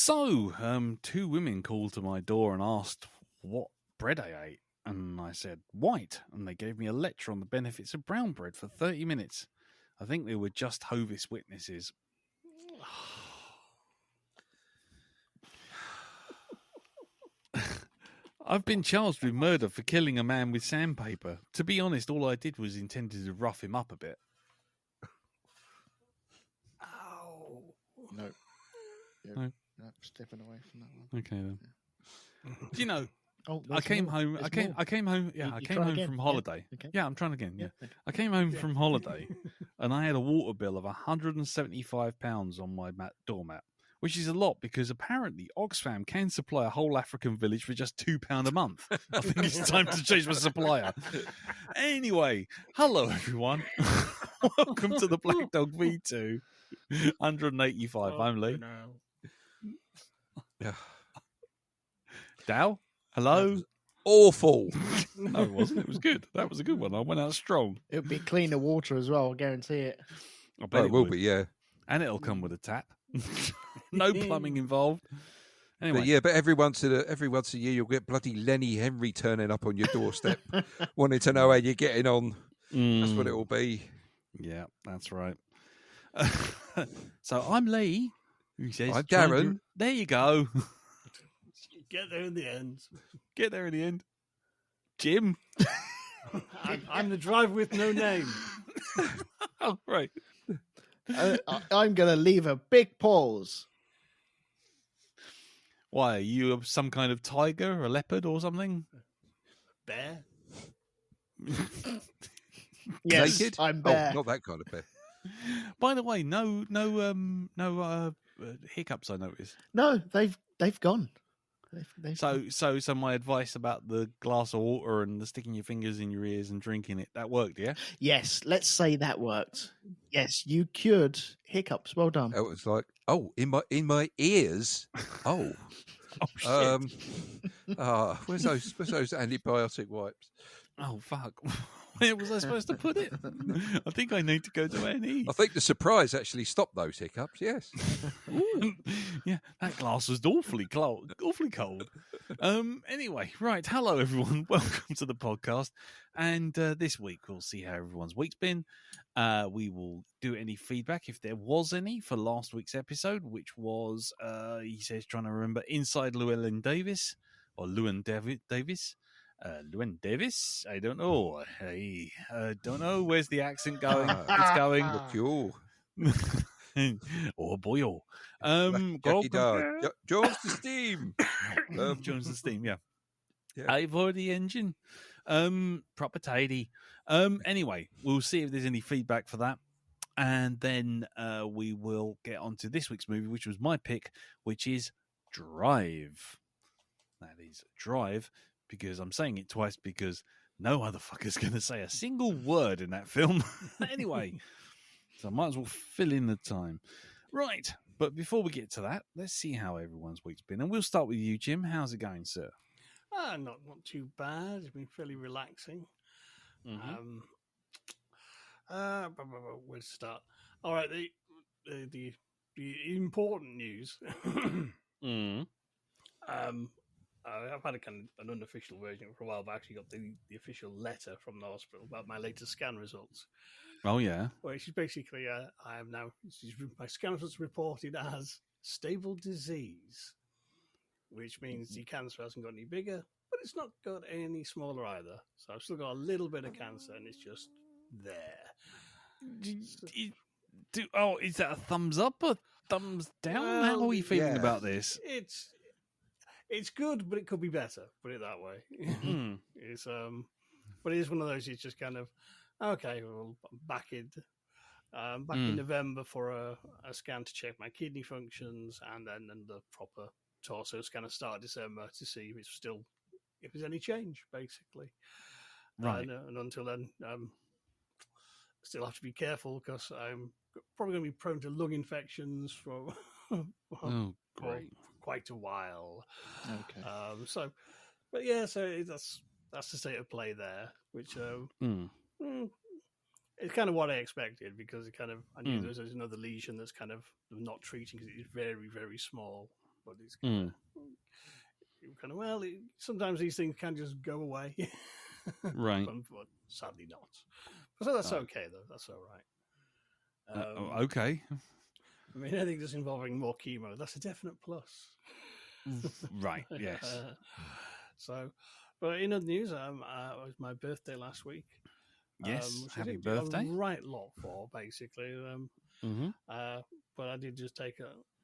So, two women called to my door and asked what bread I ate. And I said, white. And they gave me a lecture on the benefits of brown bread for 30 minutes. I think they were just Hovis witnesses. I've been charged with murder for killing a man with sandpaper. To be honest, all I did was intended to rough him up a bit. Ow. No. No. No, stepping away from that one. Okay then. Do you know? Oh, I came home. I came home. Yeah, You I try came home again? from Yeah, holiday. okay. Yeah, I'm trying again. Yeah, okay. I came home from holiday, and I had a water bill of £175 on my doormat, which is a lot because apparently Oxfam can supply a whole African village for just £2 a month. I think it's time to change my supplier. Anyway, hello everyone. Welcome to the Black Dog V2 185. I'm Lee. Yeah. Dow. Hello. Awful. No, it wasn't. It was good. That was a good one. I went out strong. It'll be cleaner water as well, I guarantee it. I bet Oh, it will would. be, yeah. And it'll come with a tap. No plumbing involved. Anyway, But yeah, but every once in a year you'll get bloody Lenny Henry turning up on your doorstep, wanting to know how you're getting on. That's what it will be. Yeah, that's right. So I'm Lee. Who says, I'm Darren. There you go. Get there in the end. Get there in the end. Jim. I'm the driver with no name. Oh, right. I'm going to leave a big pause. Why? Are you some kind of tiger, a leopard, or something? Bear. Yes, Naked? I'm there. Oh, not that kind of bear. By the way, no hiccups. I noticed. No, they've gone. They've So my advice about the glass of water and the sticking your fingers in your ears and drinking it, that worked, yeah? Yes, let's say that worked. Yes, you cured hiccups. Well done. It was like, oh, in my ears. Oh, Oh, shit. where's those antibiotic wipes? Oh, fuck. Where was I supposed to put it? I think I need to go to A&E. I think the surprise actually stopped those hiccups. Yes. Yeah, that glass was awfully cold. Anyway, right. Hello, everyone. Welcome to the podcast. And this week, we'll see how everyone's week's been. We will do any feedback, if there was any, for last week's episode, which was, he says, trying to remember, Inside Llewellyn Davis, or Llewyn Davis. Llewyn Davis? I don't know. I don't know. Where's the accent going? It's going. Look, you. Oh, boy, oh. Jackie Dog. Jones to steam. Jones and Steam, yeah. Yeah. Ivor the engine. Proper tidy. Anyway, we'll see if there's any feedback for that. And then we will get on to this week's movie, which was my pick, which is Drive. That is Drive, because I'm saying it twice because no other fucker's going to say a single word in that film. Anyway, so I might as well fill in the time. Right, but before we get to that, let's see how everyone's week's been. And we'll start with you, Jim. How's it going, sir? Not too bad. It's been fairly relaxing. Mm-hmm. Where to start? All right, the important news. I've had a kind of an unofficial version for a while, but I actually got the official letter from the hospital about my latest scan results. Oh, yeah. Which is basically, I am now, my scan results reported as stable disease, which means the cancer hasn't got any bigger, but it's not got any smaller either. So I've still got a little bit of cancer, and it's just there. Is that a thumbs up or thumbs down? Well, How are we feeling yeah. about this? It's good, but it could be better. Put it that way. Mm. It's but it is one of those. It's just kind of okay. Well, I'm back in November for a scan to check my kidney functions, and then the proper torso scan to start December to see if there's any change, basically. Right. And until then, still have to be careful because I'm probably going to be prone to lung infections for quite a while. Okay. But yeah, so that's the state of play there, which it's kind of what I expected because I knew there's another lesion that's kind of not treating because it's very, very small. but it's kind of sometimes these things can just go away, Right. but sadly not. So that's okay though. That's all right. Okay. I mean, anything that's involving more chemo, that's a definite plus. Right. Yes. But in other news, it was my birthday last week. Yes. Which I Happy didn't do birthday. a right lot for, basically. But I did just take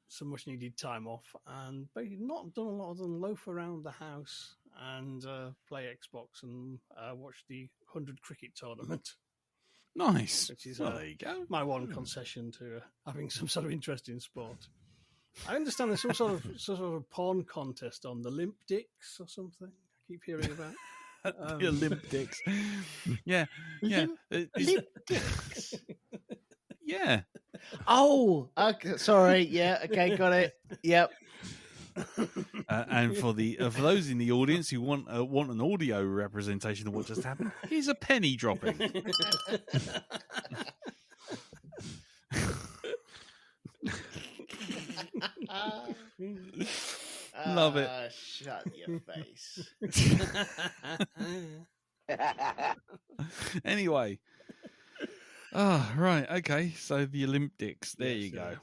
some much needed time off and basically not done a lot other than loaf around the house and play Xbox and watch the 100 cricket tournament. Nice. Which is there you go. my one concession to having some sort of interest in sport. I understand there's some sort of porn contest on the Limp Dicks or something. I keep hearing about The Olympics. Yeah. Limp Dicks. Yeah. Oh, okay, sorry. Yeah, okay, got it. Yep. And for those in the audience who want an audio representation of what just happened, here's a penny dropping. Love it. Shut your face. Anyway. Oh, right. Okay. So the Olympics. There you go.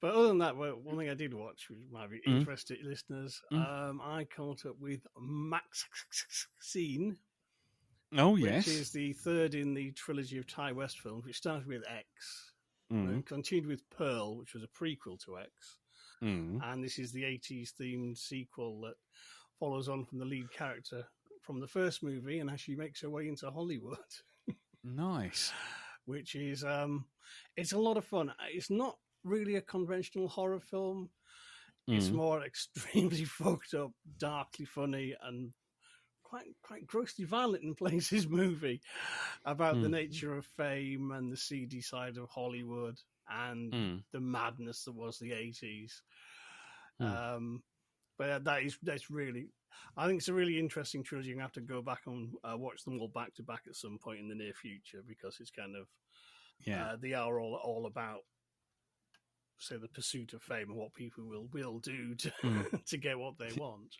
But other than that, one thing I did watch, which might be interesting to listeners, I caught up with Max Scene. Oh, yes. Which is the third in the trilogy of Ty West films, which started with X, and continued with Pearl, which was a prequel to X. And this is the 80s themed sequel that follows on from the lead character from the first movie and actually makes her way into Hollywood. Nice. Which is, it's a lot of fun. It's not really a conventional horror film. It's more extremely fucked up, darkly funny, and quite grossly violent in places movie about the nature of fame and the seedy side of Hollywood and the madness that was the 80s. But that's really, I think it's a really interesting trilogy. You have to go back and watch them all back to back at some point in the near future because it's kind of they are all about, say, the pursuit of fame and what people will do to to get what they want.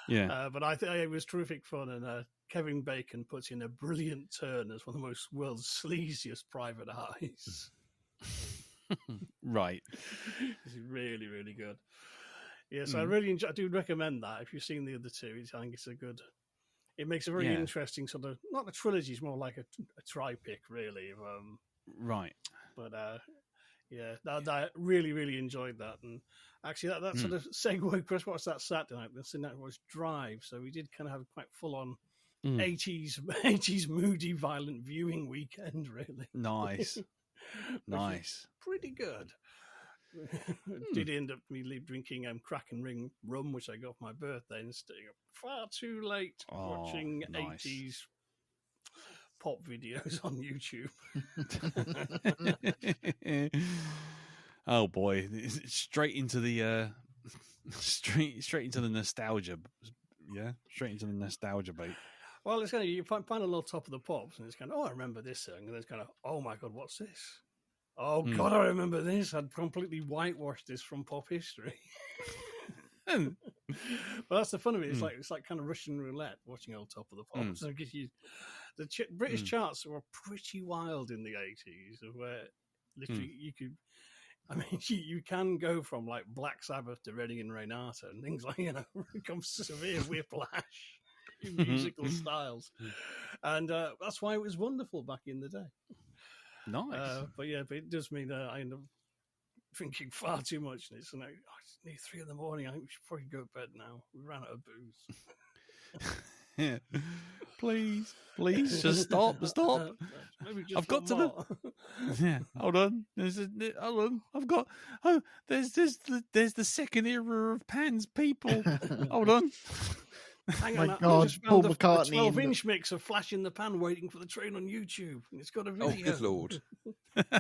Yeah. But I think it was terrific fun, and Kevin Bacon puts in a brilliant turn as one of the world's sleaziest private eyes. Right. It's really, really good. Yes, I really enjoy. I do recommend that if you've seen the other two. I think it's a good. It makes a very interesting sort of, not a trilogy. It's more like a triptych, really. Right. But I really, really enjoyed that, and actually that sort of segue. Chris watched that Saturday night. The Saturday night was Drive, so we did kind of have quite full on 80s moody, violent viewing weekend. Really Nice. Nice. Pretty good. Did end up me drinking Kraken Ring rum, which I got for my birthday, and staying up far too late watching 80s pop videos on YouTube. Oh boy, straight into the straight into the nostalgia. Yeah, straight into the nostalgia bait. Well, it's kind of, you find a little Top of the Pops, and it's kind of, I remember this song, and then it's kind of, oh my god, what's this? Oh god, I remember this. I'd completely whitewashed this from pop history. Well, that's the fun of it. It's like kind of Russian roulette watching old Top of the Pops. So the British charts were pretty wild in the 80s, where literally you could. I mean, you can go from like Black Sabbath to Reading and Renata and things like, become severe whiplash in musical styles, and that's why it was wonderful back in the day. Nice. But it does mean that I end up drinking far too much, and it's like, it's near 3 a.m. I think we should probably go to bed now. We ran out of booze. Yeah. Please, just stop. Maybe just I've got to more. Yeah, hold on. Hold on. I've got. Oh, there's the second era of Pan's people. Hold on. Hang My on, God, I just Paul found McCartney the in the- 12-inch mix of Flash in the Pan waiting for the train on YouTube, and it's got a Oh, video. good lord. But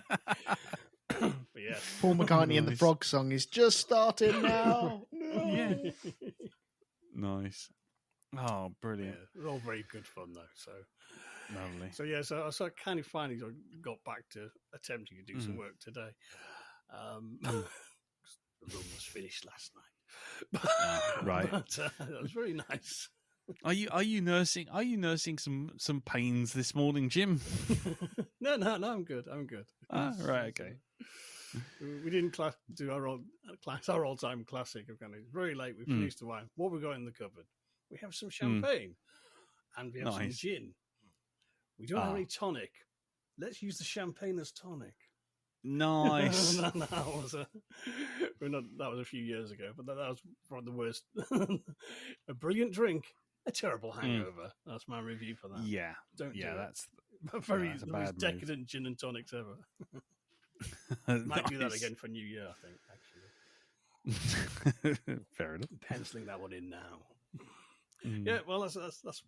yeah, Paul McCartney and the Nice. Frog song is just starting now. Yeah. Nice. Oh, brilliant. they're all very good fun though. So Lovely. so I kind of finally got back to attempting to do some work today. The run was finished last night. right. But that was very nice. Are you nursing some pains this morning, Jim? No, I'm good. Right, okay. We didn't do our old time classic of kind of very late. We finished the wine. What we got in the cupboard? We have some champagne, and we have some Nice. gin. We don't have any tonic. Let's use the champagne as tonic. Nice. That was a few years ago, but that was probably the worst. A brilliant drink, a terrible hangover. That's my review for that. Yeah. Don't do it. That's Very that's a the bad most move. decadent gin and tonics ever. Might do that Nice. again for New Year, I think. Actually, Fair enough. penciling that one in now. Yeah, well,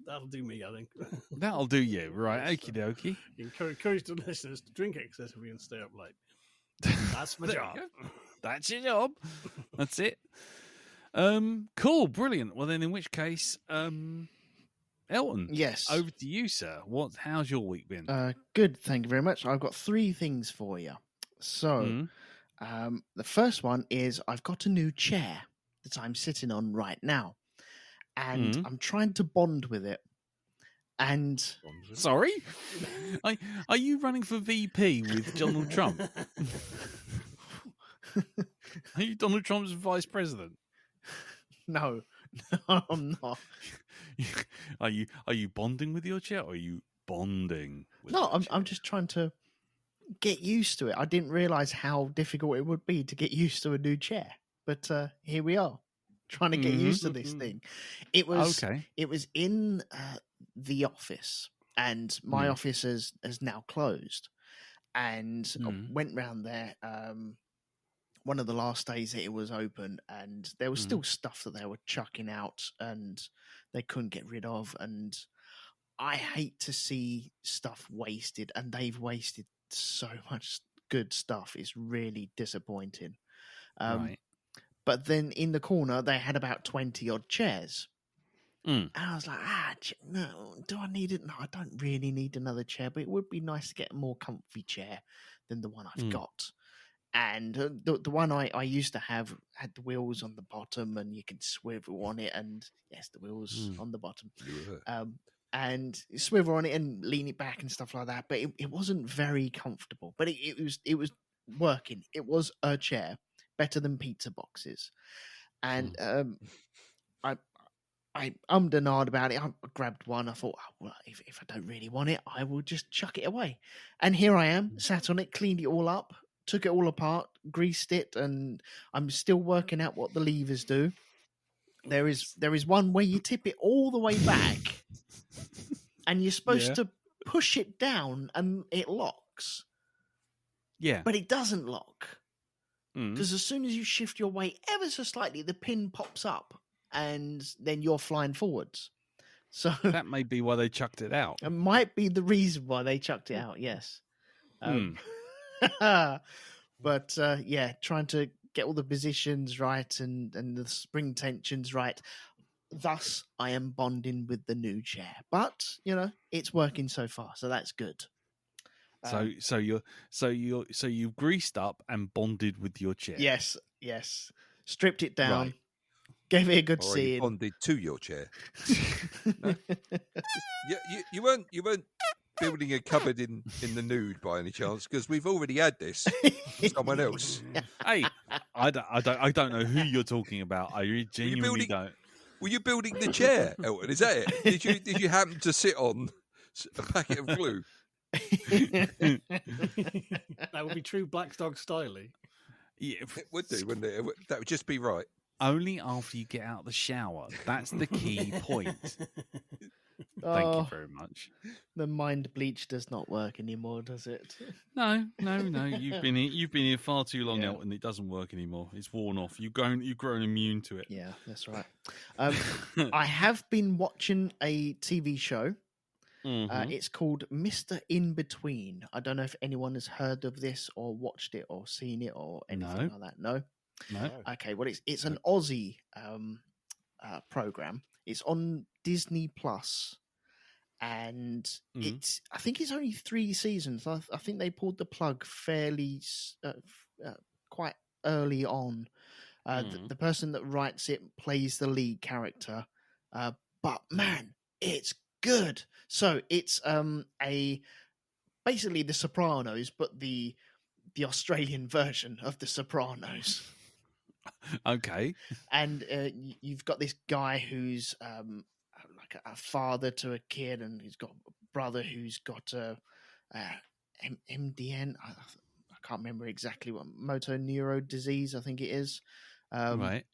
that'll do me, I think. That'll do you, right? Yes, Okie dokie. Encourage the listeners to drink excessively and stay up late. That's my There job. you go. That's your job. That's it. Cool, brilliant. Well, then, in which case, Elton, Yes. over to you, sir. How's your week been? Good, thank you very much. I've got 3 things for you. So, the first one is I've got a new chair that I'm sitting on right now, and I'm trying to bond with it. And Sorry, are you running for VP with Donald Trump? Are you Donald Trump's vice president? no, I'm not. Are you bonding with your chair, or are you bonding? With No, your I'm chair? just trying to get used to it. I didn't realize how difficult it would be to get used to a new chair, but here we are, trying to get used to this thing. It was okay. It was in the office, and my office has now closed. And I went round there one of the last days that it was open, and there was still stuff that they were chucking out and they couldn't get rid of. And I hate to see stuff wasted, and they've wasted so much good stuff. It's really disappointing. Right. But then in the corner, they had about 20 odd chairs. Mm. And I was like, no, do I need it? No, I don't really need another chair, but it would be nice to get a more comfy chair than the one I've got. And the one I used to have had the wheels on the bottom, and you could swivel on it, and yes, the wheels on the bottom. And swivel on it and lean it back and stuff like that. But it wasn't very comfortable. But it was working. It was a chair, better than pizza boxes. And I ummed and ahed about it. I grabbed one. I thought, well, if I don't really want it, I will just chuck it away. And here I am, sat on it, cleaned it all up, took it all apart, greased it, and I'm still working out what the levers do. There is one where you tip it all the way back, and you're supposed to push it down, and it locks. Yeah. But it doesn't lock. Because as soon as you shift your weight ever so slightly, the pin pops up, and then you're flying forwards. So that may be why they chucked it out. It might be the reason why they chucked it out, yes. But yeah, trying to get all the positions right and the spring tensions right. Thus, I am bonding with the new chair. But, it's working so far, so that's good. So you've greased up and bonded with your chair. Yes. Stripped it down. Right. Gave it a good or seeing. Bonded to your chair. No? You weren't building a cupboard in the nude by any chance, because we've already had this. Someone else. Hey, I don't know who you're talking about. I genuinely don't. Were you building the chair, Elton? Is that it? Did you happen to sit on a packet of glue? That would be true Blackstock styling. Yeah, it would do, wouldn't it? That would just be right. Only after you get out of the shower. That's the key point. Thank you very much. The mind bleach does not work anymore, does it? No. You've been here far too long, Elton. It doesn't work anymore. It's worn off. You've grown immune to it. Yeah, that's right. I have been watching a TV show. It's called Mr. In Between. I don't know if anyone has heard of this or watched it or seen it or anything like that. No. Okay. Well, it's an Aussie program. It's on Disney Plus, and I think it's only 3 seasons. I think they pulled the plug fairly quite early on. The person that writes it plays the lead character, but man, it's good. So it's basically The Sopranos, but the Australian version of The Sopranos. Okay. And you've got this guy who's like a father to a kid, and he's got a brother who's got MDN. I can't remember exactly what, motor neuro disease, I think it is. Right.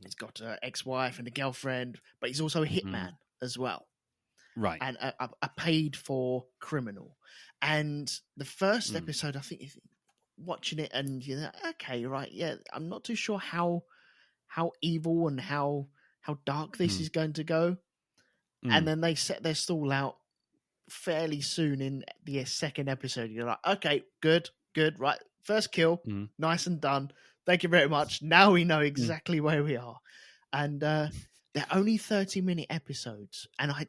He's got an ex-wife and a girlfriend, but he's also a hitman as well. Right. And a paid-for criminal. And the first episode, I think, watching it, and you're like, okay, right, yeah, I'm not too sure how evil and how dark this is going to go. And then they set their stall out fairly soon in the second episode. You're like, okay, good, right, first kill, nice and done. Thank you very much. Now we know exactly where we are. And they're only 30-minute episodes, and I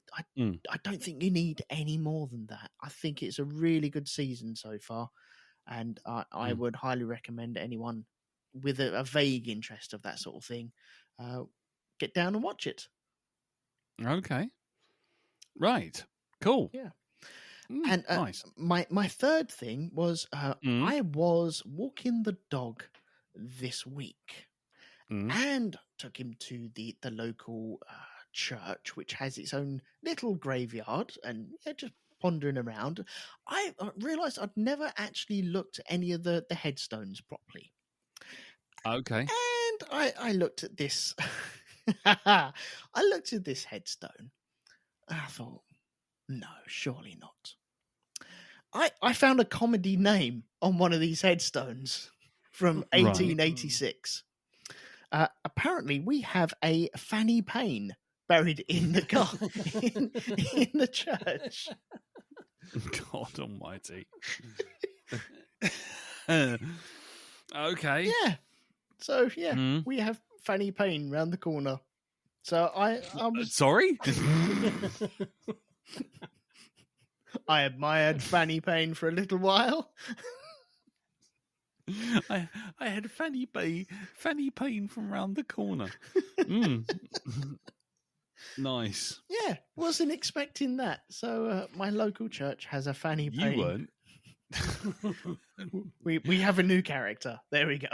don't think you need any more than that. I think it's a really good season so far, and I would highly recommend anyone with a vague interest of that sort of thing get down and watch it. Okay. Right. Cool. Yeah. And nice. My third thing was I was walking the dog this week and took him to the local church, which has its own little graveyard, and just pondering around. I realised I'd never actually looked at any of the headstones properly. Okay. And I looked at this. I looked at this headstone. And I thought, no, surely not. I found a comedy name on one of these headstones from 1886. Apparently, we have a Fanny Payne buried in the in the church. God Almighty. Okay. Yeah. So we have Fanny Payne round the corner. So I was sorry. I admired Fanny Payne for a little while. I had Fanny Payne from round the corner. Nice. Yeah, wasn't expecting that. So my local church has a Fanny Payne. You weren't. we have a new character. There we go.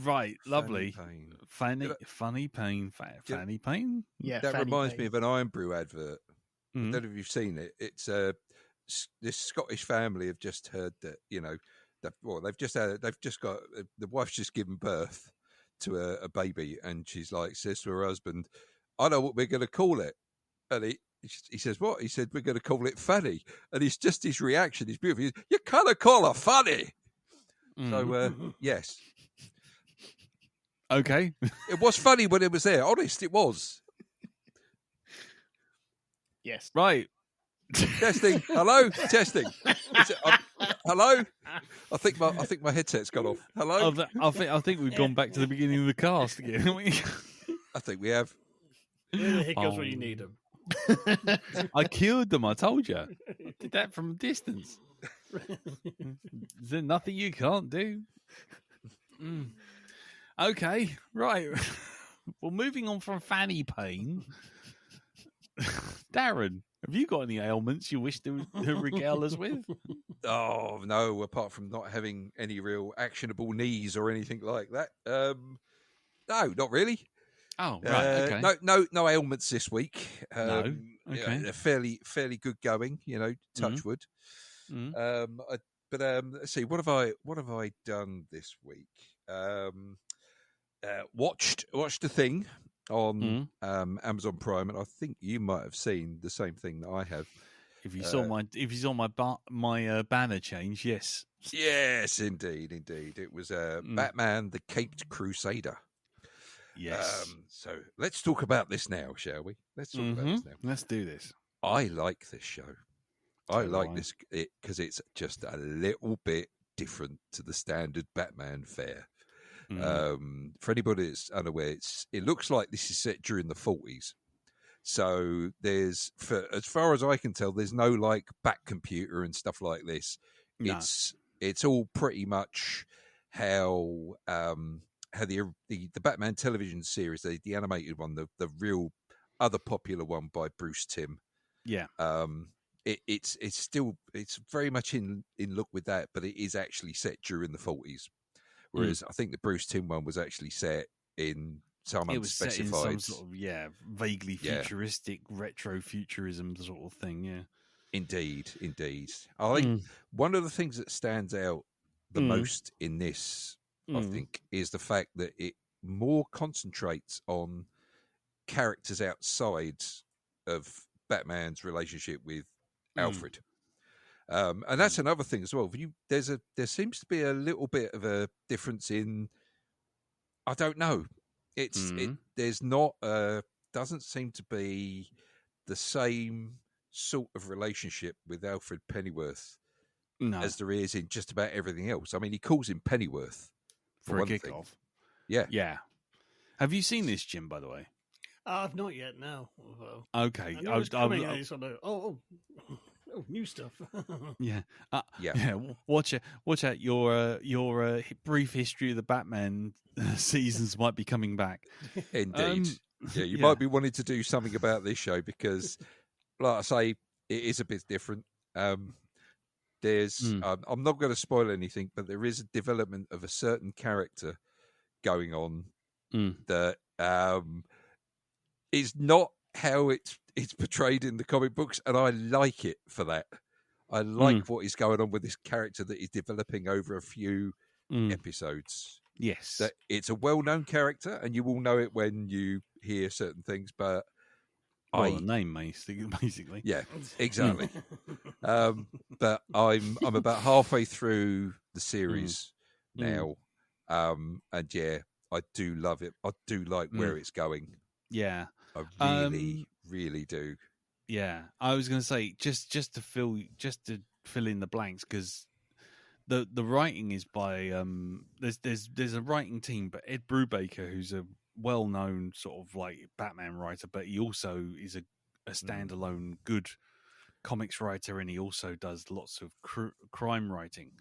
Right, lovely. Fanny Payne. Fanny Payne. Yeah, that Fanny reminds Payne. me of an Iron Brew advert. I don't know if you've seen it. It's this Scottish family have just heard that they've just got the wife's just given birth to a baby, and she's like says to her husband, "I know what we're going to call it," and he says, "What?" He said, "We're going to call it Fanny," and it's just his reaction. He's beautiful. You can't call her Fanny. So yes. Okay. It was funny when it was there. Honest, it was. Yes. Right. Testing. Hello. Testing. Hello. I think my headset's gone off. Hello. I think we've gone back to the beginning of the cast again, haven't we? I think we have. The hiccups when you need them. I cured them. I told you. Did that from a distance. Is there nothing you can't do? Okay, right. Well, moving on from Fanny Payne, Darren, have you got any ailments you wish to regale us with? Oh no, apart from not having any real actionable knees or anything like that. No, not really. Oh, right. Okay. No ailments this week. No. Okay. Fairly good going. Touch wood. But let's see. What have I done this week? Watched The Thing on Amazon Prime, and I think you might have seen the same thing that I have. If you saw my banner change, yes. Yes, indeed. It was Batman: The Caped Crusader. Yes. So let's talk about this now, shall we? Let's talk about this now. Let's do this. I like this show. I like this because it's just a little bit different to the standard Batman fare. For anybody that's unaware, it looks like this is set during the 40s. So as far as I can tell, there's no like back computer and stuff like this. No. It's all pretty much how how the Batman television series, the animated one, the real other popular one by Bruce Timm. Yeah. It's very much in look with that, but it is actually set during the 40s. Whereas I think the Bruce Timm one was actually set in some it was set in unspecified, some sort of vaguely futuristic retro futurism sort of thing. Yeah. Indeed. I think one of the things that stands out the most in this, I think, is the fact that it more concentrates on characters outside of Batman's relationship with Alfred. And that's another thing as well. There seems to be a little bit of a difference in, I don't know. There's not doesn't seem to be the same sort of relationship with Alfred Pennyworth as there is in just about everything else. I mean, he calls him Pennyworth for a kickoff. Yeah. Have you seen this, Jim? By the way, I've not yet. No. Okay. I was coming out sort of, new stuff. Yeah. Watch out. Your brief history of the Batman seasons might be coming back. Indeed. You might be wanting to do something about this show because, like I say, it is a bit different. There's, I'm not going to spoil anything, but there is a development of a certain character going on that is not how it's portrayed in the comic books, and I like it for that. I like what is going on with this character that is developing over a few episodes. Yes, that it's a well-known character, and you will know it when you hear certain things. But the name, basically. Yeah, exactly. But I'm about halfway through the series now, and I do love it. I do like where it's going. Yeah, I really do. Yeah, I was going to say just to fill in the blanks, because the writing is by there's a writing team, but Ed Brubaker, who's a well-known sort of like Batman writer, but he also is a standalone good comics writer, and he also does lots of crime writing,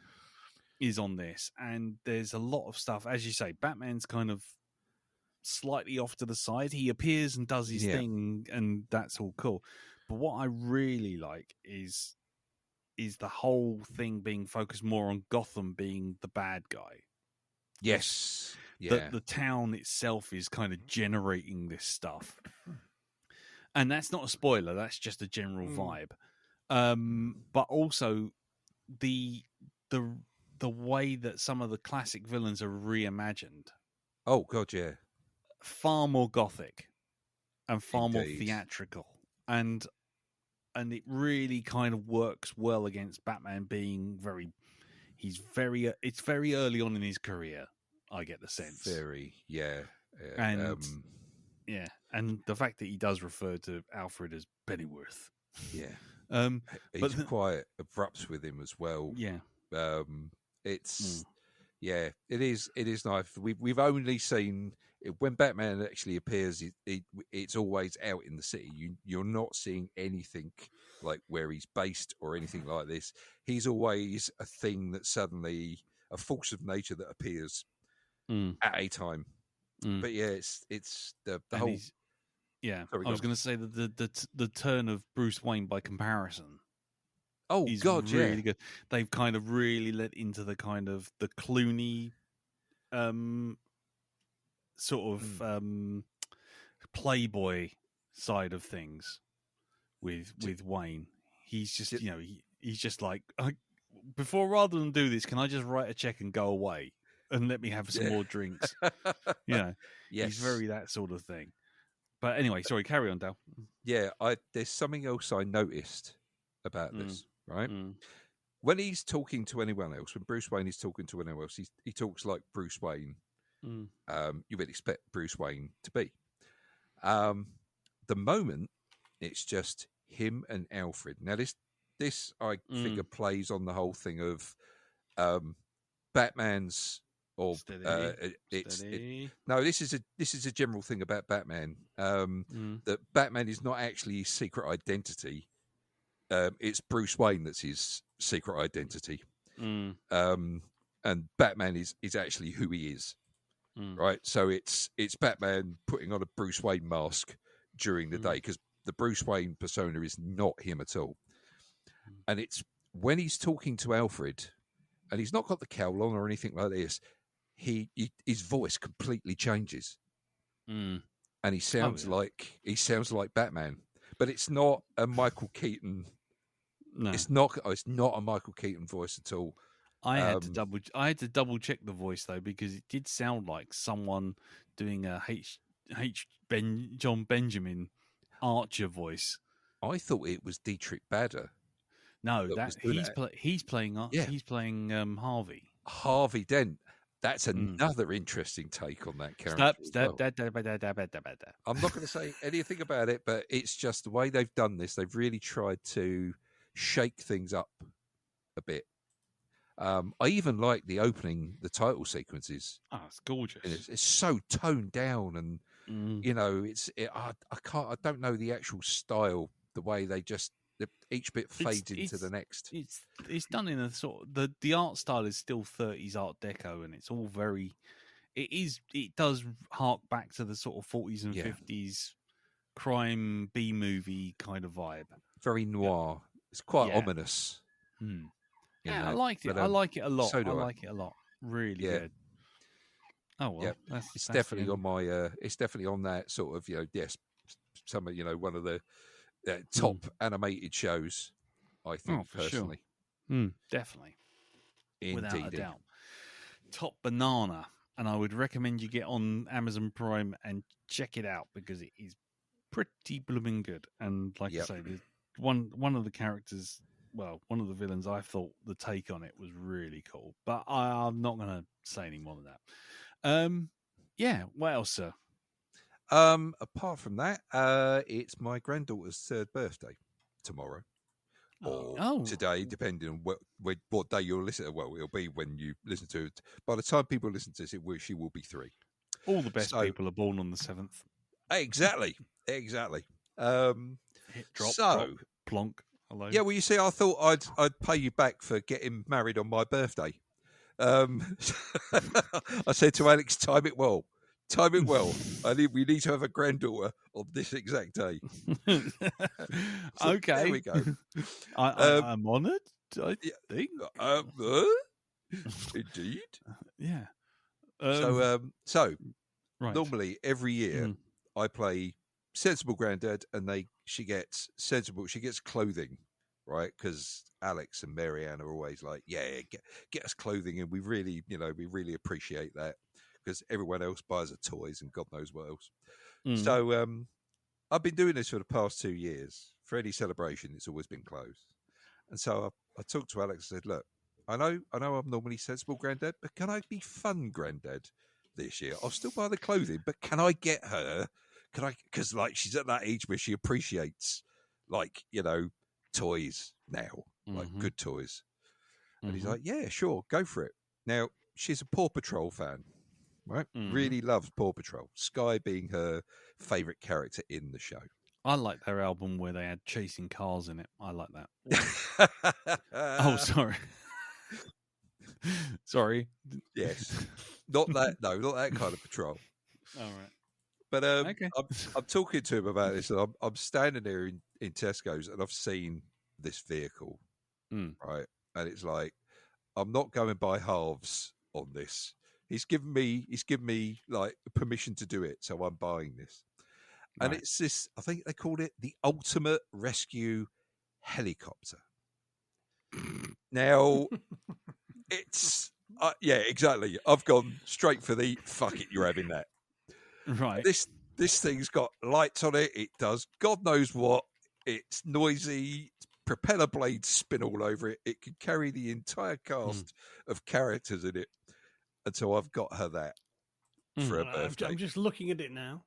is on this. And there's a lot of stuff, as you say, Batman's kind of slightly off to the side. He appears and does his thing, and that's all cool. But what I really like is the whole thing being focused more on Gotham being the bad guy. Yes. The town itself is kind of generating this stuff. And that's not a spoiler, that's just a general vibe. But also the way that some of the classic villains are reimagined. Oh god, yeah. Far more gothic and far more theatrical. And it really kind of works well against Batman being it's very early on in his career, I get the sense. And the fact that he does refer to Alfred as Pennyworth. Yeah. He's quite abrupt with him as well. Yeah. It is nice. We've only seen, when Batman actually appears, it's always out in the city. You're not seeing anything like where he's based or anything like this. He's always a thing that suddenly, a force of nature that appears at a time. But it's the whole. Sorry, I was going to say that the turn of Bruce Wayne by comparison. Oh God, really good. They've kind of really let into the kind of the Clooney, sort of playboy side of things with Wayne. He's just he's just like, rather than do this, can I just write a check and go away and let me have some more drinks? He's very that sort of thing. But anyway, sorry, carry on, Dal. Yeah, there's something else I noticed about this, right? When he's talking to anyone else, when Bruce Wayne is talking to anyone else, he talks like Bruce Wayne. You would expect Bruce Wayne to be. The moment, it's just him and Alfred. Now, this I figure plays on the whole thing of Batman's. Or this is a general thing about Batman, that Batman is not actually his secret identity. It's Bruce Wayne that's his secret identity, and Batman is actually who he is. right? So it's Batman putting on a Bruce Wayne mask during the day because the Bruce Wayne persona is not him at all. And it's when he's talking to Alfred, and he's not got the cowl on or anything like this, his voice completely changes, and he sounds like Batman. But it's not a Michael Keaton. No, it's not a Michael Keaton voice at all. I had to double check the voice though, because it did sound like someone doing a John Benjamin Archer voice. I thought it was Dietrich Bader. No, he's playing Harvey. Harvey Dent. That's another interesting take on that character. I'm not going to say anything about it, but it's just the way they've done this. They've really tried to shake things up a bit. I even like the title sequences. Oh, it's gorgeous. It's so toned down, and I don't know the actual style. The way they just each bit fades into the next. It's done in a sort of the art style is still 30s Art Deco, and it's all very. It does hark back to the sort of 40s and 50s crime B movie kind of vibe. Very noir. It's quite ominous. I liked it. I like it a lot. I like it a lot. Really good. Oh well, it's definitely on my. It's definitely on that sort of some one of the top animated shows. I think personally, sure. Definitely, without a doubt, Top Banana, and I would recommend you get on Amazon Prime and check it out because it is pretty blooming good. And like I say, there's one of the characters. Well, one of the villains, I thought the take on it was really cool, but I'm not going to say any more than that. What else, sir? Apart from that, it's my granddaughter's 3rd birthday tomorrow, or today, depending on what day you'll listen to. Well, it'll be when you listen to it. By the time people listen to this, she will be 3. All the best people are born on the 7th. Exactly. Hit, drop, plonk. Hello. Yeah, well, you see, I thought I'd pay you back for getting married on my birthday. I said to Alex, time it well. We need to have a granddaughter on this exact day. Okay, there we go. I'm honoured. I think. Indeed. Yeah. Right. Normally every year I play Sensible Granddad, and she gets clothing, right? Because Alex and Marianne are always like, get us clothing, and we really appreciate that because everyone else buys her toys and God knows what else. So I've been doing this for the past 2 years. For any celebration, it's always been clothes, and so I talked to Alex and said, look, I know I'm normally Sensible Granddad, but can I be Fun Granddad this year? I'll still buy the clothing, but can I get her? Because she's at that age where she appreciates toys now, like good toys. And he's like, yeah, sure, go for it. Now, she's a Paw Patrol fan, right? Really loves Paw Patrol. Skye being her favourite character in the show. I like their album where they had chasing cars in it. I like that. Oh, sorry. Sorry. Yes. Not that kind of patrol. All right. But I'm talking to him about this, and I'm standing there in Tesco's, and I've seen this vehicle, right? And it's like, I'm not going by halves on this. He's given me like permission to do it, so I'm buying this. And it's this, I think they called it the Ultimate Rescue Helicopter. Now, it's, exactly. I've gone straight for the, fuck it, you're having that. Right. This thing's got lights on it. It does God knows what. It's noisy. Propeller blades spin all over it. It can carry the entire cast of characters in it. And so I've got her that for her birthday. I'm just looking at it now.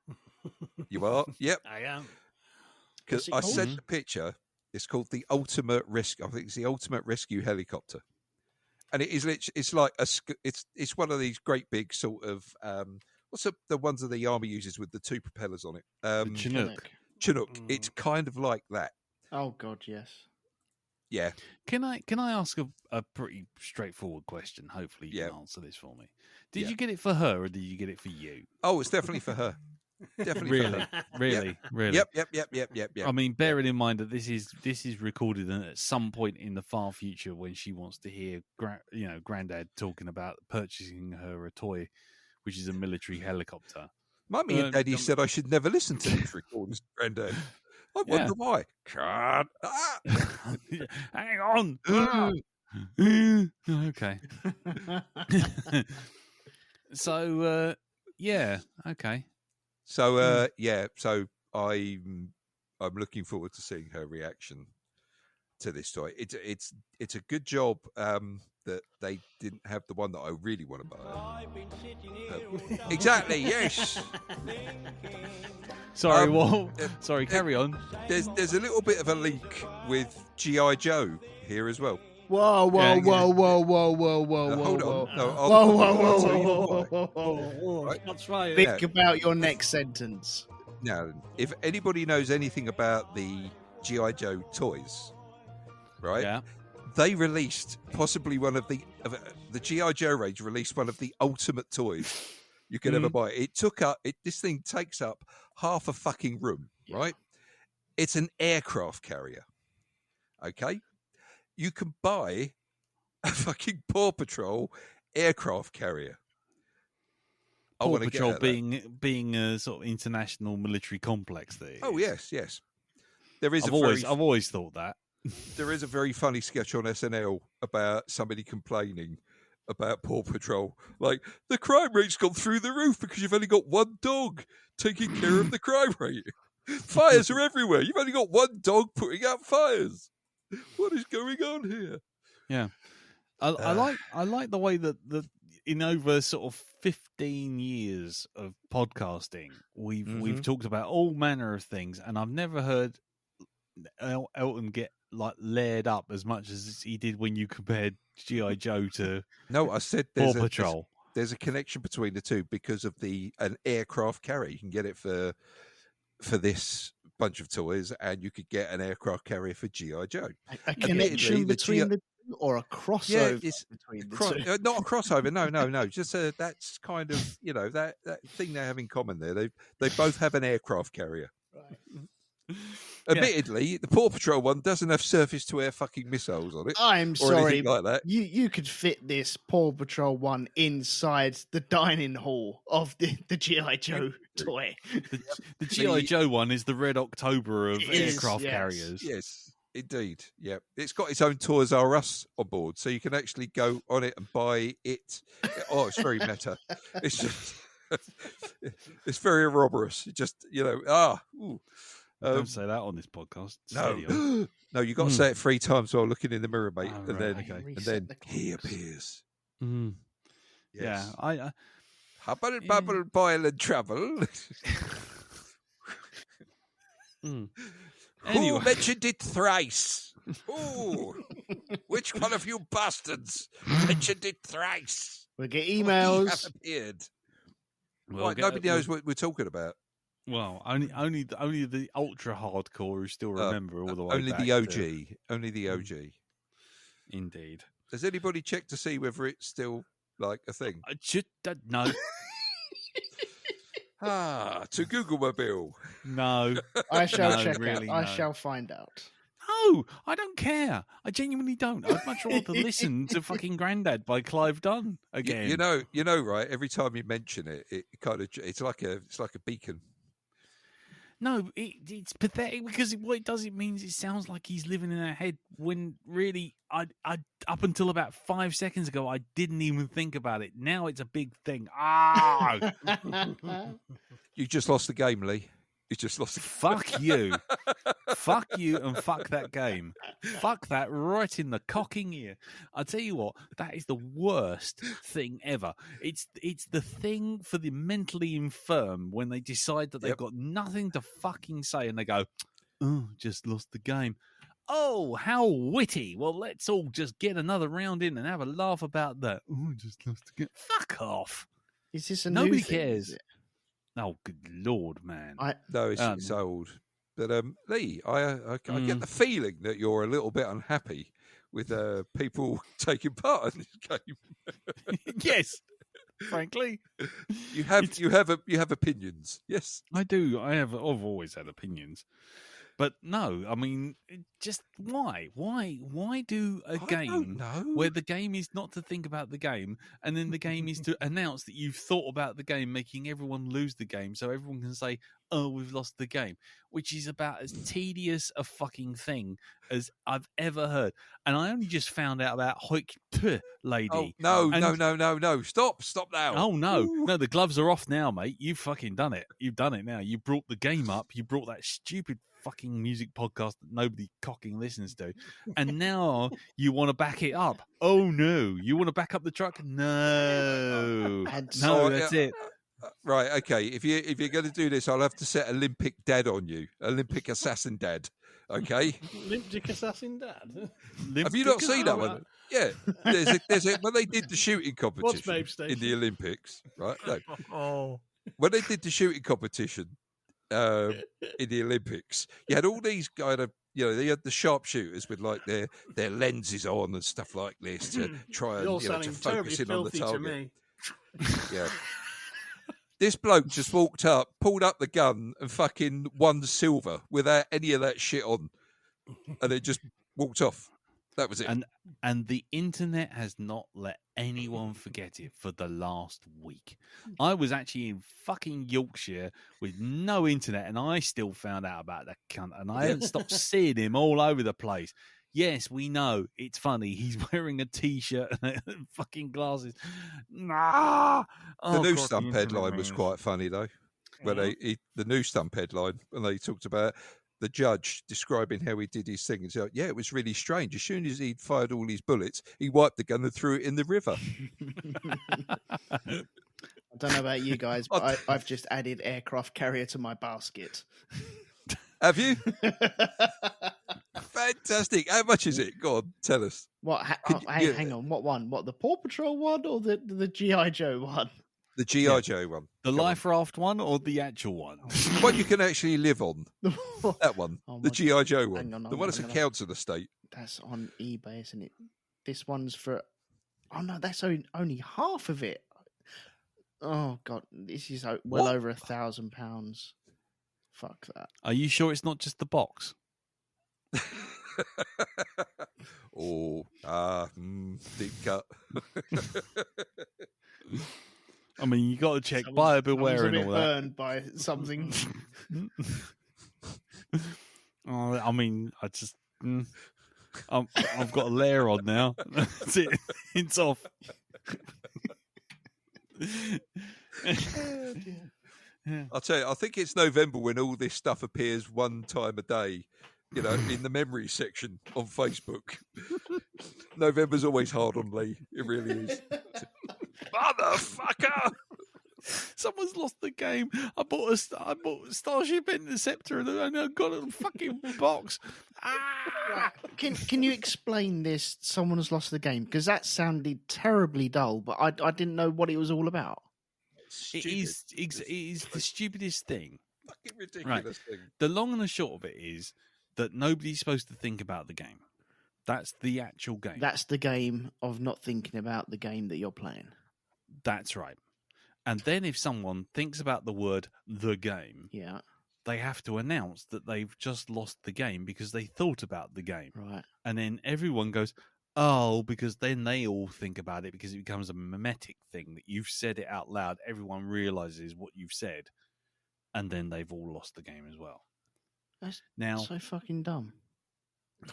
You are? Yep. I am. Because I sent the picture. It's called the Ultimate Rescue. I think it's the Ultimate Rescue Helicopter. And it is literally, it's like it's one of these great big sort of what's the ones that the army uses with the 2 propellers on it? Chinook. Chinook. It's kind of like that. Oh God, yes. Yeah. Can I ask a pretty straightforward question? Hopefully you can answer this for me. Did you get it for her or did you get it for you? Oh, it's definitely for her. Definitely for Really, her. really, really. Yep. I mean, bearing in mind that this is recorded at some point in the far future when she wants to hear, Granddad talking about purchasing her a toy, which is a military helicopter. Mummy and Daddy said I should never listen to these recordings, Granddad. I wonder why. God. Hang on. Okay. So, okay. So, so I'm looking forward to seeing her reaction to this toy. It's a good job that they didn't have the one that I really want to buy. Exactly. Yes. Sorry. Sorry. Carry on. There's a little bit of a link with G.I. Joe here as well. Whoa! Hold Whoa! That's right. Think about your next sentence. Now, if anybody knows anything about the G.I. Joe toys, right? Yeah. They released possibly one of the G.I. Joe range released one of the ultimate toys you could ever buy. This thing takes up half a fucking room, right? It's an aircraft carrier. Okay? You can buy a fucking Paw Patrol aircraft carrier. Paw Patrol being a sort of international military complex there. Oh yes. There is. I've always thought that. There is a very funny sketch on SNL about somebody complaining about Paw Patrol. Like, the crime rate's gone through the roof because you've only got one dog taking care of the crime rate. Fires are everywhere. You've only got one dog putting out fires. What is going on here? Yeah. I like the way that in over sort of 15 years of podcasting, we've talked about all manner of things, and I've never heard Elton get like layered up as much as he did when you compared G.I. Joe to I said Paw Patrol. There's a connection between the two because of an aircraft carrier. You can get it for this bunch of toys, and you could get an aircraft carrier for G.I. Joe. A connection between the two, or a crossover between the two? Not a crossover. No. Just that's kind of that thing they have in common there. They both have an aircraft carrier. Right. Admittedly, the Paw Patrol one doesn't have surface-to-air fucking missiles on it. I'm or sorry, anything like that. You could fit this Paw Patrol one inside the dining hall of the G.I. Joe toy. The G.I. Joe one is the Red October of aircraft carriers. Yes, indeed. Yeah, it's got its own Toys R Us on board, so you can actually go on it and buy it. Oh, it's very meta. It's just, it's very robberous. It just, Don't say that on this podcast. No, you got to say it 3 times while looking in the mirror, mate, Oh, and right, then he appears. Mm. Yes. Yeah, Hubble, bubble, boil, and trouble. Anyway. Who mentioned it thrice? Ooh, which one of you bastards mentioned it thrice? We'll get He emails. has appeared. Nobody knows what we're talking about. Well, only the ultra hardcore who still remember all the way only back the OG. Only the OG. Indeed. Has anybody checked to see whether it's still like a thing? I should no. To Google Mobile. No. I shall No, check really, out. I no. shall find out. No, I don't care. I genuinely don't. I'd much rather listen to fucking Grandad by Clive Dunn again. You know, right? Every time you mention it, it's like a beacon. No, it's pathetic because what it does, it means it sounds like he's living in our head when really, I up until about 5 seconds ago, I didn't even think about it. Now it's a big thing. Ah, You just lost the game, Lee. You just lost the game. fuck you. Fuck you and fuck that game. Fuck that right in the cocking ear. I tell you what, that is the worst thing ever. It's the thing for the mentally infirm when they decide that they've got nothing to fucking say and they go, oh, just lost the game. Oh, how witty. Well, let's all just get another round in and have a laugh about that. Oh, just lost the game. Fuck off. Is this a Nobody new thing, cares. is it? Oh, good Lord, man. No, it's old. But Lee, I get the feeling that you're a little bit unhappy with people taking part in this game. Yes, frankly, you have opinions. Yes, I do. I've always had opinions, but no. I mean, just why? Why do a game where the game is not to think about the game, and then the game is to announce that you've thought about the game, making everyone lose the game, so everyone can say, "Oh, we've lost the game," which is about as tedious a fucking thing as I've ever heard. And I only just found out about Hoik Lady. Oh, no! Stop now! Oh no, Ooh. no, the gloves are off now, mate. You've fucking done it. You've done it now. You brought the game up. You brought that stupid fucking music podcast that nobody cocking listens to, and now you want to back it up. Oh no, you want to back up the truck? No, that's it. Right, okay. If you're going to do this, I'll have to set Olympic Dad on you, Olympic Assassin Dad. Okay, Olympic Assassin Dad. Have you not seen that one? Yeah, there's a when they did the shooting competition in the Olympics, right? No. When they did the shooting competition in the Olympics, you had all these kind of, they had the sharpshooters with like their lenses on and stuff like this to try and to focus in on the target. Yeah. This bloke just walked up, pulled up the gun, and fucking won silver without any of that shit on, and then just walked off. That was it. And the internet has not let anyone forget it for the last week. I was actually in fucking Yorkshire with no internet, and I still found out about that cunt, and I haven't stopped seeing him all over the place. Yes, we know it's funny. He's wearing a t-shirt and fucking glasses. Nah. The new Stump headline was quite funny though. When the new Stump headline, when they talked about the judge describing how he did his thing, and said, "Yeah, it was really strange. As soon as he'd fired all his bullets, he wiped the gun and threw it in the river." I don't know about you guys, but I've just added aircraft carrier to my basket. Have you? Fantastic. How much is it? Go on, tell us. What? Hang on. What one? What, the Paw Patrol one or the G.I. Joe one? The G.I. Joe one. The Life Raft one or the actual one? The one you can actually live on. That one. The G.I. Joe one. The one that's a council estate. That's on eBay, isn't it? This one's for... Oh, no, that's only half of it. Oh, God. This is well over £1,000. Fuck that. Are you sure it's not just the box? Deep cut. I mean, you got to check buyer beware and all that. Burned by something. I mean, I've got a layer on now. That's it. It's off. Oh, dear. Yeah. I'll tell you, I think it's November when all this stuff appears one time a day, in the memory section on Facebook. November's always hard on Lee. It really is. Motherfucker! Someone's lost the game. I bought Starship Interceptor and I got a fucking box. Right. Can you explain this? Someone has lost the game, because that sounded terribly dull, but I didn't know what it was all about. It is the stupidest thing. Fucking ridiculous thing. The long and the short of it is that nobody's supposed to think about the game. That's the actual game. That's the game of not thinking about the game that you're playing. That's right. And then if someone thinks about the word "the game," they have to announce that they've just lost the game because they thought about the game. Right. And then everyone goes, "Oh," because then they all think about it, because it becomes a mimetic thing that you've said it out loud. Everyone realizes what you've said, and then they've all lost the game as well. That's now so fucking dumb.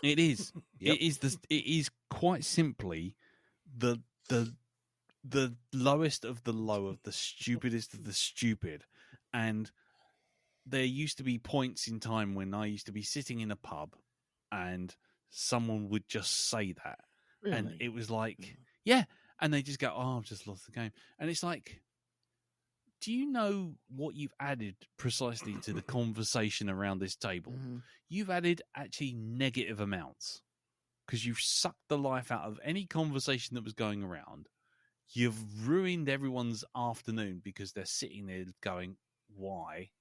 It is. It is quite simply the lowest of the low, of the stupidest of the stupid. And there used to be points in time when I used to be sitting in a pub and someone would just say that. Really? And it was like, yeah. And they just go, "Oh, I've just lost the game." And it's like, do you know what you've added precisely to the conversation around this table? Mm-hmm. You've added actually negative amounts, because you've sucked the life out of any conversation that was going around. You've ruined everyone's afternoon because they're sitting there going, "Why?"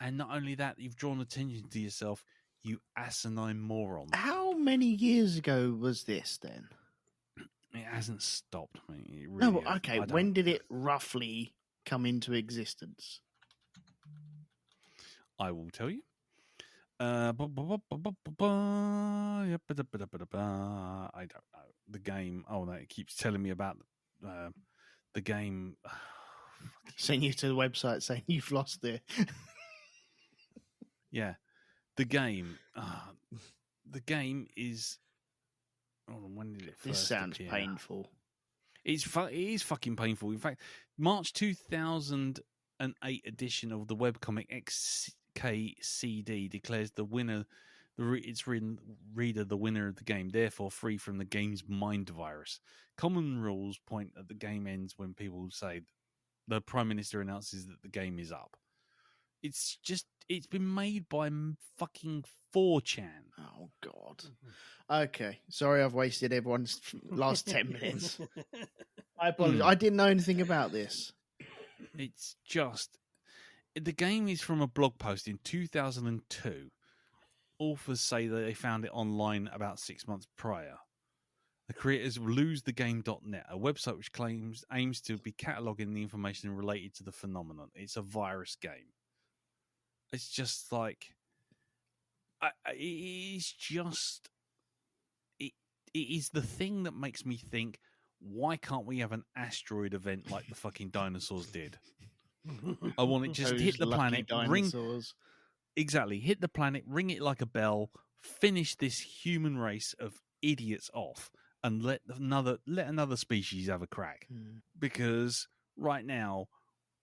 And not only that, you've drawn attention to yourself, you asinine moron. How many years ago was this then? It hasn't stopped me. It No, really but okay. When did it roughly come into existence? I will tell you. I don't know. The game. Oh no, it keeps telling me about the game. Send you to the website saying you've lost it. Yeah, the game. The game is. Hold on, when did it first This sounds appear? painful. It is fucking painful. In fact, March 2008 edition of the webcomic XKCD declares the winner, its reader, the winner of the game, therefore free from the game's mind virus. Common rules point at the game ends when people say the Prime Minister announces that the game is up. It's been made by fucking 4chan. Oh, God. Okay. Sorry I've wasted everyone's last 10 minutes. I apologize. I didn't know anything about this. It's just... The game is from a blog post in 2002. Authors say that they found it online about 6 months prior. The creators of LoseTheGame.net, a website which aims to be cataloguing the information related to the phenomenon. It's a virus game. It's just like... It's just... It is the thing that makes me think, why can't we have an asteroid event like the fucking dinosaurs did? I want it just to hit the planet, dinosaurs. Exactly, hit the planet, ring it like a bell, finish this human race of idiots off, and let another species have a crack. Because right now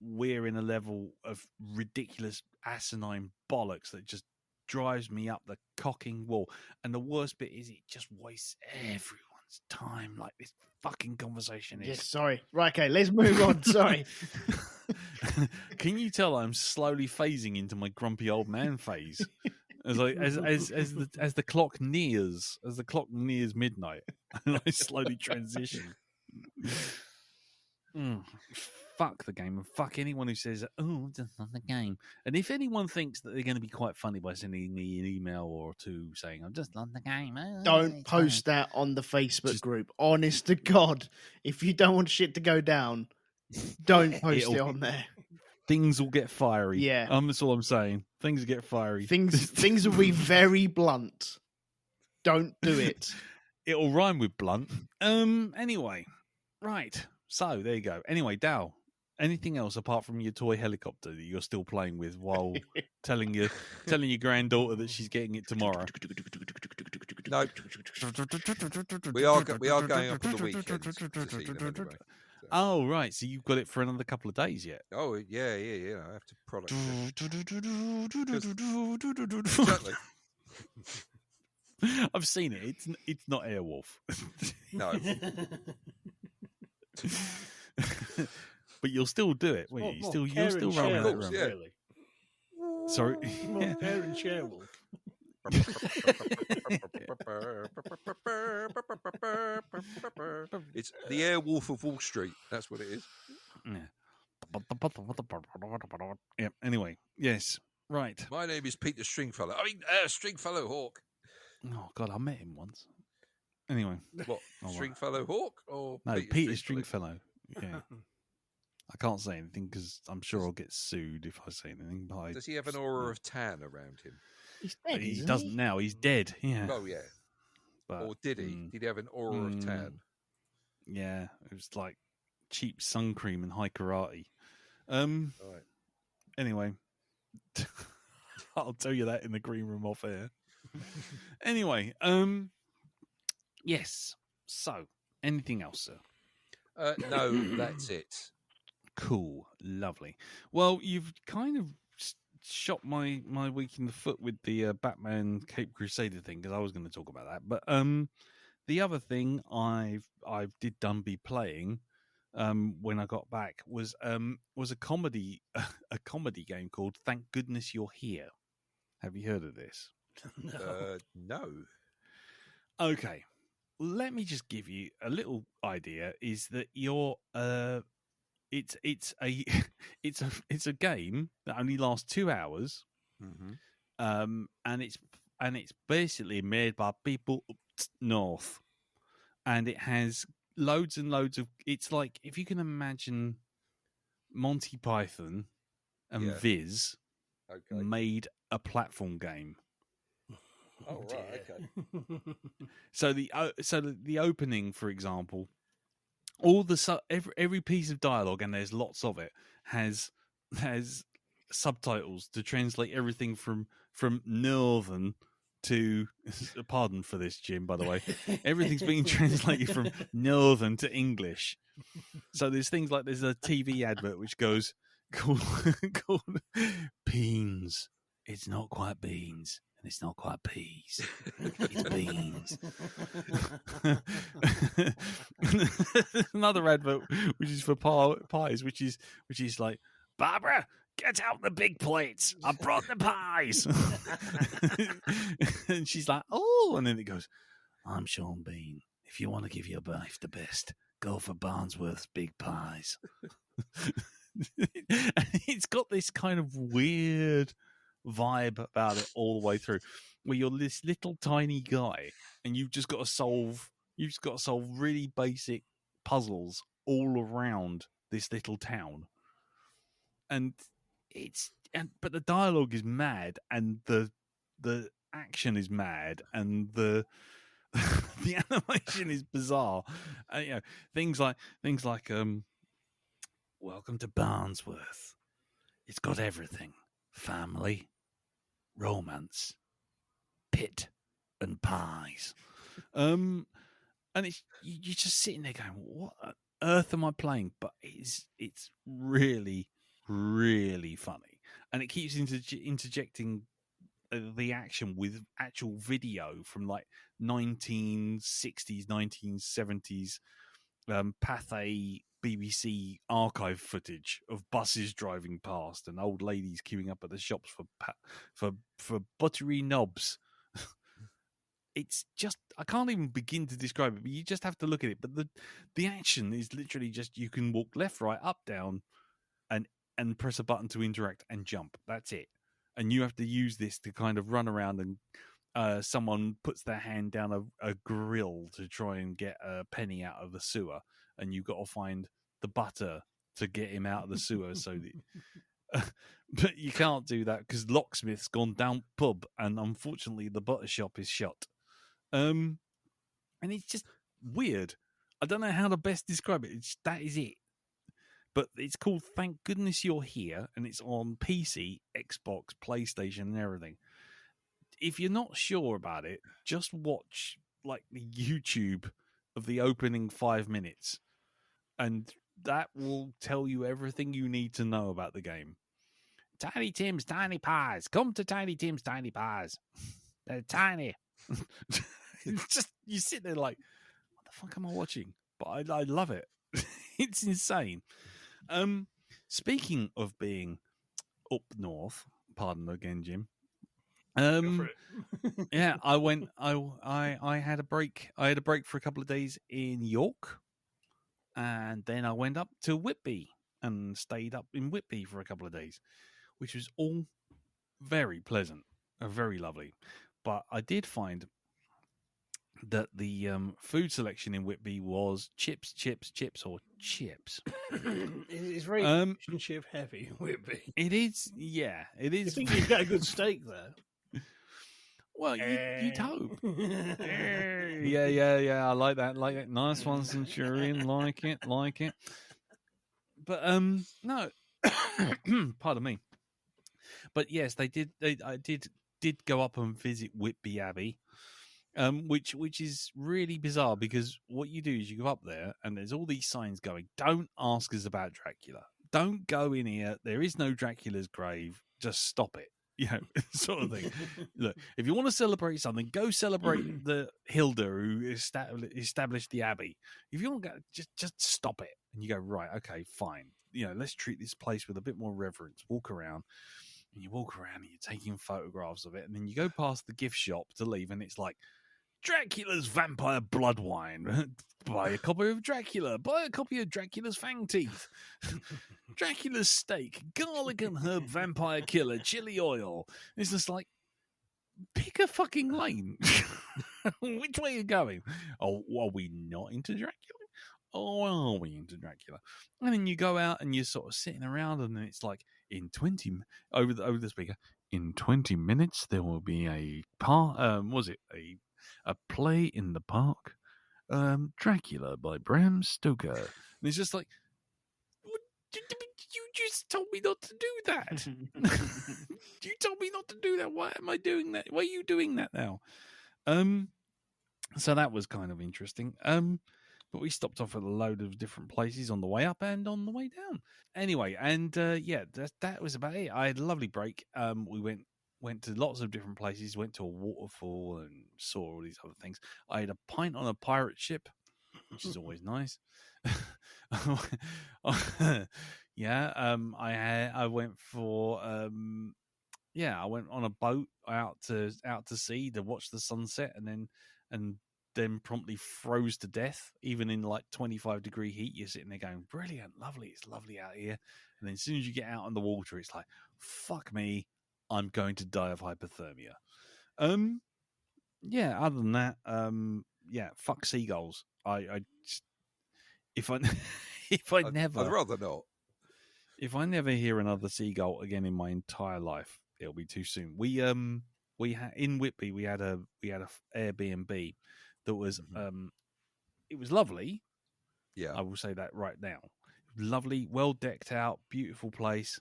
we're in a level of ridiculous asinine bollocks that just drives me up the cocking wall. And the worst bit is it just wastes everyone's time, like this fucking conversation is. Yes, sorry. Right, okay, let's move on. Sorry. Can you tell I'm slowly phasing into my grumpy old man phase as the clock nears midnight, and I slowly transition. Fuck the game, and fuck anyone who says, "Oh, just not the game." And if anyone thinks that they're going to be quite funny by sending me an email or two saying, "I'm just on the game," don't post that on the Facebook group. Honest to God, if you don't want shit to go down, don't post it on there. Things will get fiery. Yeah, that's all I'm saying. Things get fiery. Things will be very blunt. Don't do it. It'll rhyme with blunt. Anyway, right. So there you go. Anyway, Dal, anything else apart from your toy helicopter that you're still playing with while telling your granddaughter that she's getting it tomorrow? No, we are going up on the weekend this evening anyway. So. Oh right, so you've got it for another couple of days yet? Oh yeah. I have to product it. Exactly. I've seen it. It's not Airwolf. No. But you'll still do it, won't you? You'll still run around that room. Yeah. Really. Sorry. More parent Sherwolf. It's the Airwolf of Wall Street. That's what it is. Yeah. Anyway, yes. Right. My name is Peter Stringfellow. Stringfellow Hawk. Oh God, I met him once. Anyway, what? Stringfellow Hawk or no? Peter Stringfellow. Yeah. I can't say anything because I'm sure I'll get sued if I say anything. But does he have an aura of tan around him? He's dead, he doesn't now. He's dead. Yeah. Oh yeah. But, or did he? Did he have an aura of tan? Yeah, it was like cheap sun cream and high karate. Right. Anyway, I'll tell you that in the green room off air. Anyway, yes. So, anything else, sir? No, that's it. Cool, lovely. Well, you've kind of shot my week in the foot with the Batman Cape Crusader thing because I was going to talk about that. But the other thing I done be playing when I got back was a comedy game called Thank Goodness You're Here. Have you heard of this? No. Okay. Let me just give you a little idea. Is that you're it's a game that only lasts 2 hours, and it's basically made by people up north, and it has loads and loads of. It's like if you can imagine Monty Python and Viz made a platform game. Oh right, okay. So the opening, for example, all the every piece of dialogue, and there's lots of it, has subtitles to translate everything from Northern to, pardon for this, Jim, by the way, everything's being translated from Northern to English. So there's things like there's a TV advert which goes called beans. It's not quite beans. And it's not quite peas. It's beans. Another advert which is for pies, which is like, Barbara, get out the big plates. I brought the pies. And she's like, oh, and then it goes, I'm Sean Bean. If you want to give your wife the best, go for Barnsworth's big pies. It's got this kind of weird vibe about it all the way through, where you're this little tiny guy and you've just got to solve really basic puzzles all around this little town, but the dialogue is mad, and the action is mad, and the animation is bizarre. Things like welcome to Barnsworth. It's got everything: family, romance, pit, and pies. And it's you're just sitting there going, what on earth am I playing? But it's really, really funny, and it keeps interjecting the action with actual video from like 1960s, 1970s Pathé BBC archive footage of buses driving past and old ladies queuing up at the shops for buttery knobs. It's just, I can't even begin to describe it, but you just have to look at it. But the action is literally just, you can walk left, right, up, down, and press a button to interact and jump. That's it. And you have to use this to kind of run around, and someone puts their hand down a grill to try and get a penny out of the sewer, and you've got to find the butter to get him out of the sewer. So that, but you can't do that because Locksmith's gone down pub, and unfortunately the butter shop is shut. And it's just weird. I don't know how to best describe it. That is it. But it's called Thank Goodness You're Here, and it's on PC, Xbox, PlayStation, and everything. If you're not sure about it, just watch like the YouTube of the opening 5 minutes, and that will tell you everything you need to know about the game. Tiny Tim's Tiny Pies. Come to Tiny Tim's Tiny Pies. They're tiny. It's just, you sit there like, what the fuck am I watching? But I love it. It's insane. Speaking of being up north, pardon again, Jim. Yeah, I went. I had a break. I had a break for a couple of days in York, and then I went up to Whitby and stayed up in Whitby for a couple of days, which was all very pleasant, very lovely. But I did find that the food selection in Whitby was chips, or chips. It's very chip heavy, Whitby. It is, yeah, it is. You think you get a good steak there? Well, you'd hope. Yeah. I like that. Nice one, Centurion. Like it. But no, pardon me. But yes, they did. I did go up and visit Whitby Abbey, which is really bizarre because what you do is you go up there and there's all these signs going, "Don't ask us about Dracula. Don't go in here. There is no Dracula's grave. Just stop it." Sort of thing. Look, if you want to celebrate something, go celebrate the Hilda who established the Abbey. If you want to go, just stop it. And you go, right, okay, fine. Let's treat this place with a bit more reverence. Walk around. And you walk around and you're taking photographs of it. And then you go past the gift shop to leave, and it's like Dracula's Vampire Blood Wine. Buy a copy of Dracula. Buy a copy of Dracula's Fang Teeth. Dracula's Steak. Garlic and Herb Vampire Killer. Chili Oil. It's just like, pick a fucking lane. Which way are you going? Oh, are we not into Dracula? Oh, are we into Dracula? And then you go out and you're sort of sitting around, and then it's like, in 20 over the speaker, in 20 minutes there will be a play in the park, Dracula by Bram Stoker. And it's just like, you just told me not to do that. You told me not to do that. Why am I doing that? Why are you doing that now? So that was kind of interesting. But we stopped off at a load of different places on the way up and on the way down. Anyway, and that was about it. I had a lovely break. We went to lots of different places, went to a waterfall and saw all these other things. I had a pint on a pirate ship, which is always nice. I went for I went on a boat out to sea to watch the sunset, and then promptly froze to death, even in like 25-degree heat. You're sitting there going, brilliant, lovely, it's lovely out here. And then as soon as you get out on the water, it's like, fuck me, I'm going to die of hypothermia. Other than that, fuck seagulls. I'd rather not. If I never hear another seagull again in my entire life, it'll be too soon. We had in Whitby, we had a Airbnb that was it was lovely. Yeah, I will say that right now. Lovely, well decked out, beautiful place,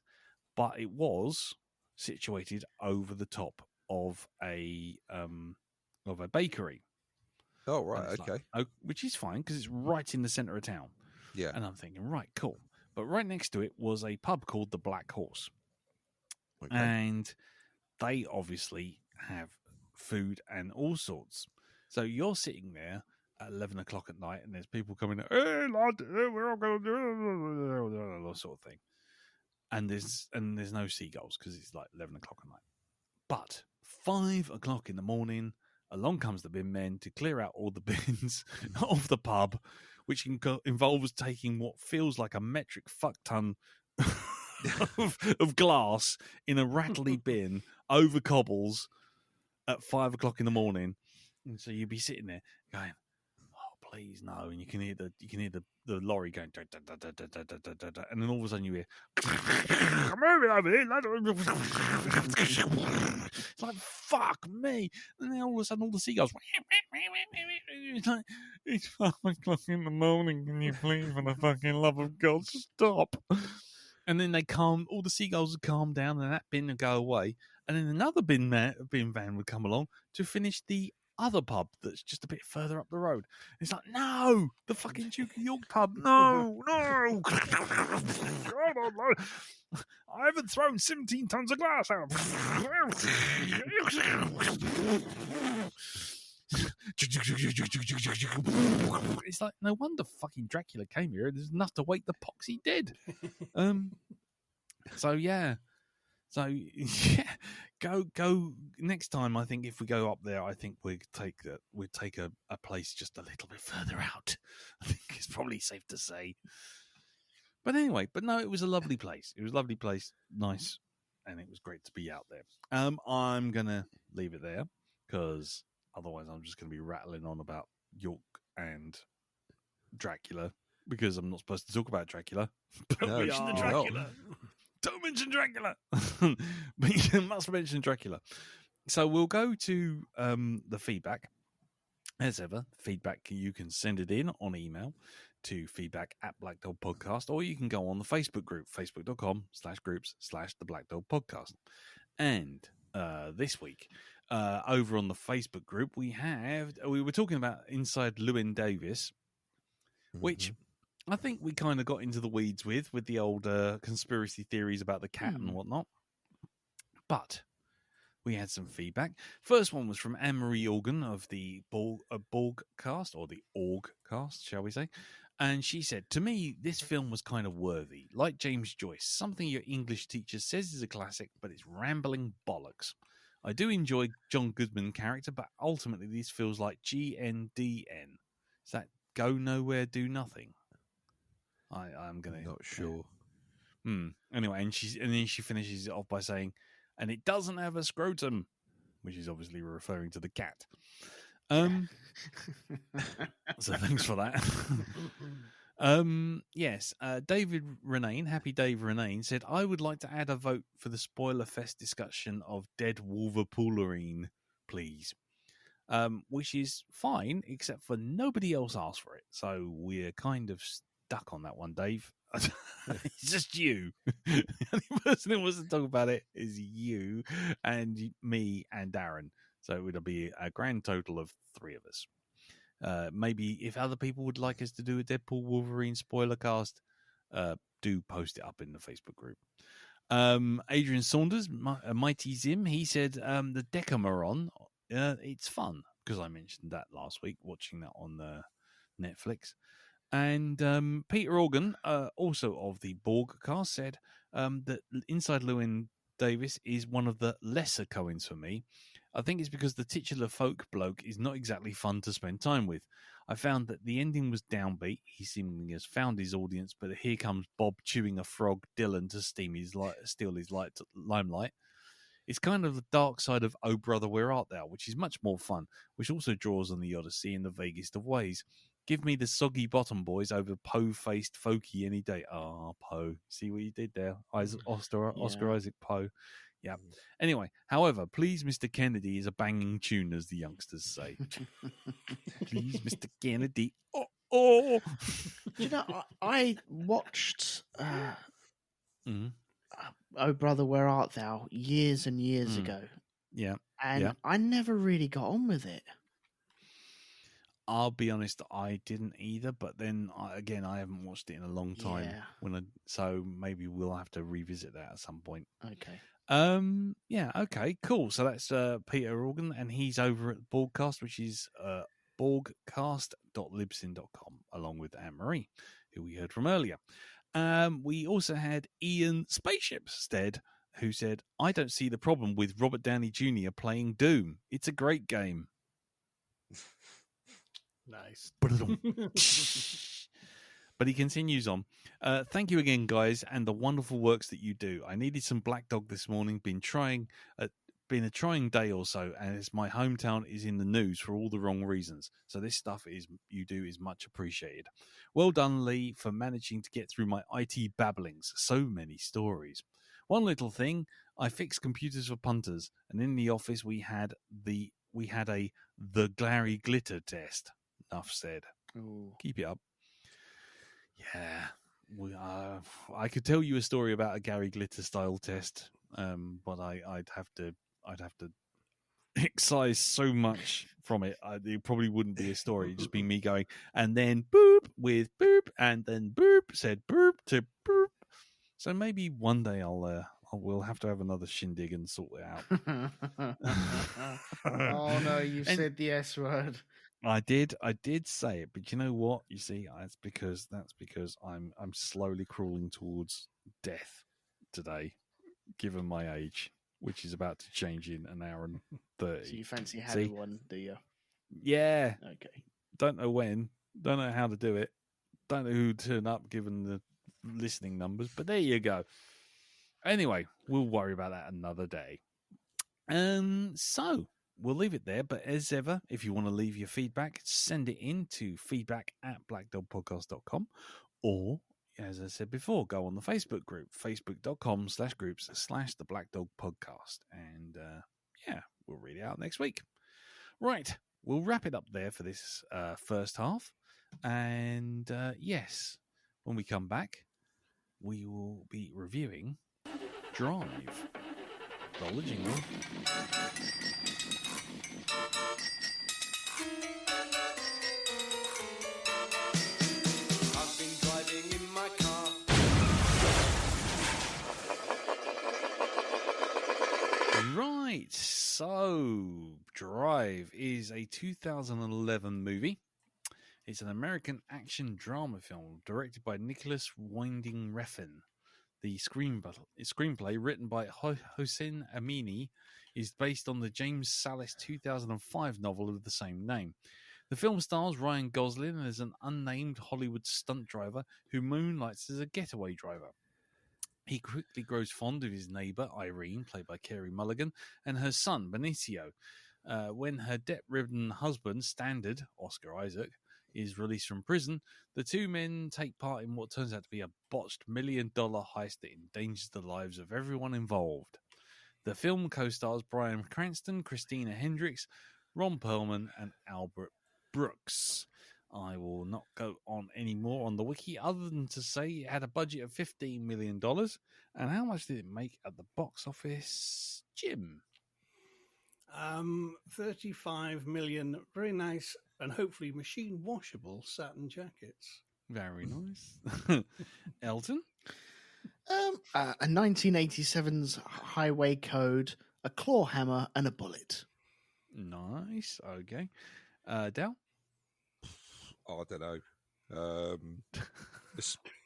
but it was situated over the top of a bakery. Oh right, okay. Which is fine because it's right in the centre of town. Yeah, and I'm thinking, right, cool. But right next to it was a pub called the Black Horse, and they obviously have food and all sorts. So you're sitting there at 11 o'clock at night, and there's people coming, hey, lad, we're all going to do that sort of thing. And there's no seagulls because it's like 11 o'clock at night. But 5 o'clock in the morning, along comes the bin men to clear out all the bins of the pub, which involves taking what feels like a metric fuck ton of glass in a rattly bin over cobbles at 5 o'clock in the morning. And so you'd be sitting there going, "Oh, please no!" And you can hear the lorry going, da, da, da, da, da, da, da, da, da. And then all of a sudden you hear, "Come over here, lad!" It's like, fuck me! And then all of a sudden all the seagulls. It's like, it's 5 o'clock in the morning. Can you please, for the fucking love of God, stop? And then all the seagulls would calm down, and that bin would go away. And then another bin van would come along to finish the other pub that's just a bit further up the road. It's like, no, the fucking Duke of York pub. No. I haven't thrown 17 tons of glass out. It's like, no wonder fucking Dracula came here. There's enough to wake the poxy dead. Go next time. I think if we go up there, I think we'd take a place just a little bit further out. I think it's probably safe to say. But anyway, it was a lovely place. It was a lovely place, nice, and it was great to be out there. I'm gonna leave it there because otherwise I'm just gonna be rattling on about York and Dracula because I'm not supposed to talk about Dracula. But we are. Dracula. Don't mention Dracula. But you must mention Dracula. So we'll go to the feedback. As ever, feedback, you can send it in on email to feedback@Black Dog Podcast, or you can go on the Facebook group, facebook.com/groups/the Black Dog Podcast. And this week, over on the Facebook group, we were talking about Inside Llewyn Davis, which I think we kind of got into the weeds with the old conspiracy theories about the cat and whatnot. But we had some feedback. First one was from Anne-Marie Organ of the Borgcast, or the Orgcast, shall we say. And she said, to me, this film was kind of worthy. Like James Joyce, something your English teacher says is a classic, but it's rambling bollocks. I do enjoy John Goodman character, but ultimately this feels like GNDN. Is that go nowhere, do nothing? I'm gonna Not sure. Anyway, and then she finishes it off by saying, "And it doesn't have a scrotum," which is obviously referring to the cat. So thanks for that. Yes, David Renane, Happy Dave Renane, said, I would like to add a vote for the Spoiler Fest discussion of Dead Wolverpoolerine, please. Which is fine, except for nobody else asked for it. So we're kind of stuck on that one, Dave. It's just you. The only person who wants to talk about it is you and me and Darren. So it would be a grand total of 3 of us. Maybe if other people would like us to do a Deadpool Wolverine spoiler cast, do post it up in the Facebook group. Adrian Saunders, Mighty Zim, he said the Decameron, it's fun, because I mentioned that last week, watching that on Netflix. And Peter Organ, also of the Borg cast, said that Inside Llewyn Davis is one of the lesser Coens for me. I think it's because the titular folk bloke is not exactly fun to spend time with. I found that the ending was downbeat. He seemingly has found his audience, but here comes Bob chewing a frog Dylan to steal his limelight. It's kind of the dark side of Oh Brother, Where Art Thou, which is much more fun, which also draws on the Odyssey in the vaguest of ways. Give me the Soggy Bottom Boys over Poe-faced Folky any day. Ah, Poe. See what you did there? Oscar Isaac Poe. Yeah. Anyway, however, Please Mr. Kennedy is a banging tune, as the youngsters say. Please, Mr. Kennedy. Oh. Do you know, I watched Oh Brother, Where Art Thou years and years ago. Yeah. And I never really got on with it. I'll be honest, I didn't either. But then, I haven't watched it in a long time. Yeah. So maybe we'll have to revisit that at some point. Okay. Yeah, okay, cool. So that's Peter Organ, and he's over at Borgcast, which is borgcast.libsyn.com, along with Anne-Marie, who we heard from earlier. We also had Ian Spaceshipstead, who said, I don't see the problem with Robert Downey Jr. playing Doom. It's a great game. Nice. But he continues on. Thank you again, guys, and the wonderful works that you do. I needed some Black Dog this morning. Been a trying day or so, and as my hometown is in the news for all the wrong reasons. So this stuff you do is much appreciated. Well done, Lee, for managing to get through my IT babblings. So many stories. One little thing, I fixed computers for punters, and in the office we had a the Glary Glitter test. Enough said. Ooh. Keep it up. Yeah, I could tell you a story about a Gary Glitter style test, but I'd have to excise so much from it. It probably wouldn't be a story. It'd just be me going, and then boop with boop, and then boop said boop to boop. So maybe one day we'll have to have another shindig and sort it out. Oh no, you said the S word. I did say it, but you know what? You see, that's because I'm slowly crawling towards death today, given my age, which is about to change in an hour and 30. So you fancy having one, do you? Yeah. Okay. Don't know when. Don't know how to do it. Don't know who to turn up, given the listening numbers. But there you go. Anyway, we'll worry about that another day. So we'll leave it there, but as ever, if you want to leave your feedback, send it in to feedback@blackdogpodcast.com, or, as I said before, go on the Facebook group, facebook.com/groups/the Black Dog Podcast. And, we'll read it out next week. Right, we'll wrap it up there for this first half. And, yes, when we come back, we will be reviewing Drive. Roll the jingle. Right, so Drive is a 2011 movie. It's an American action drama film directed by Nicholas Winding Refn. The screenplay, written by Hossein Amini, is based on the James Sallis 2005 novel of the same name. The film stars Ryan Gosling as an unnamed Hollywood stunt driver who moonlights as a getaway driver. He quickly grows fond of his neighbour, Irene, played by Carey Mulligan, and her son, Benicio. When her debt-ridden husband, Standard, Oscar Isaac, is released from prison, the two men take part in what turns out to be a botched $1 million heist that endangers the lives of everyone involved. The film co-stars Bryan Cranston, Christina Hendricks, Ron Perlman, and Albert Brooks. I will not go on any more on the wiki other than to say it had a budget of $15 million. And how much did it make at the box office, Jim? 35 million. Very nice and hopefully machine washable satin jackets. Very nice. Elton? A 1987's highway code, a claw hammer, and a bullet. Nice. Okay. Dal? I don't know. A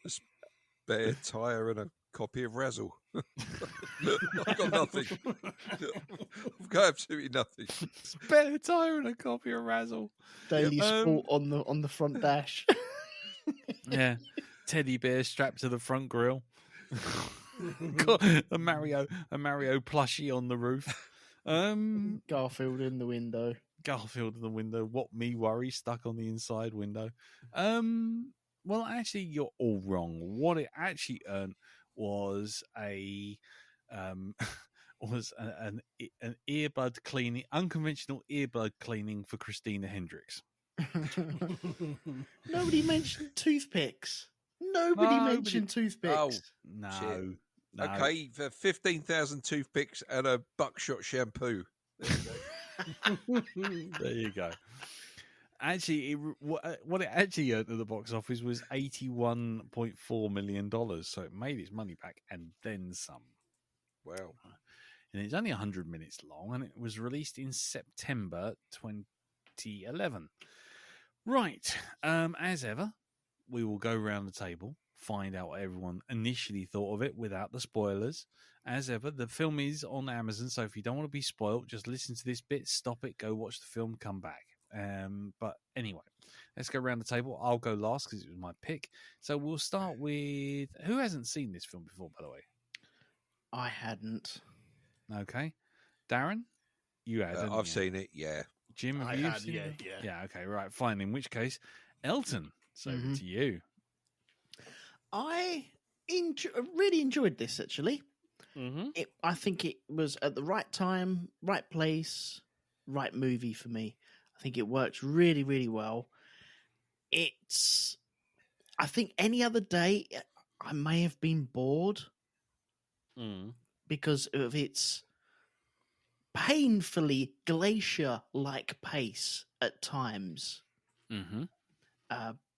spare tyre and a copy of Razzle. I've got nothing. I've got absolutely nothing. Spare tyre and a copy of Razzle. Daily Sport on the front dash. Yeah. Teddy bear strapped to the front grille. Got a Mario plushie on the roof. Garfield in the window. Garfield in the window. What me worry stuck on the inside window. Well, actually, you're all wrong. What it actually earned was an earbud cleaning, unconventional earbud cleaning for Christina Hendricks. Nobody mentioned toothpicks. Nobody mentioned toothpicks. Oh, No. Okay, for 15,000 toothpicks and a buckshot shampoo. There you go. Actually, what it actually earned at the box office was $81.4 million. So it made its money back and then some. Wow. And it's only 100 minutes long, and it was released in September 2011. Right. As ever, we will go around the table, find out what everyone initially thought of it without the spoilers. As ever, the film is on Amazon, so if you don't want to be spoiled, just listen to this bit, stop it, go watch the film, come back. But anyway, let's go around the table. I'll go last because it was my pick. So we'll start with... Who hasn't seen this film before, by the way? I hadn't. Okay. Darren? You had, I've seen it, yeah. Jim, have you seen it? Yeah. Yeah, okay, right, fine. In which case, Elton, so over to you. I really enjoyed this, actually. Mm-hmm. I think it was at the right time, right place, right movie for me. I think it worked really, really well. I think any other day, I may have been bored because of its painfully glacier-like pace at times. Mm-hmm.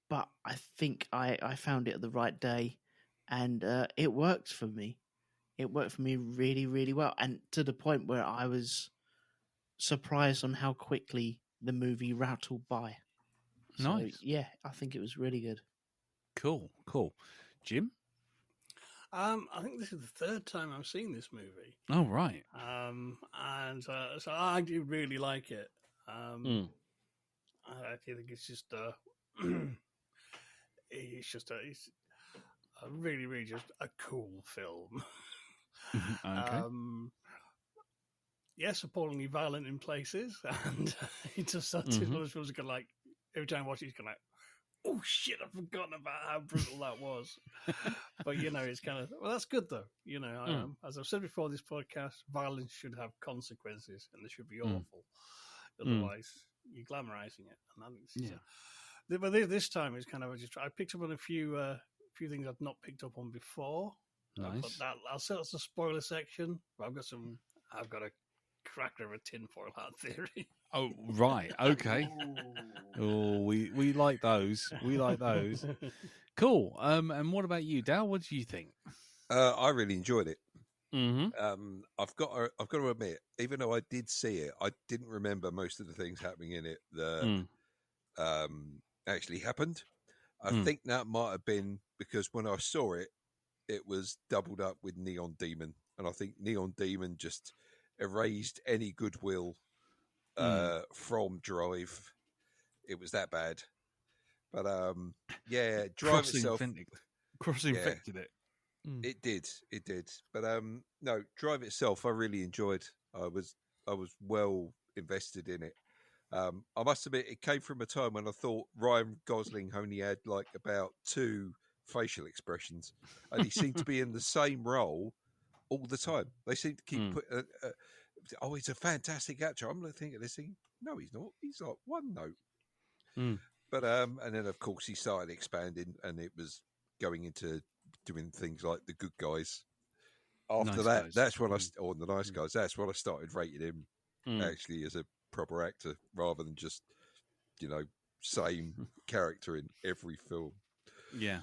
But I think I found it at the right day, and it worked for me. It worked for me really, really well, and to the point where I was surprised on how quickly the movie rattled by. Nice. So, yeah, I think it was really good. Cool. Jim? I think this is the third time I've seen this movie. Oh, right. And so I do really like it. I think it's just it's a really, really just a cool film. Okay. Yes, appallingly violent in places, and it just feels kind of like every time I watch it, it's kind of like, oh shit, I've forgotten about how brutal that was. But it's kind of that's good though. As I've said before, this podcast, violence should have consequences, and they should be awful. Otherwise, you're glamorizing it, and I think but this time it's kind of I picked up on a few things I've not picked up on before. Nice. But I'll say that's the spoiler section. But I've got a cracker of a tinfoil hat theory. Oh, right. Okay. Oh, we like those. We like those. Cool. And what about you, Dal? What do you think? I really enjoyed it. Mm-hmm. I've got to admit, even though I did see it, I didn't remember most of the things happening in it that actually happened. I think that might have been because when I saw it, it was doubled up with Neon Demon, and I think Neon Demon just erased any goodwill from Drive. It was that bad. But yeah, Drive itself cross-infected it. It did. But no, Drive itself, I really enjoyed. I was well invested in it. I must admit, it came from a time when I thought Ryan Gosling only had like about 2 facial expressions, and he seemed to be in the same role all the time. They seem to keep putting, oh, he's a fantastic actor. I'm thinking this thing. No, he's not. He's like one note. But and then of course he started expanding, and it was going into doing things like The Good Guys. After Nice that, Guys. that's when or The Nice Guys. That's when I started rating him actually as a proper actor, rather than just same character in every film. Yeah.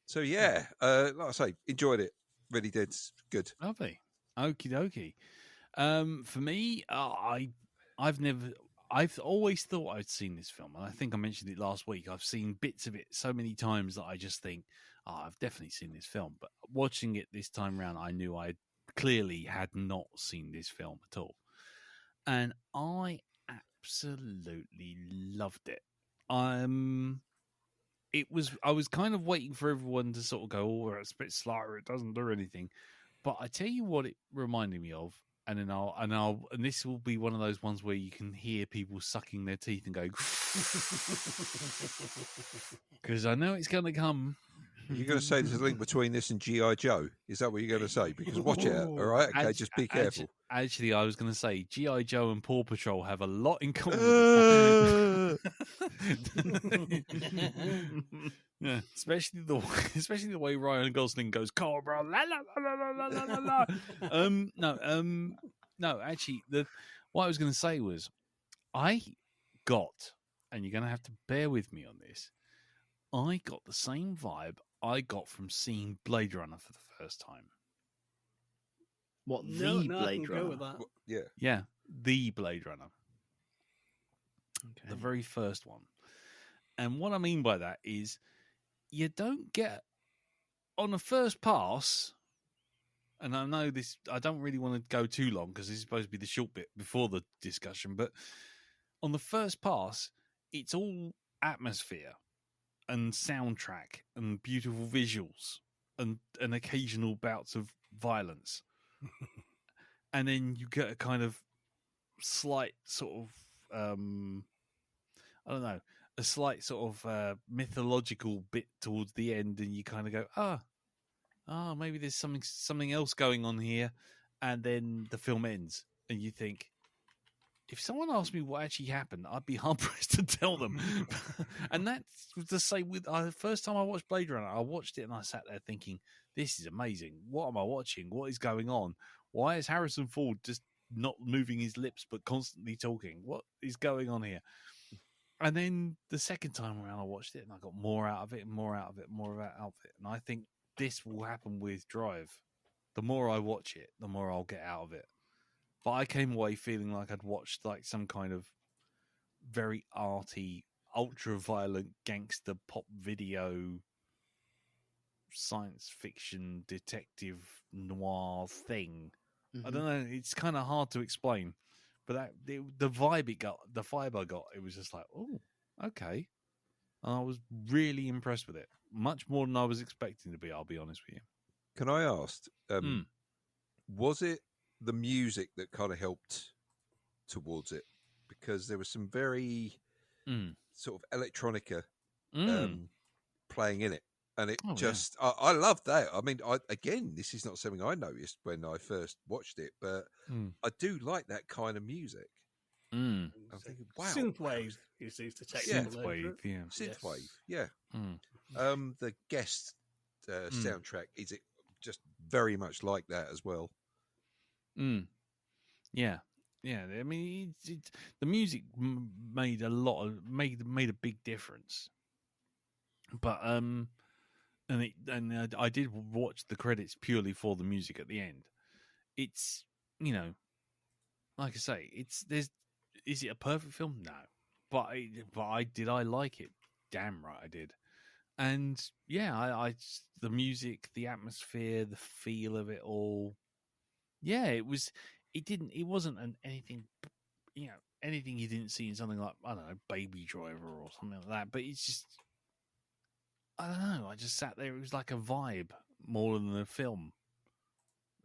So yeah, like I say, enjoyed it. Really did. Good. Lovely. Okie dokie. For me, I've always thought I'd seen this film, and I think I mentioned it last week. I've seen bits of it so many times that I just think, I've definitely seen this film. But watching it this time round, I knew I clearly had not seen this film at all. And I absolutely loved it. I was kind of waiting for everyone to sort of go, oh, it's a bit slower, it doesn't do anything. But I tell you what it reminded me of, and this will be one of those ones where you can hear people sucking their teeth and go, because I know it's going to come. You're going to say there's a link between this and G.I. Joe? Is that what you're going to say? Because watch out, all right? Okay, just be careful. Actually, I was going to say G.I. Joe and Paw Patrol have a lot in common. Yeah, especially the way Ryan Gosling goes, Cobra, la la la la la la la. No. Actually, what I was going to say was, I got, and you're going to have to bear with me on this, I got the same vibe I got from seeing Blade Runner for the first time. What, No, the I can Blade go Runner? with that. Yeah, the Blade Runner, the very first one. And what I mean by that is, you don't get on a first pass. And I know this, I don't really want to go too long because this is supposed to be the short bit before the discussion. But on the first pass, it's all atmosphere and soundtrack and beautiful visuals and occasional bouts of violence. And then you get a kind of slight sort of, I don't know, a slight sort of mythological bit towards the end, and you kind of go, maybe there's something else going on here. And then the film ends, and you think, if someone asked me what actually happened, I'd be hard-pressed to tell them. And that's the same with the first time I watched Blade Runner. I watched it and I sat there thinking, this is amazing. What am I watching? What is going on? Why is Harrison Ford just not moving his lips but constantly talking? What is going on here? And then the second time around, I watched it and I got more out of it and more out of it, more out of it. And I think this will happen with Drive. The more I watch it, the more I'll get out of it. But I came away feeling like I'd watched like some kind of very arty, ultra-violent gangster pop video, science fiction, detective noir thing. Mm-hmm. I don't know. It's kind of hard to explain. But the vibe I got, it was just like, oh, okay. And I was really impressed with it. Much more than I was expecting to be, I'll be honest with you. Can I ask, was it the music that kind of helped towards it? Because there was some very sort of electronica playing in it. And it I love that. I mean, again, this is not something I noticed when I first watched it, but I do like that kind of music. I'm thinking, wow. Synthwave is the technical name. Synthwave, yeah. The guest soundtrack is it just very much like that as well. Yeah. I mean, the music made a big difference. But and I did watch the credits purely for the music at the end. It's, like I say, is it a perfect film? No, but I like it. Damn right I did. And yeah, I the music, the atmosphere, the feel of it all. Yeah, it was It wasn't anything, anything you didn't see in something like, I don't know, Baby Driver or something like that. But it's just, I don't know. I just sat there. It was like a vibe more than a film.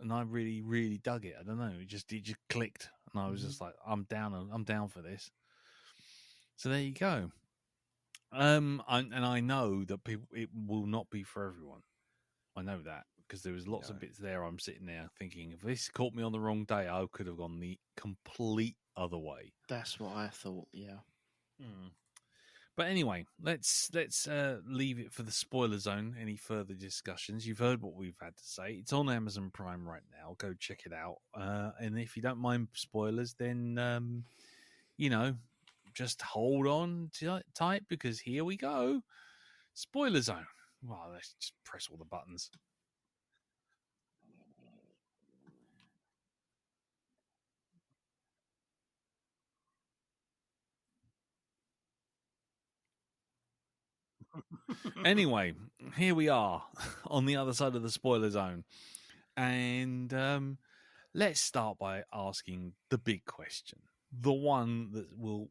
And I really, really dug it. I don't know. It just clicked. And I was just like, I'm down for this. So there you go. And I know that it will not be for everyone. I know that because there was lots of bits there. I'm sitting there thinking, if this caught me on the wrong day, I could have gone the complete other way. That's what I thought. Yeah. But anyway, let's leave it for the spoiler zone. Any further discussions? You've heard what we've had to say. It's on Amazon Prime right now. Go check it out. And if you don't mind spoilers, then just hold on tight because here we go. Spoiler zone. Well, let's just press all the buttons. Anyway, here we are on the other side of the spoiler zone. And let's start by asking the big question. The one that will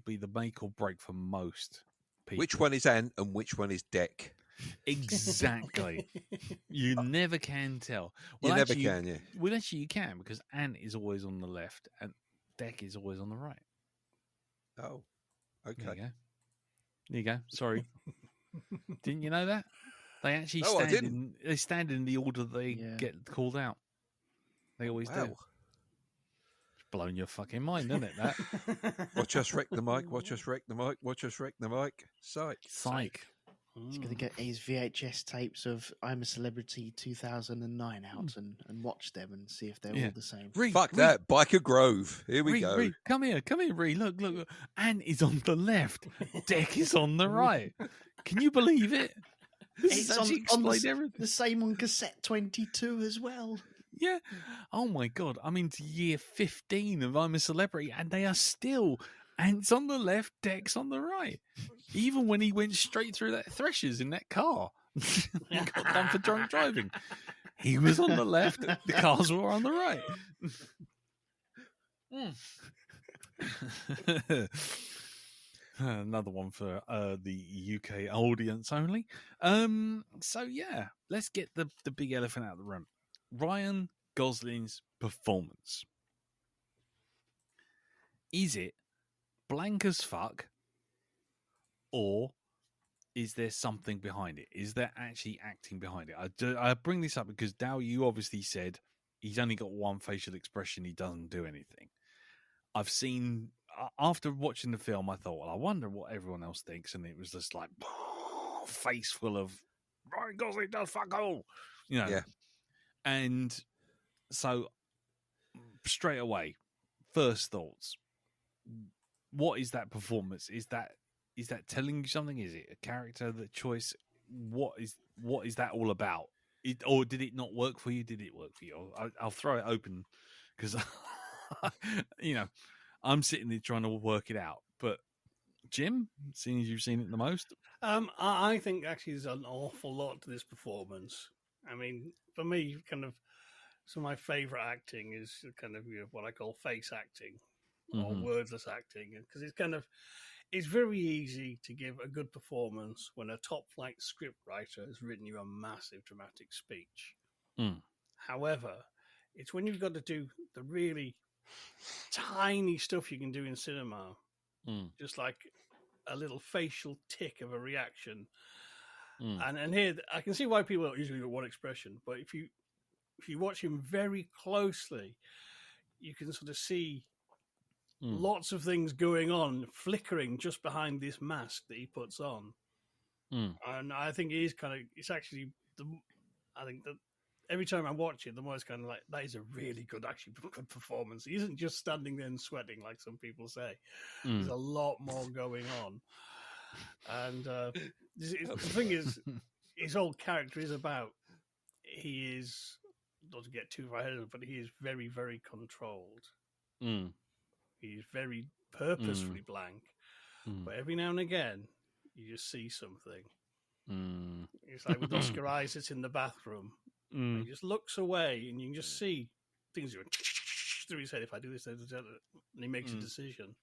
be the make or break for most people. Which one is Ant and which one is Dec? Exactly. You never can tell. Well, you never can, yeah. Well, actually, you can because Ant is always on the left and Dec is always on the right. Oh, okay. There you go. Sorry. Didn't you know that? They actually stand in the order they get called out. They always do. It's blown your fucking mind, isn't it, that? Watch us wreck the mic, watch us wreck the mic, watch us wreck the mic. Psych. He's going to get his VHS tapes of I'm a Celebrity 2009 out and watch them and see if they're all the same. Fuck that. Biker Grove. Here we go. Ree, come here, Ree. Look. Ant is on the left. Dec is on the right. Can you believe it? It's on the same on cassette 22 as well. Yeah. Oh my God. I'm into year 15 of I'm a Celebrity and they are still Ant's on the left, Dec's on the right. Even when he went straight through that Threshers in that car. He got done for drunk driving. He was on the left, the cars were on the right. Another one for the UK audience only. So yeah, let's get the big elephant out of the room. Ryan Gosling's performance. Is it blank as fuck, or is there something behind it? Is there actually acting behind it? I bring this up because Dow, you obviously said he's only got one facial expression. He doesn't do anything. I've seen, after watching the film, I thought, well, I wonder what everyone else thinks. And it was just like, face full of, Ryan Gosling does fuck all. Yeah. And so, straight away, first thoughts. What is that performance? Is that telling you something? Is it a character, the choice? What is that all about? Or did it not work for you? Did it work for you? I'll throw it open because I'm sitting there trying to work it out. But Jim, seeing as you've seen it the most, I think actually there's an awful lot to this performance. I mean, for me, kind of some of my favourite acting is kind of what I call face acting. Or wordless acting, because it's very easy to give a good performance when a top flight script writer has written you a massive dramatic speech. However, it's when you've got to do the really tiny stuff you can do in cinema, just like a little facial tick of a reaction. And here I can see why people don't usually get one expression, but if you watch him very closely, you can sort of see lots of things going on, flickering just behind this mask that he puts on. And I think it's actually, I think that every time I watch it, the more it's kind of like, that is a really good performance. He isn't just standing there and sweating like some people say. There's a lot more going on. And the thing is, his whole character is about, he is, not to get too far ahead of it, but he is very, very controlled. He's very purposefully blank. But every now and again, you just see something. It's like with Oscar Isaac in the bathroom. He just looks away and you can just see things going through his head, if I do this, and he makes a decision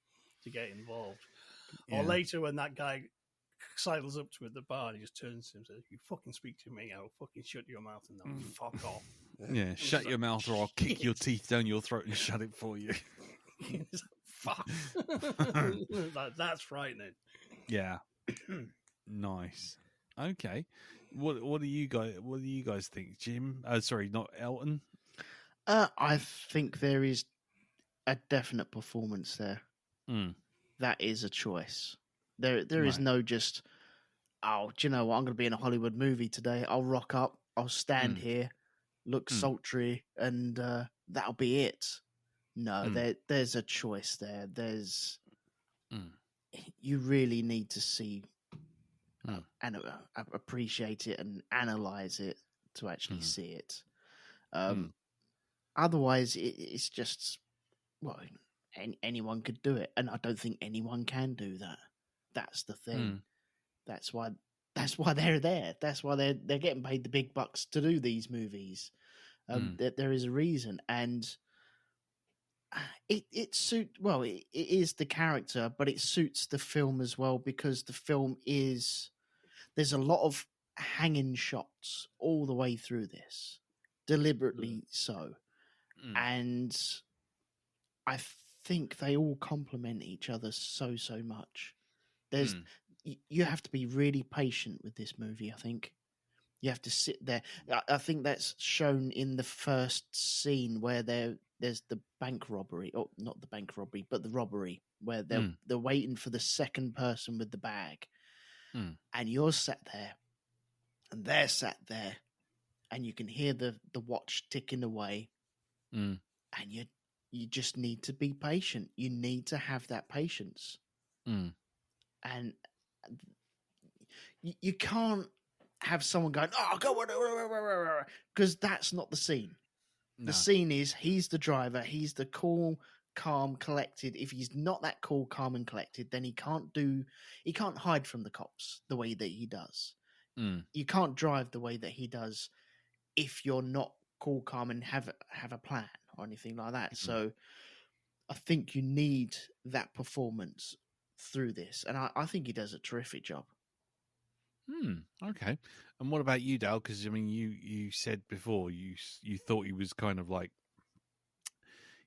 to get involved. Yeah. Or later, when that guy sidles up to him at the bar, and he just turns to him and says, "You fucking speak to me, I'll fucking shut your mouth and then fuck off." Yeah, shut your mouth or I'll kick your teeth down your throat and shut it for you. Fuck. That's frightening. Yeah. Nice. Okay. What do you guys think, Jim? Sorry, not Elton. I think there is a definite performance there. That is a choice. There is no just, oh, do you know what? I'm going to be in a Hollywood movie today. I'll rock up. I'll stand here, look sultry, and that'll be it. No, there's a choice there. You really need to see and appreciate it and analyze it to actually see it. Otherwise, it's just, well, anyone could do it, and I don't think anyone can do that. That's the thing. That's why they're there. That's why they're getting paid the big bucks to do these movies. There is a reason, and it suits. Well, it is the character, but it suits the film as well, because the film is, there's a lot of hanging shots all the way through this, deliberately so, and I think they all complement each other so much. You have to be really patient with this movie. I think you have to sit there. I think that's shown in the first scene where there's the bank robbery, or not the bank robbery, but the robbery, where they're waiting for the second person with the bag, and you're sat there, and they're sat there, and you can hear the watch ticking away, and you just need to be patient. You need to have that patience, and you can't have someone going, "Oh, go on," because that's not the scene. No. The scene is he's the driver. He's the cool, calm, collected. If he's not that cool, calm, and collected, then he can't hide from the cops the way that he does. You can't drive the way that he does if you're not cool, calm, and have a plan or anything like that. So I think you need that performance through this, and I think he does a terrific job. Okay. And what about you, Dal? Because I mean, you said before you thought he was kind of like,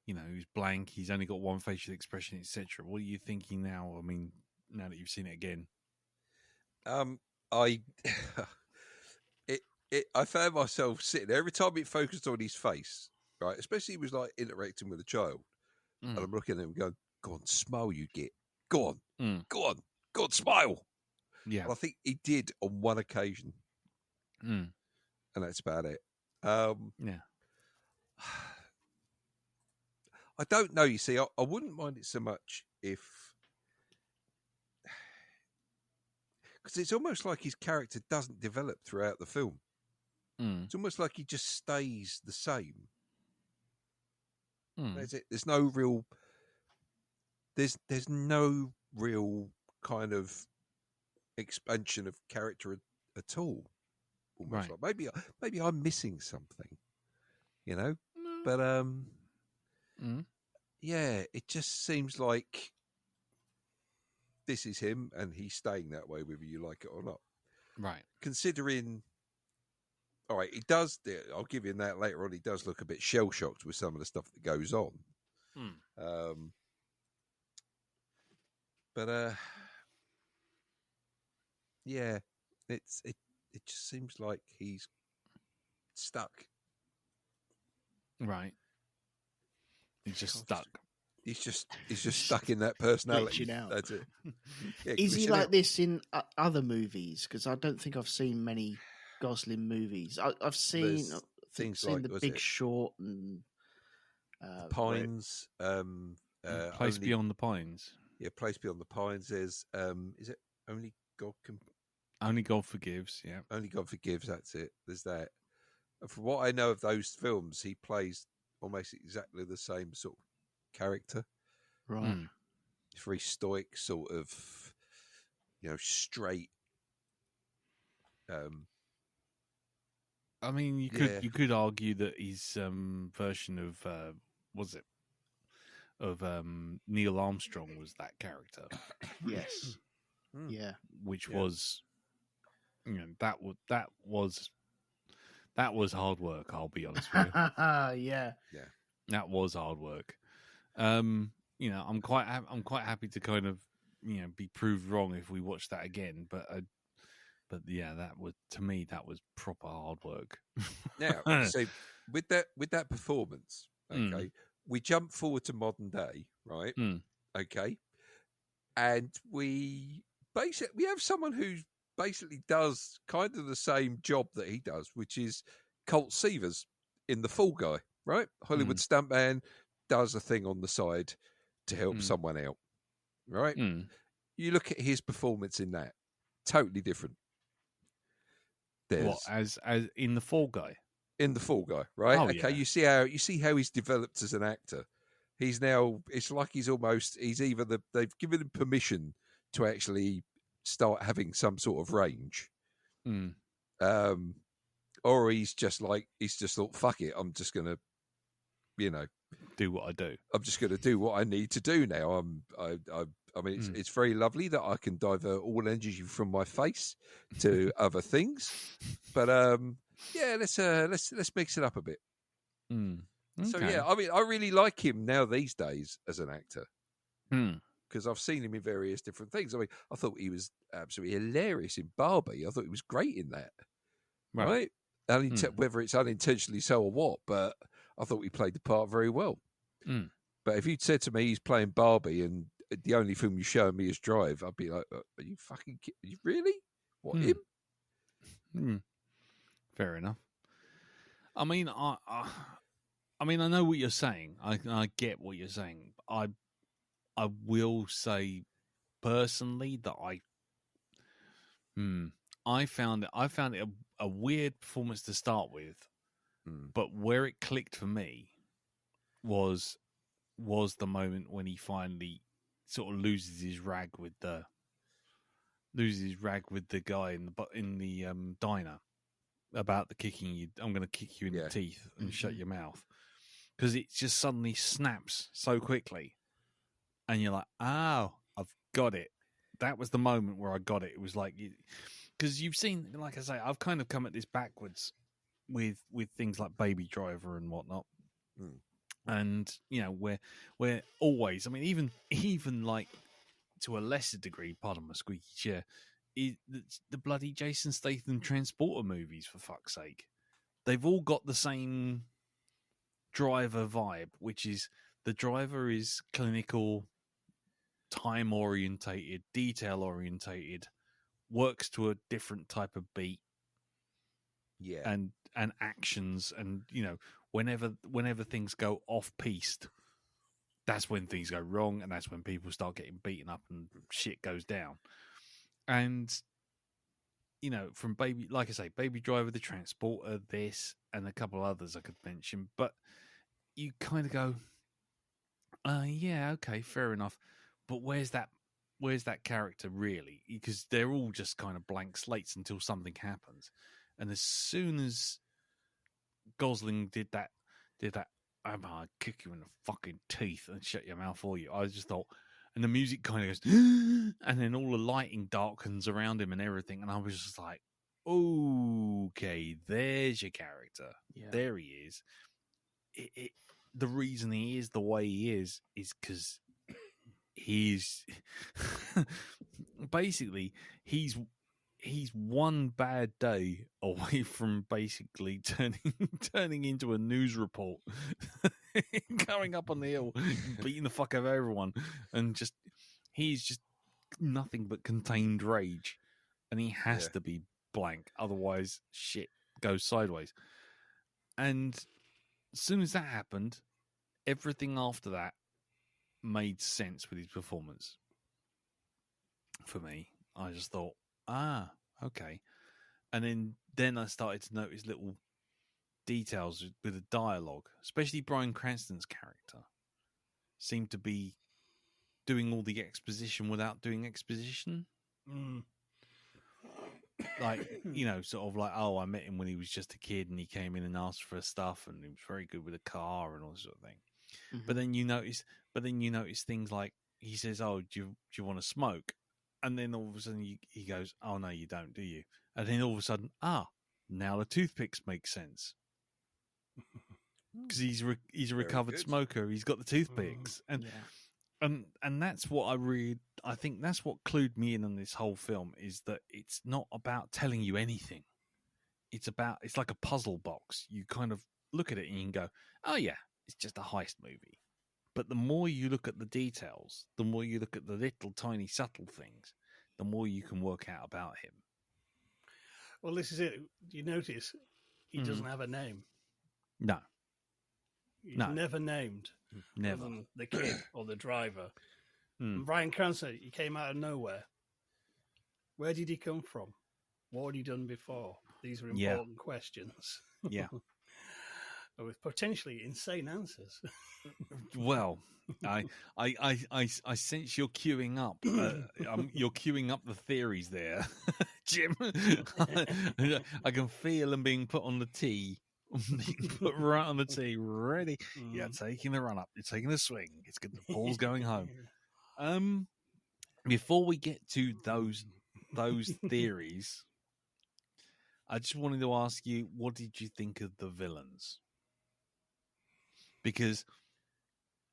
he was blank. He's only got one facial expression, etc. What are you thinking now? I mean, now that you've seen it again. I found myself sitting there every time it focused on his face, right? Especially he was like interacting with a child, and I'm looking at him going, "Go on, smile, you git. Go on, go on, smile." Yeah, and I think he did on one occasion, and that's about it. Yeah, I don't know. You see, I wouldn't mind it so much if, because it's almost like his character doesn't develop throughout the film. It's almost like he just stays the same. That's it. There's no real. There's no real kind of expansion of character at all. Almost like maybe I'm missing something, But yeah, it just seems like this is him, and he's staying that way, whether you like it or not. Right. Considering, all right, he does. I'll give you that later on. He does look a bit shell shocked with some of the stuff that goes on. But yeah, it just seems like he's stuck. Right. He's just stuck. He's just stuck in that personality. That's it. Yeah, is he like this in other movies? Because I don't think I've seen many Gosling movies. I've seen things like The Big Short and Pines. Place Beyond the Pines. Yeah, Place Beyond the Pines. There's is it Only God Can? Only God Forgives. Yeah, Only God Forgives. That's it. There's that. And from what I know of those films, he plays almost exactly the same sort of character. Right. He's very stoic, sort of, straight. I mean, you could argue that his version of was it Neil Armstrong was that character. Yes. Yeah. Which was, that was hard work. I'll be honest with you. Yeah. That was hard work. I'm quite happy to kind of be proved wrong if we watch that again. But yeah, that was, to me, that was proper hard work. Now, so with that performance, okay, we jump forward to modern day, right? Okay, and we have someone who basically does kind of the same job that he does, which is Colt Seavers in The Fall Guy, right? Hollywood stuntman, does a thing on the side to help someone out, right? You look at his performance in that, totally different. What, as in The Fall Guy? In The Fall Guy, right? Oh, okay, yeah. you see how he's developed as an actor. He's now, it's like he's either they've given him permission to actually start having some sort of range, or he's just thought, fuck it, I'm just gonna, do what I do. I'm just gonna do what I need to do now. I mean, it's very lovely that I can divert all energy from my face to other things, but yeah, let's mix it up a bit. Okay. So yeah, I mean, I really like him now these days as an actor because I've seen him in various different things. I mean, I thought he was absolutely hilarious in Barbie. I thought he was great in that. Right? Whether it's unintentionally so or what, but I thought he played the part very well. But if you'd said to me he's playing Barbie and the only film you show me is Drive, I'd be like, are you fucking kidding? Are you really? What, him? Fair enough. I mean, I know what you're saying. I get what you're saying. I will say personally that I found it a weird performance to start with, but where it clicked for me was the moment when he finally sort of loses his rag with the guy in the diner about the kicking you. I'm going to kick you in the teeth and shut your mouth, because it just suddenly snaps so quickly, and you're like, oh, I've got it. That was the moment where I got it. It was like, because you've seen, like I say, I've kind of come at this backwards with things like Baby Driver and whatnot. And we're always, I mean, even like to a lesser degree, pardon my squeaky chair, the bloody Jason Statham Transporter movies, for fuck's sake. They've all got the same driver vibe, which is the driver is clinical, time orientated, detail orientated, works to a different type of beat, and actions, and whenever things go off piste, that's when things go wrong, and that's when people start getting beaten up and shit goes down. And from Baby Driver, the Transporter, this, and a couple others I could mention, but you kind of go, yeah, okay, fair enough, but where's that character really? Because they're all just kind of blank slates until something happens. And as soon as Gosling did that, I'm gonna kick you in the fucking teeth and shut your mouth for you, I just thought, and the music kind of goes, and then all the lighting darkens around him and everything, and I was just like, okay, there's your character. Yeah. There he is. The reason he is the way he is because he's basically he's one bad day away from basically turning into a news report, going up on the hill, beating the fuck out of everyone, and he's just nothing but contained rage, and he has to be blank, otherwise shit goes sideways. And as soon as that happened, everything after that made sense with his performance. For me, I just thought, okay. And then I started to notice little details with the dialogue, especially Bryan Cranston's character seemed to be doing all the exposition without doing exposition. Like, sort of like, I met him when he was just a kid and he came in and asked for stuff and he was very good with a car and all that sort of thing. Mm-hmm. But then you notice But then you notice things like he says, "Oh, do you want to smoke?" And then all of a sudden he goes, "Oh no, you don't, do you?" And then all of a sudden, now the toothpicks make sense because he's a recovered good. smoker. He's got the toothpicks, and that's what I think that's what clued me in on this whole film, is that it's not about telling you anything. It's like a puzzle box. You kind of look at it and you can go, "Oh yeah, it's just a heist movie." But the more you look at the details, the more you look at the little tiny subtle things, the more you can work out about him. Well, this is it. You notice he doesn't have a name. No. He's never named. Never. Other than the kid or the driver. And Bryan Cranston, he came out of nowhere. Where did he come from? What had he done before? These are important questions. Yeah. With potentially insane answers. Well, I sense you're queuing up. You're queuing up the theories there, Jim. I can feel them being put on the tee. Put right on the tee, ready. You're taking the run up. You're taking the swing. It's good. The ball's going home. Before we get to those theories, I just wanted to ask you, what did you think of the villains? Because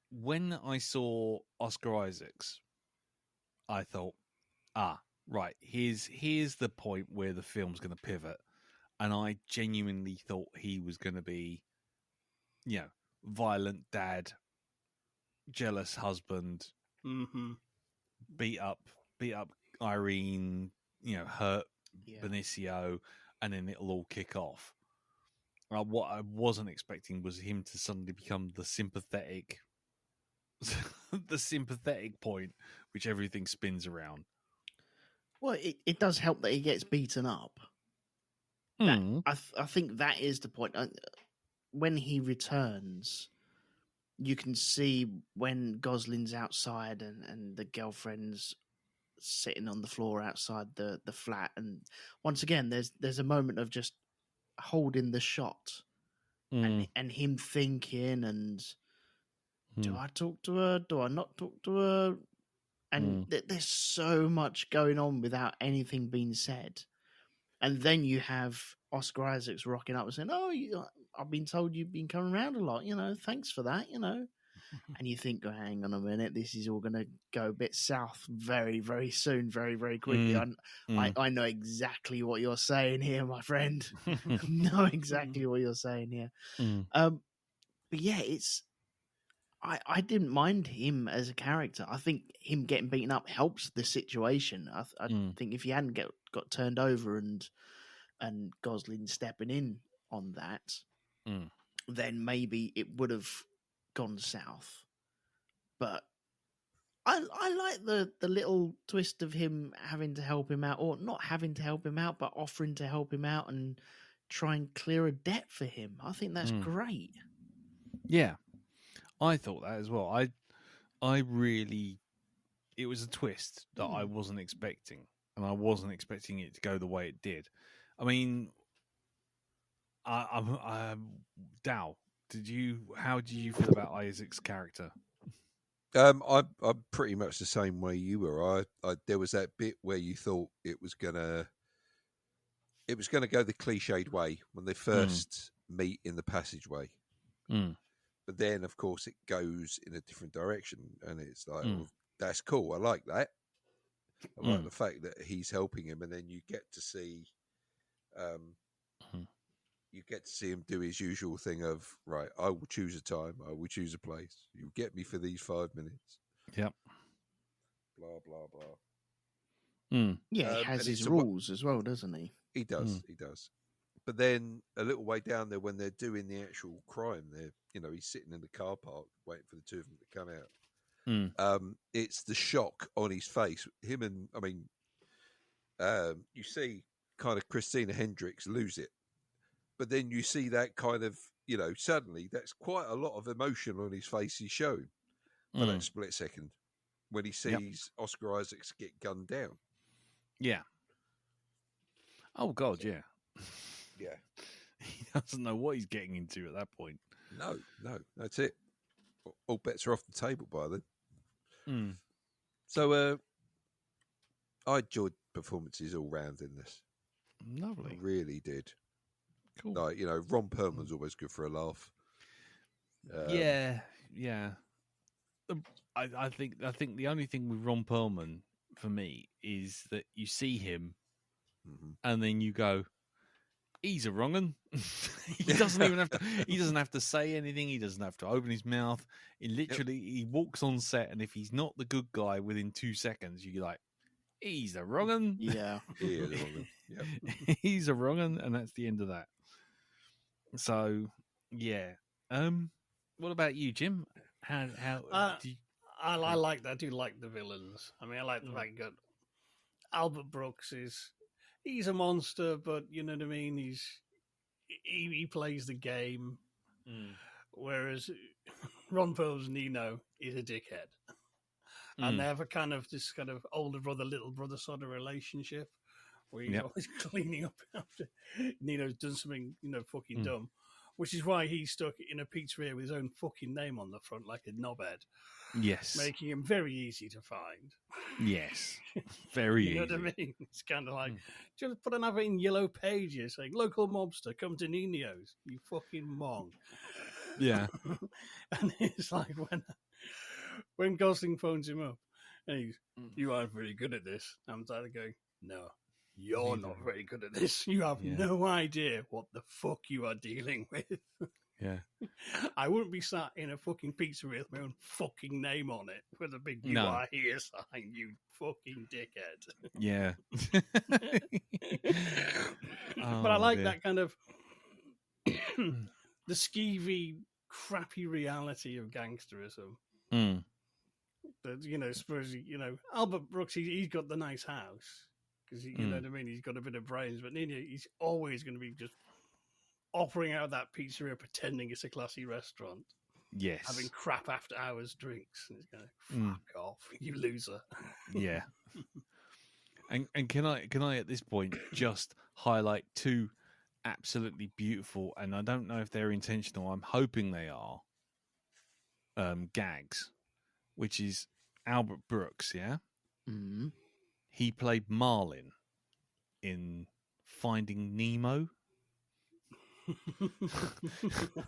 when I saw Oscar Isaacs, I thought, right, here's the point where the film's going to pivot. And I genuinely thought he was going to be, violent dad, jealous husband, beat up Irene, hurt Benicio, and then it'll all kick off. What I wasn't expecting was him to suddenly become the sympathetic point, which everything spins around. Well, it does help that he gets beaten up. I think that is the point. When he returns, you can see when Gosling's outside and the girlfriend's sitting on the floor outside the flat, and once again, there's a moment of just holding the shot and him thinking, and do I talk to her? Do I not talk to her? And there's so much going on without anything being said. And then you have Oscar Isaacs rocking up and saying, "Oh, I've been told you've been coming around a lot, thanks for that, And you think, oh, hang on a minute, this is all going to go a bit south very, very soon, very, very quickly. I know exactly what you're saying here, my friend. I know exactly what you're saying here. But yeah, I didn't mind him as a character. I think him getting beaten up helps the situation. I think if he hadn't got turned over and Gosling stepping in on that, then maybe it would have gone south. But I like the little twist of him having to help him out, or not having to help him out, but offering to help him out and try and clear a debt for him. I think that's great. Yeah, I thought that as well. It was a twist that I wasn't expecting, and I wasn't expecting it to go the way it did. I mean, Dow, how did you feel about Isaac's character? I'm pretty much the same way you were. There was that bit where you thought it was gonna go the cliched way when they first meet in the passageway. But then, of course, it goes in a different direction, and it's like, well, that's cool. I like that. I like the fact that he's helping him, and then you get to see, him do his usual thing of, right, I will choose a time, I will choose a place. You get me for these 5 minutes. Yep. Blah blah blah. Yeah, he has his rules as well, doesn't he? He does. He does. But then a little way down there, when they're doing the actual crime, he's sitting in the car park waiting for the two of them to come out. It's the shock on his face. You see kind of Christina Hendricks lose it. But then you see that kind of, suddenly that's quite a lot of emotion on his face he's shown for that split second when he sees Oscar Isaacs get gunned down. Yeah. Oh, God, yeah. Yeah. He doesn't know what he's getting into at that point. No, that's it. all bets are off the table by then. Mm. So I enjoyed performances all round in this. I Lovely. really did. Cool. Like, Ron Perlman's always good for a laugh. Yeah. I think the only thing with Ron Perlman for me is that you see him and then you go, he's a wrong un. He doesn't even have to. He doesn't have to say anything. He doesn't have to open his mouth. He walks on set, and if he's not the good guy within 2 seconds, you're like, he's a wrong un. Yeah, He is a wrong un. Yep. He's a wrong un, and that's the end of that. So, yeah. What about you, Jim? How do you... I like that. I do like the villains. I mean, I like the fact that Albert Brooks he's a monster, but you know what I mean. He plays the game, whereas Ron Perlman's Nino is a dickhead, and they have this kind of older brother, little brother sort of relationship where he's always cleaning up after Nino's done something fucking dumb, which is why he's stuck in a pizzeria with his own fucking name on the front like a knobhead. Yes, making him very easy to find. Yes, very easy. You know what I mean? It's kind of like, just put an advert in Yellow Pages saying, local mobster, come to Nino's, you fucking mong. Yeah. And it's like when Gosling phones him up, and he's, you aren't very good at this. I'm starting going, no, you're not very good at this. You have no idea what the fuck you are dealing with. Yeah. I wouldn't be sat in a fucking pizzeria with my own fucking name on it with a big "You are here" sign, you fucking dickhead. Yeah. But I like that kind of the skeevy, crappy reality of gangsterism. That, suppose, Albert Brooks, he's got the nice house because, you know what I mean? He's got a bit of brains, but Nino, he's always going to be just operating out of that pizzeria, pretending it's a classy restaurant. Yes. Having crap after hours drinks. And it's going, fuck off, you loser. Yeah. And can I at this point just highlight two absolutely beautiful, and I don't know if they're intentional, I'm hoping they are, gags, which is Albert Brooks, yeah? Mm-hmm. He played Marlin in Finding Nemo.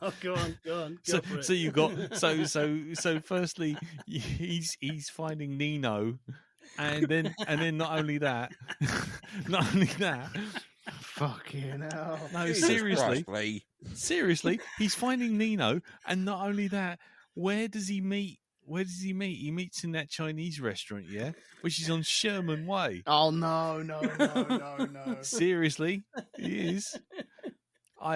Oh, go on. So you got so firstly he's finding Nino, and then not only that, fucking hell. No, seriously, he's finding Nino, and not only that, where does he meet? He meets in that Chinese restaurant, yeah, which is on Sherman Way. Oh no! Seriously, he is. I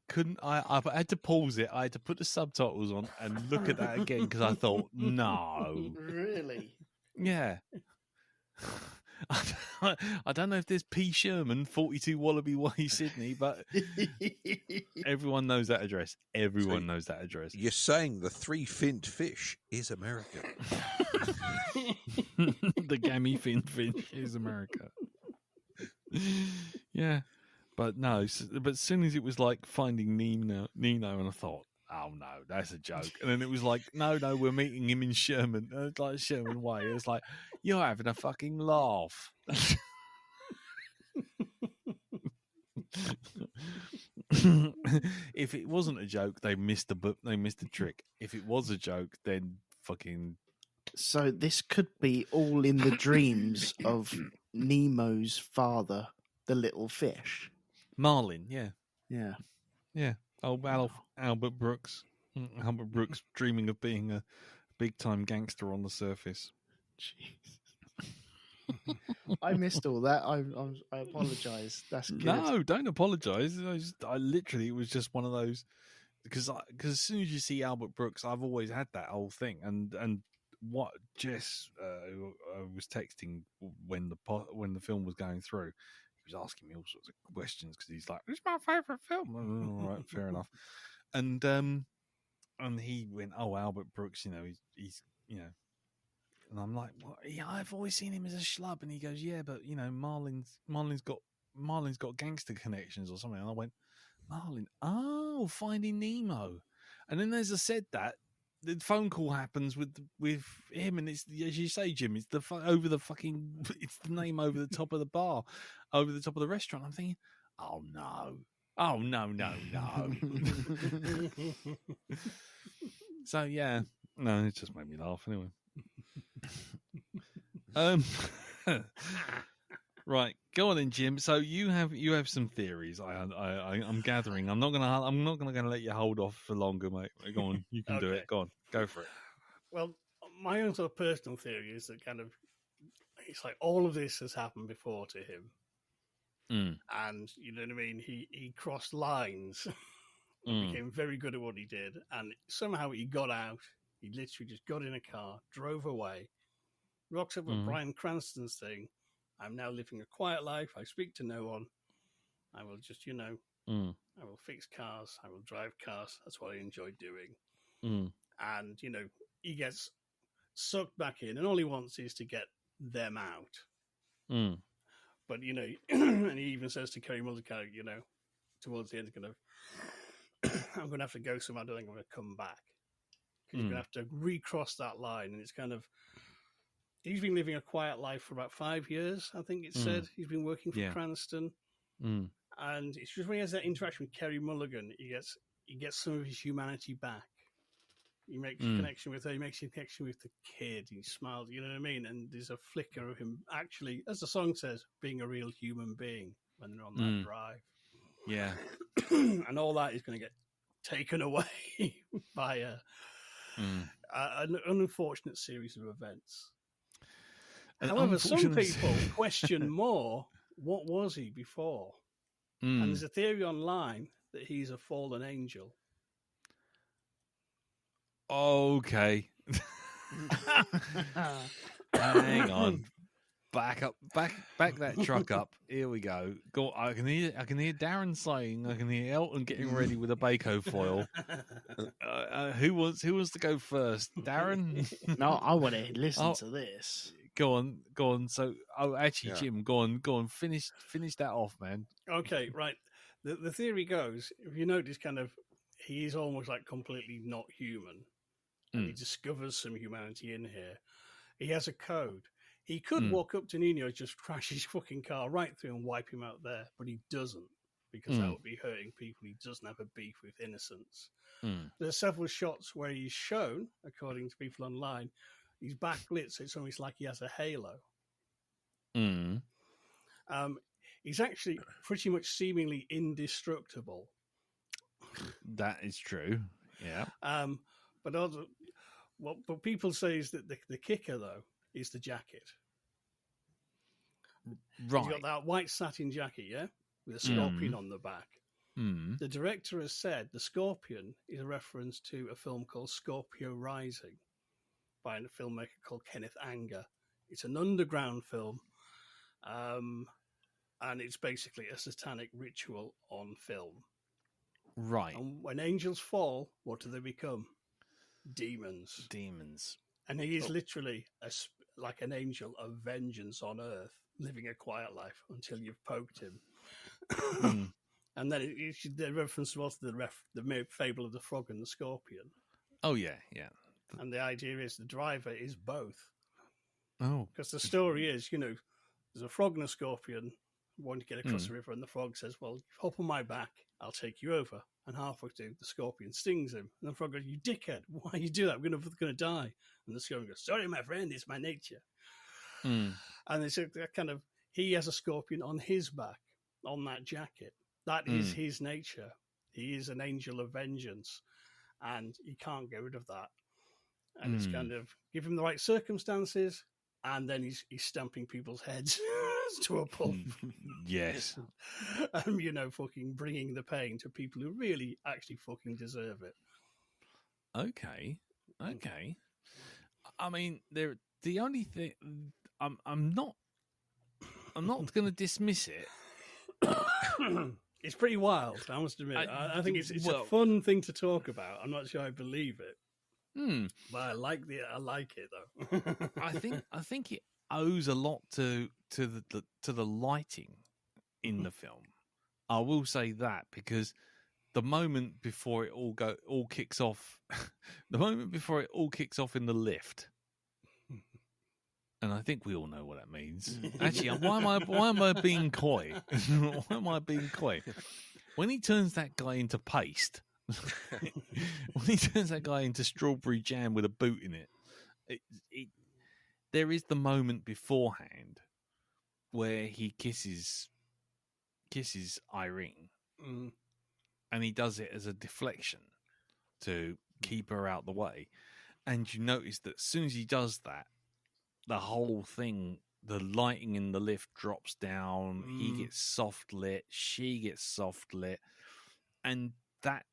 couldn't. I had to pause it. I had to put the subtitles on and look at that again because I thought, no, really, yeah. I don't know if there's P. Sherman, 42 Wallaby Way, Sydney, but everyone knows that address. Everyone knows that address. You're saying the three finned fish is America? The gammy finned fish is America. Yeah. But no, but as soon as it was like Finding Nino, and I thought, oh no, that's a joke. And then it was like, no, we're meeting him in Sherman, like Sherman Way. It was like, you're having a fucking laugh. If it wasn't a joke, they missed the trick. If it was a joke, then fucking. So this could be all in the dreams of Nemo's father, the little fish. Marlin, yeah. Oh, Albert Brooks. Albert Brooks dreaming of being a big-time gangster on the surface. Jeez. I missed all that. I apologise. That's good. No, don't apologise. I literally, it was just one of those, because as soon as you see Albert Brooks, I've always had that whole thing. And what Jess was texting when the film was going through, he was asking me all sorts of questions because he's like, "It's my favourite film." All right, fair enough. And he went, "Oh, Albert Brooks, he's and I'm like, "Well, yeah, I've always seen him as a schlub." And he goes, "Yeah, but Marlin's got gangster connections or something." And I went, "Marlin, oh, Finding Nemo." And then as I said that, the phone call happens with him, and it's, as you say, Jim, it's over the fucking, it's the name over the top of the bar, over the top of the restaurant. I'm thinking, oh no. So yeah, no, it just made me laugh anyway. Right, go on then, Jim. So you have some theories. I'm gathering. I'm not gonna let you hold off for longer, mate. Go on, you can do it. Go on, go for it. Well, my own sort of personal theory is that kind of it's like all of this has happened before to him, and you know what I mean. He crossed lines, became very good at what he did, and somehow he got out. He literally just got in a car, drove away, rocks up with Bryan Cranston's thing. I'm now living a quiet life. I speak to no one. I will just, I will fix cars. I will drive cars. That's what I enjoy doing. And, he gets sucked back in, and all he wants is to get them out. But, and he even says to Kerry Mulligan, towards the end, I'm going to have to go somewhere. I don't think I'm going to come back. Because you're going to have to recross that line. And it's kind of, he's been living a quiet life for about 5 years, I think it said. He's been working for Cranston. And it's just when he has that interaction with Kerry Mulligan, he gets some of his humanity back. He makes a connection with her. He makes a connection with the kid. He smiles, you know what I mean? And there's a flicker of him actually, as the song says, being a real human being when they're on that drive. Yeah. And all that is going to get taken away by an unfortunate series of events. However, some people question more, what was he before? And there's a theory online that he's a fallen angel. Okay. Hang on. Back that truck up. Here we go. Go. I can hear Darren saying. I can hear Elton getting ready with a Baco foil. Who wants to go first? Darren? No, I want to listen to this. Go on. So, actually, Jim, go on. Finish that off, man. Okay, right. The theory goes, if you notice, kind of, he is almost like completely not human, and he discovers some humanity in here. He has a code. He could walk up to Nino, just crash his fucking car right through and wipe him out there, but he doesn't, because that would be hurting people. He doesn't have a beef with innocence. There's several shots where he's shown, according to people online, he's backlit, so it's almost like he has a halo. He's actually pretty much seemingly indestructible. That is true. Yeah. But also, what people say is that the kicker, though, is the jacket. Right. He's got that white satin jacket, yeah, with a scorpion on the back. The director has said the scorpion is a reference to a film called Scorpio Rising by a filmmaker called Kenneth Anger. It's an underground film, and it's basically a satanic ritual on film. Right. And when angels fall, what do they become? Demons. And he is literally like an angel of vengeance on earth, living a quiet life until you've poked him. And then the reference was to the fable of the frog and the scorpion. Oh, yeah. And the idea is the driver is both. Oh. Because the story is, there's a frog and a scorpion wanting to get across the river, and the frog says, well, hop on my back, I'll take you over. And halfway through, the scorpion stings him. And the frog goes, you dickhead, why you do that? We're going to die. And the scorpion goes, sorry, my friend, it's my nature. And it's kind of, he has a scorpion on his back, on that jacket. That is his nature. He is an angel of vengeance, and he can't get rid of that. And it's kind of, give him the right circumstances, and then he's stamping people's heads to a pulp. Yes. And, fucking bringing the pain to people who really actually fucking deserve it. Okay. I mean, the only thing, I'm not going to dismiss it. It's pretty wild, I must admit. I think it's a fun thing to talk about. I'm not sure I believe it. But I like it though. I think it owes a lot to the lighting in the film. I will say that, because the moment before it all kicks off, the moment before it all kicks off in the lift. And I think we all know what that means. Actually, why am I being coy? Why am I being coy? When he turns that guy into paste, when he turns that guy into strawberry jam with a boot in it, there is the moment beforehand where he kisses Irene, and he does it as a deflection to keep her out the way. And you notice that as soon as he does that, the whole thing, the lighting in the lift drops down. He gets soft lit. She gets soft lit. And that,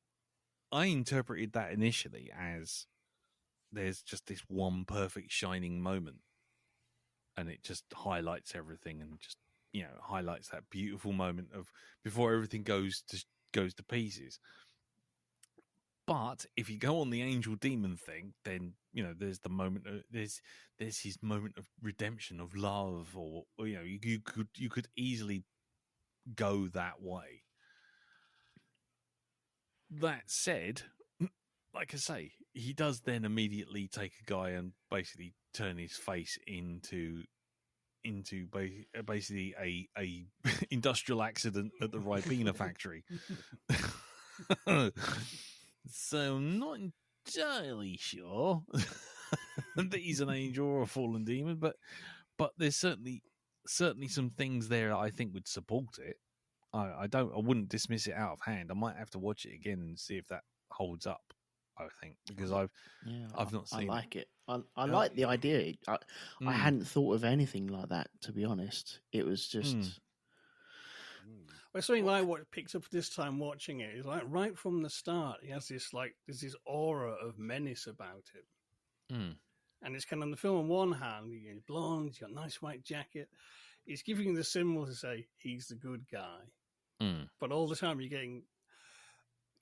I interpreted that initially as there's just this one perfect shining moment. And it just highlights everything and just, highlights that beautiful moment of before everything goes to pieces. But if you go on the angel demon thing, then there's the moment there's his moment of redemption, of love, or you could easily go that way. That said, like I say, he does then immediately take a guy and basically turn his face into basically a industrial accident at the Ribena factory. So I'm not entirely sure that he's an angel or a fallen demon, but there's certainly some things there that I think would support it. I wouldn't dismiss it out of hand. I might have to watch it again and see if that holds up. I think because I've not seen. I like it. I like the idea. I hadn't thought of anything like that, to be honest. It was just. Well, something I picked up this time watching it is like right from the start, he has there's this aura of menace about him. And it's kind of on the film on one hand, he's blonde, he's got a nice white jacket. He's giving you the symbol to say he's the good guy. But all the time you're getting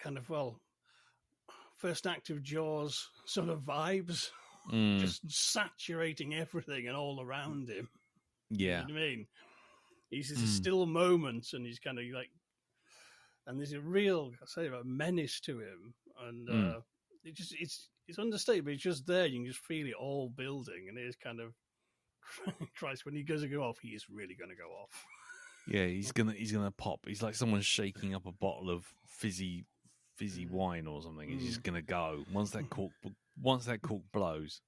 kind of, first act of Jaws sort of vibes, just saturating everything and all around him. Yeah. You know what I mean? He's just a still moment, and he's kind of like, and there's a real, a menace to him, and it's understated, but it's just there. You can just feel it all building, and it's kind of, Christ, when he goes to go off, he is really going to go off. Yeah, he's gonna pop. He's like someone shaking up a bottle of fizzy wine or something. He's just gonna go once that cork blows.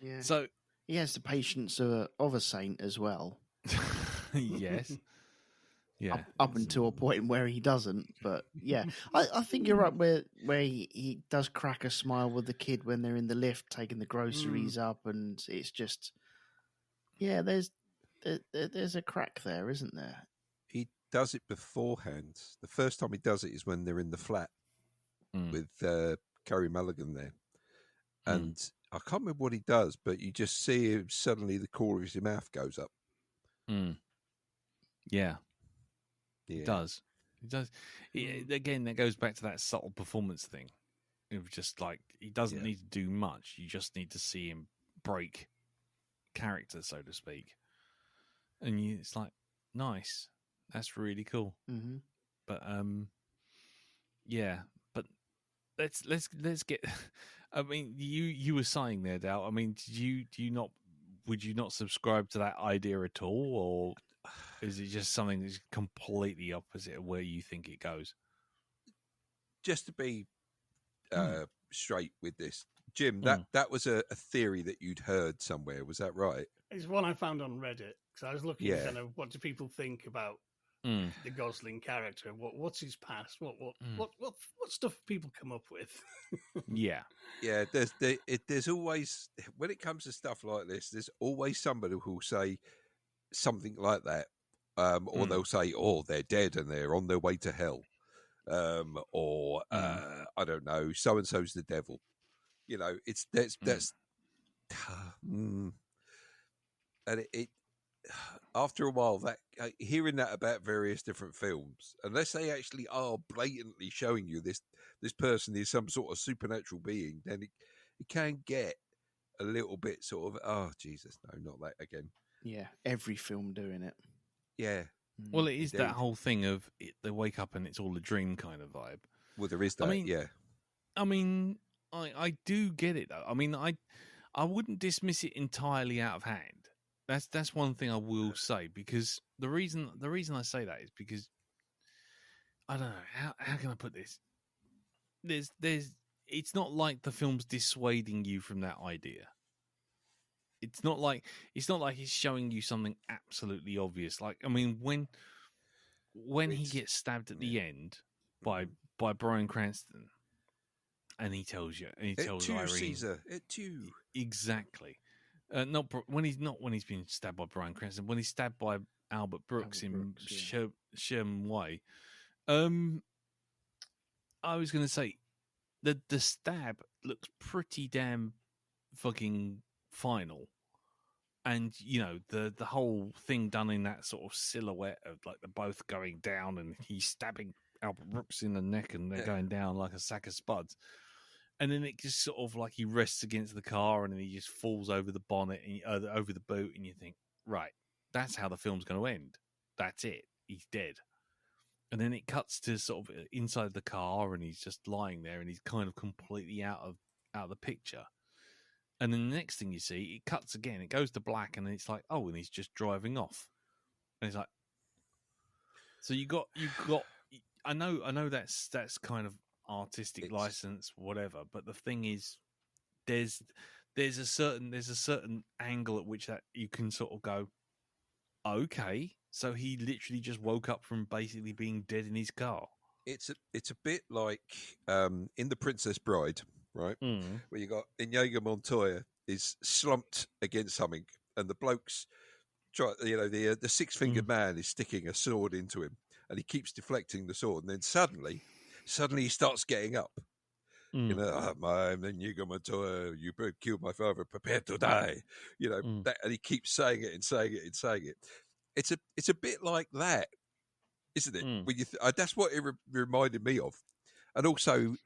Yeah. So he has the patience of a saint as well. Yes. Yeah. Up until a point where he doesn't, but yeah, I think you're right. Where he does crack a smile with the kid when they're in the lift taking the groceries up, and it's just, there's a crack there, isn't there? He does it beforehand. The first time he does it is when they're in the flat with Carey Mulligan there, and I can't remember what he does, but you just see him, suddenly the corner of his mouth goes up. Yeah. It does. Again, that goes back to that subtle performance thing. It was just like, he doesn't need to do much. You just need to see him break character, so to speak. And it's like, nice. That's really cool. Mm-hmm. But, but let's get, I mean, you were saying there, Dal, I mean, would you not subscribe to that idea at all, or is it just something that's completely opposite of where you think it goes? Just to be straight with this, Jim, that was a theory that you'd heard somewhere. Was that right? It's one I found on Reddit, because I was looking at kind of what do people think about the Gosling character. What's his past? What stuff people come up with? Yeah. There's always, when it comes to stuff like this, there's always somebody who will say something like that, or they'll say, "Oh, they're dead and they're on their way to hell," or I don't know, so and so's the devil. That's and it after a while, that hearing that about various different films, unless they actually are blatantly showing you this person is some sort of supernatural being, then it can get a little bit sort of, oh Jesus, no, not that again. Yeah, every film doing it. Yeah. Well, it is that whole thing of they wake up and it's all a dream kind of vibe. Well, there is that. I mean, I do get it though. I mean, I wouldn't dismiss it entirely out of hand. That's one thing I will say, because the reason I say that is because I don't know how can I put this. There's it's not like the film's dissuading you from that idea. It's not like it's showing you something absolutely obvious. Like, I mean, when he gets stabbed at the end by Bryan Cranston, and he tells Irene, Caesar, it's you. Exactly. Not when he's been stabbed by Bryan Cranston. When he's stabbed by Albert Brooks Sherman Way. I was going to say the stab looks pretty damn fucking final, and you know the whole thing done in that sort of silhouette of like they're both going down, and he's stabbing Albert Brooks in the neck, and they're going down like a sack of spuds. And then it just sort of like he rests against the car, and then he just falls over the bonnet, and, over the boot, and you think, right, that's how the film's going to end. That's it. He's dead. And then it cuts to sort of inside the car, and he's just lying there, and he's kind of completely out of the picture. And then the next thing you see, it cuts again. It goes to black, and it's like, oh, and he's just driving off. And it's like, so you got. I know that's kind of artistic license, whatever. But the thing is, there's a certain angle at which that you can sort of go, okay, so he literally just woke up from basically being dead in his car. It's a bit like in The Princess Bride, right? Where you got Inigo Montoya is slumped against something, and the bloke's the six-fingered man is sticking a sword into him, and he keeps deflecting the sword, and then suddenly he starts getting up. You know, I'm Inigo Montoya, you killed my father, prepare to die. You know, and he keeps saying it and saying it and saying it. It's a bit like that, isn't it? When you that's what it reminded me of, and also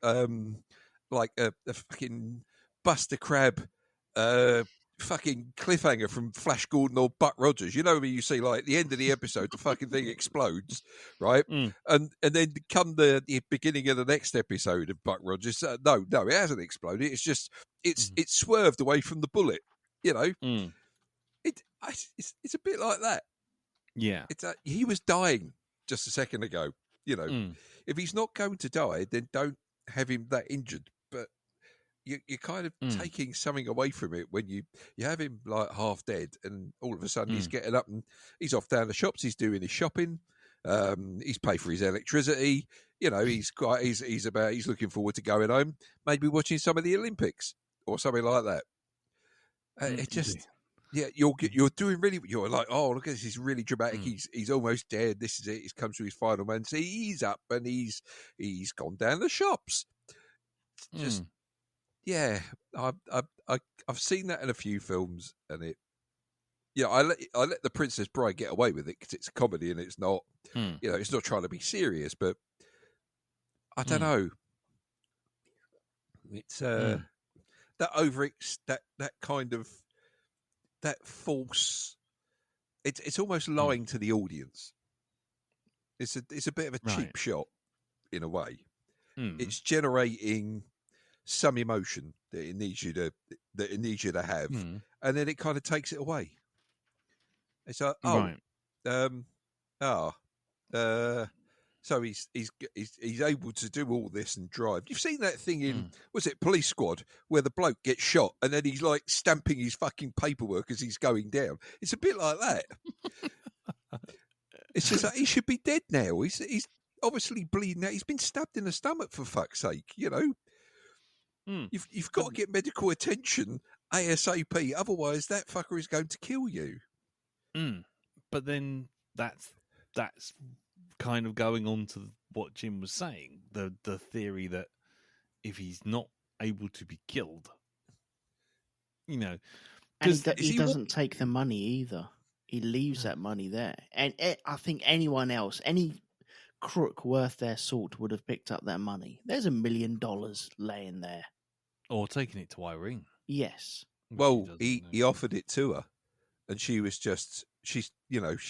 like a fucking Buster Crabbe fucking cliffhanger from Flash Gordon or Buck Rogers. You know, when you see like at the end of the episode, the fucking thing explodes, right? And then come the beginning of the next episode of Buck Rogers, no, it hasn't exploded. It's just it's swerved away from the bullet. You know, it's a bit like that. Yeah, he was dying just a second ago. You know, if he's not going to die, then don't have him that injured. But you're kind of taking something away from it when you have him like half dead, and all of a sudden he's getting up and he's off down the shops. He's doing his shopping. He's paid for his electricity. You know, he's looking forward to going home, maybe watching some of the Olympics or something like that. It just. Yeah, you're doing really. You're like, oh, look at this! He's really dramatic. He's almost dead. This is it. He's come to his final man. See, he's up and he's gone down the shops. Just yeah, I've seen that in a few films, and it. Yeah, I let The Princess Bride get away with it because it's a comedy and it's not. You know, it's not trying to be serious, but I don't know. It's that that kind of. That false, it's almost lying to the audience. It's a bit of a cheap shot, in a way. It's generating some emotion that it needs you to have, and then it kind of takes it away. It's like, so he's able to do all this and drive. You've seen that thing in was it Police Squad where the bloke gets shot and then he's like stamping his fucking paperwork as he's going down. It's a bit like that. It's just like he should be dead now. He's obviously bleeding out. He's been stabbed in the stomach, for fuck's sake. You know, you've got to get medical attention ASAP. Otherwise, that fucker is going to kill you. But then that's kind of going on to what Jim was saying, the theory that if he's not able to be killed, you know, and he doesn't take the money either. He leaves that money there, and I think anyone else, any crook worth their salt, would have picked up that money. There's $1 million laying there, or taking it to Irene. Yes. Well, he offered it to her, and she was just she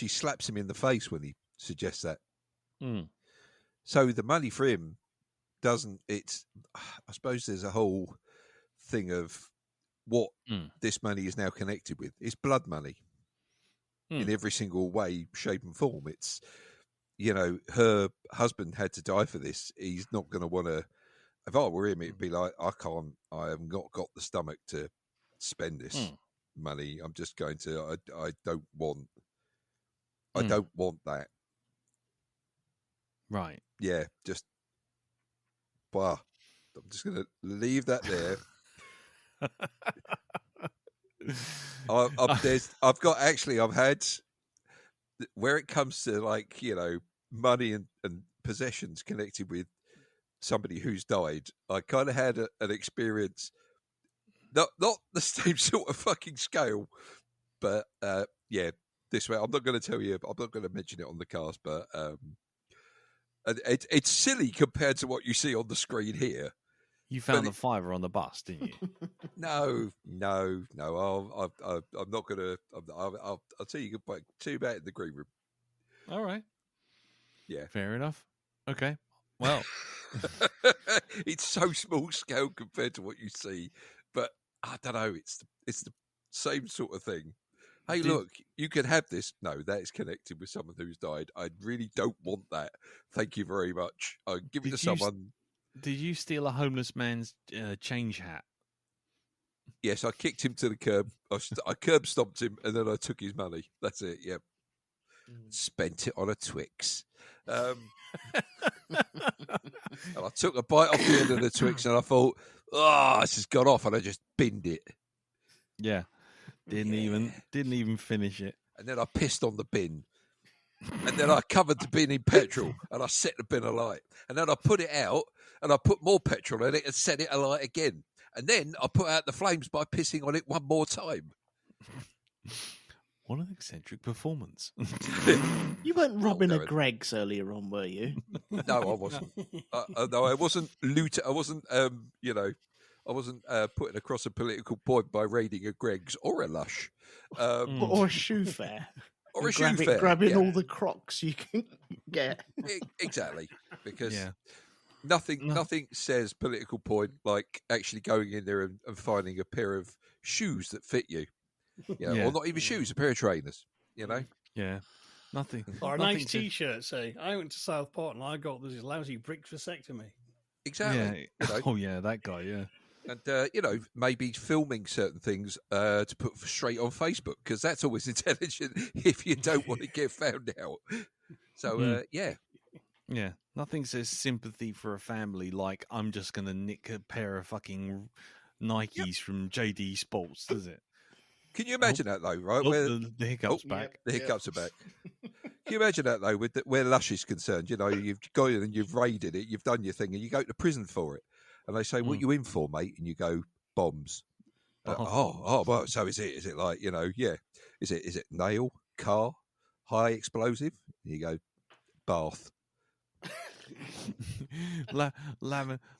slaps him in the face when he suggests that. So the money for him doesn't. It's, I suppose there's a whole thing of what this money is now connected with. It's blood money in every single way, shape, and form. It's, her husband had to die for this. He's not going to want to. If I were him, it'd be like, I have not got the stomach to spend this money. I'm just going to. I don't want that. Right. Yeah, just. Well, I'm just going to leave that there. I've had, where it comes to money and possessions connected with somebody who's died, I kind of had an experience, not the same sort of fucking scale, but this way. I'm not going to tell you. I'm not going to mention it on the cast, but it's silly compared to what you see on the screen here. You found the fiver on the bus, didn't you? No. I'm not going to. I'll tell you about it in the green room. All right. Yeah. Fair enough. Okay. Well, it's so small scale compared to what you see, but I don't know. It's the same sort of thing. Hey, look, you can have this. No, that is connected with someone who's died. I really don't want that. Thank you very much. I'll give it to someone. Did you steal a homeless man's change hat? Yes, I kicked him to the curb. I curb stomped him, and then I took his money. That's it. Yep. Spent it on a Twix. And I took a bite off the end of the Twix, and I thought, this has gone off, and I just binned it. Yeah. Didn't even finish it. And then I pissed on the bin. And then I covered the bin in petrol, and I set the bin alight. And then I put it out, and I put more petrol in it and set it alight again. And then I put out the flames by pissing on it one more time. What an eccentric performance. You weren't robbing a Greggs earlier on, were you? No, I wasn't. No, I wasn't looting. I wasn't, I wasn't putting across a political point by raiding a Greggs or a Lush. Or a shoe fair. Or a shoe fair. Grabbing all the Crocs you can get. Exactly. Because nothing says political point like actually going in there and finding a pair of shoes that fit you. Or not even shoes, a pair of trainers, Yeah. Nothing. Or a nice T-shirt, say, I went to Southport and I got this lousy brick vasectomy. Exactly. Yeah. Oh, yeah, that guy, yeah. And, maybe filming certain things to put straight on Facebook, because that's always intelligent if you don't want to get found out. So, yeah. Yeah. Nothing says sympathy for a family like I'm just going to nick a pair of fucking Nikes from JD Sports, does it? Can you imagine that, though, right? The hiccups back. The hiccups are back. Can you imagine that, though, where Lush is concerned? You've gone in and you've raided it, you've done your thing, and you go to prison for it. And they say, what are you in for, mate? And you go, bombs. Well, so is it like, is it nail, car, high explosive? And you go, bath.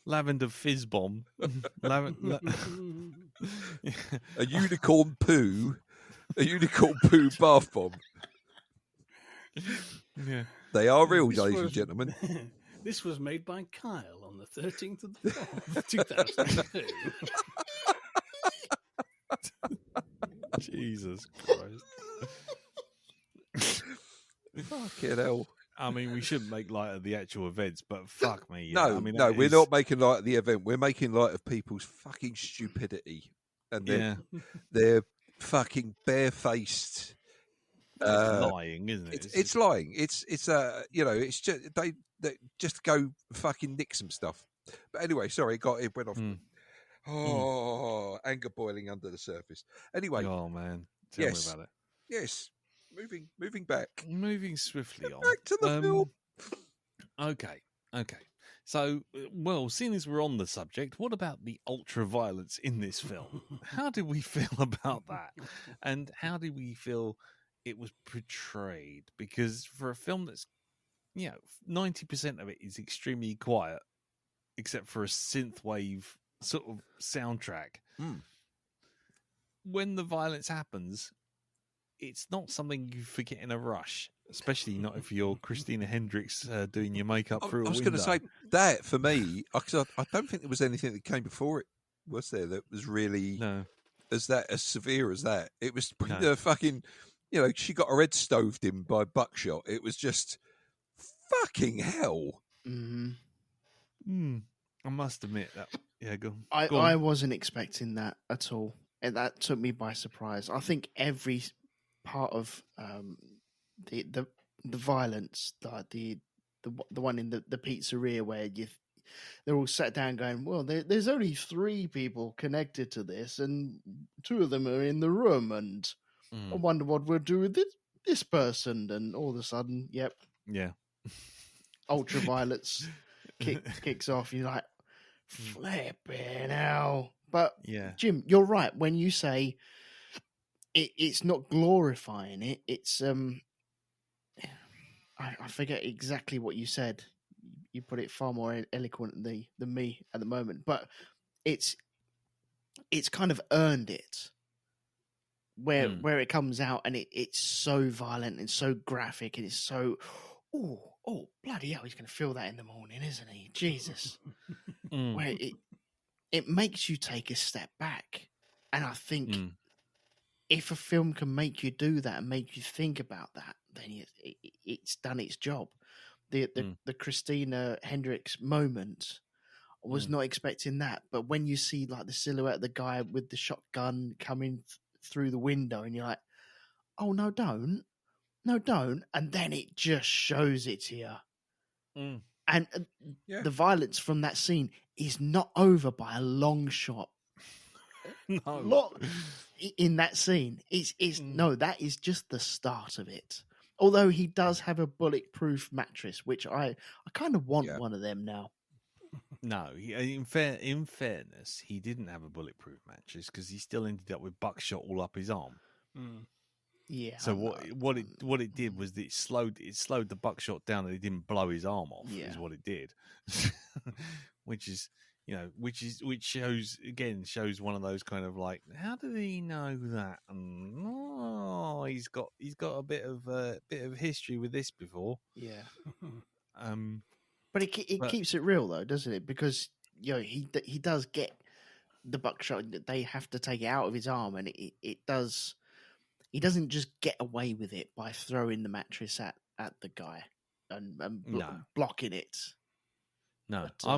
Lavender fizz bomb. A unicorn poo bath bomb. Yeah. They are real, ladies and gentlemen. This was made by Kyle on the 13th of the 4th, 2002. Jesus Christ. Fucking hell. I mean, we shouldn't make light of the actual events, but fuck me. No, we're not making light of the event. We're making light of people's fucking stupidity and their fucking barefaced lying, isn't it? It's lying. It's it's just they just go fucking nick some stuff. But anyway, sorry, it went off. Anger boiling under the surface. Anyway, oh man, tell me about it. Yes, moving back, moving swiftly on back to the film. Okay. So, seeing as we're on the subject, what about the ultra violence in this film? How did we feel about that, and how did we feel it was portrayed? Because for a film that's 90% of it is extremely quiet, except for a synthwave sort of soundtrack. When the violence happens, it's not something you forget in a rush, especially not if you're Christina Hendricks doing your makeup through a window. I was going to say that for me, I don't think there was anything that came before it, was there, that was really as severe as that. It was the fucking, she got her head stoved in by buckshot. It was just fucking hell. Mm-hmm. I must admit that. Yeah, go. I wasn't expecting that at all. And that took me by surprise. I think every part of the violence, like the one in the pizzeria where they're all sat down going, well, there's only 3 people connected to this, and 2 of them are in the room, and I wonder what we'll do with this person. And all of a sudden, yep, yeah, ultraviolence kicks off. You're like, flipping hell. But yeah, Jim, you're right when you say it's not glorifying it. It's I forget exactly what you said. You put it far more eloquently than me at the moment, but it's kind of earned it. Where it comes out and it's so violent and so graphic and it's so oh bloody hell, he's going to feel that in the morning, isn't he? Jesus. Where it makes you take a step back. And I think if a film can make you do that and make you think about that, then it's done its job. The Christina Hendricks moment, I was not expecting that. But when you see like the silhouette of the guy with the shotgun coming through the window and you're like, oh, no, don't. And then it just shows it here. And the violence from that scene is not over by a long shot. No. In that scene, no, that is just the start of it. Although he does have a bulletproof mattress, which I kind of want one of them now. No, in fairness, he didn't have a bulletproof mattress because he still ended up with buckshot all up his arm. Yeah. So what it did was that it slowed the buckshot down and it didn't blow his arm off. Is what it did, which shows one of those kind of like, how did he know that? And he's got a bit of history with this before. Yeah. But it keeps it real though, doesn't it? Because he does get the buckshot. They have to take it out of his arm, and it does. He doesn't just get away with it by throwing the mattress at the guy and blocking it. No, but, I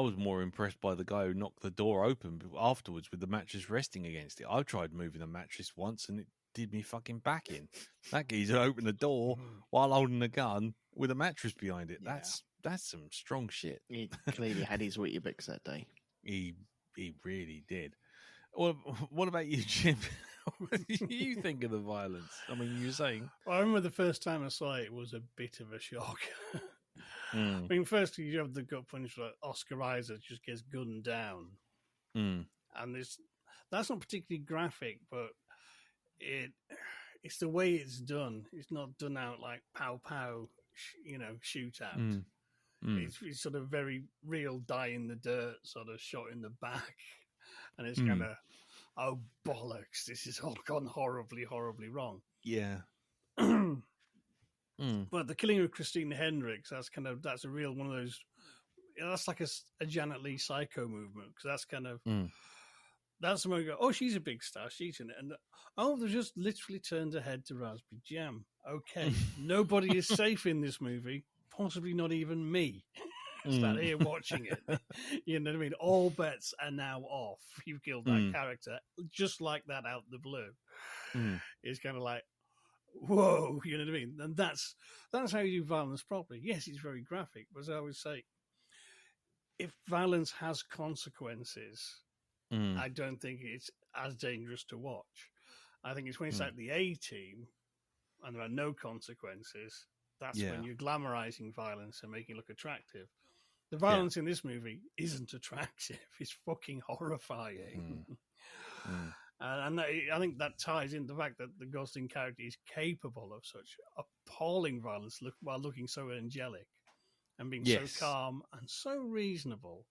was more impressed by the guy who knocked the door open afterwards with the mattress resting against it. I tried moving the mattress once and it did me fucking back in. That geezer opened the door while holding a gun with a mattress behind it. Yeah. That's some strong shit. He clearly had his Weetabix that day. He really did. Well, what about you, Jim? What do you think of the violence? I mean, you were saying... Well, I remember the first time I saw it was a bit of a shock. I mean, firstly, you have the gut punch like Oscar Isaac just gets gunned down. And that's not particularly graphic, but it's the way it's done. It's not done out like pow, shootout. It's sort of very real die in the dirt, sort of shot in the back. And it's kind of, oh, bollocks, this has all gone horribly, horribly wrong. Yeah. But the killing of Christina Hendricks, that's a real one of those, that's like a Janet Leigh Psycho movement, because that's kind of, that's someone go, oh, she's a big star, she's in it. And, they just literally turned her head to Raspberry Jam. Okay, nobody is safe in this movie, possibly not even me. Sat here watching it. You know what I mean? All bets are now off. You've killed that character just like that out of the blue. It's kind of like, whoa, you know what I mean? And that's how you do violence properly. Yes, it's very graphic, but as I always say, if violence has consequences, I don't think it's as dangerous to watch. I think it's when it's like the A-Team and there are no consequences, that's when you're glamorizing violence and making it look attractive. The violence in this movie isn't attractive. It's fucking horrifying. And I think that ties into the fact that the Gosling character is capable of such appalling violence while looking so angelic and being so calm and so reasonable.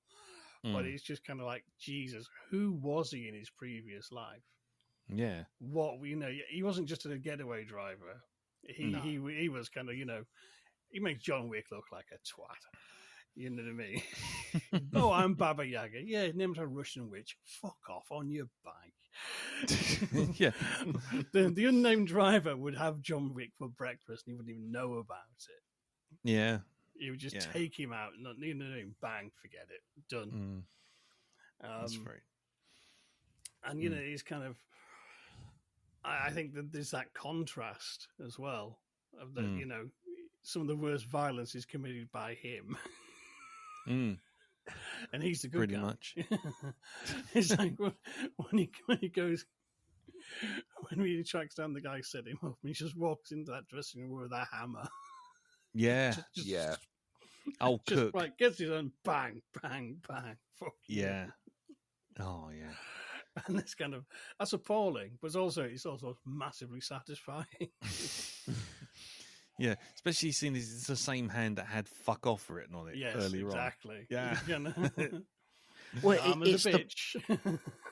But it's just kind of like, Jesus, who was he in his previous life? Yeah. what he wasn't just a getaway driver. He was kind of he makes John Wick look like a twat. You know what I mean? Oh, I'm Baba Yaga. Yeah, named a Russian witch. Fuck off on your bike. Yeah. The unnamed driver would have John Wick for breakfast and he wouldn't even know about it. Yeah. He would just take him out and bang, forget it. Done. That's right. And, he's kind of... I think that there's that contrast as well of that, some of the worst violence is committed by him. And he's the good Pretty guy. much. It's like when he goes... When he tracks down the guy, set him up, and he just walks into that dressing room with a hammer. Yeah. Yeah. Oh, Just Cook. right, gets his own bang, bang, bang. Fuck Yeah. Oh, yeah. And it's that's appalling, but it's also massively satisfying. Yeah, especially seeing it's the same hand that had "fuck off" written on it earlier exactly. on. Yeah. Well, it's the bitch.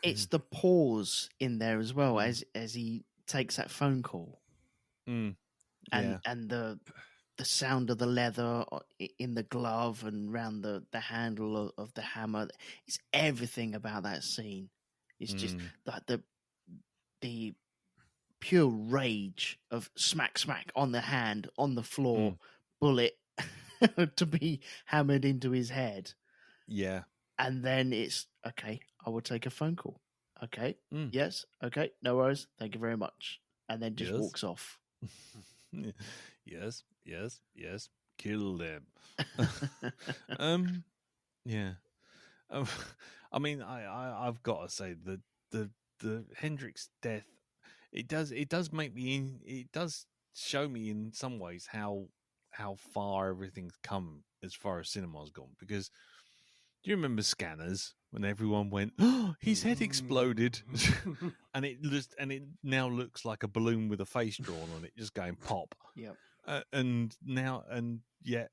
It's the pause in there as well as he takes that phone call, and the sound of the leather in the glove and round the handle of the hammer. It's everything about that scene. It's just like the pure rage of smack on the hand, on the floor, bullet to be hammered into his head. Yeah. And then it's, okay, I will take a phone call. Okay, yes, okay, no worries, thank you very much. And then just walks off. Yes, kill them. Yeah. I mean, I've got to say the Hendrix death, it does make me it does show me in some ways how far everything's come as far as cinema's gone. Because do you remember Scanners when everyone went, "Oh, his head exploded," and it now looks like a balloon with a face drawn on it, just going pop. Yep. And yet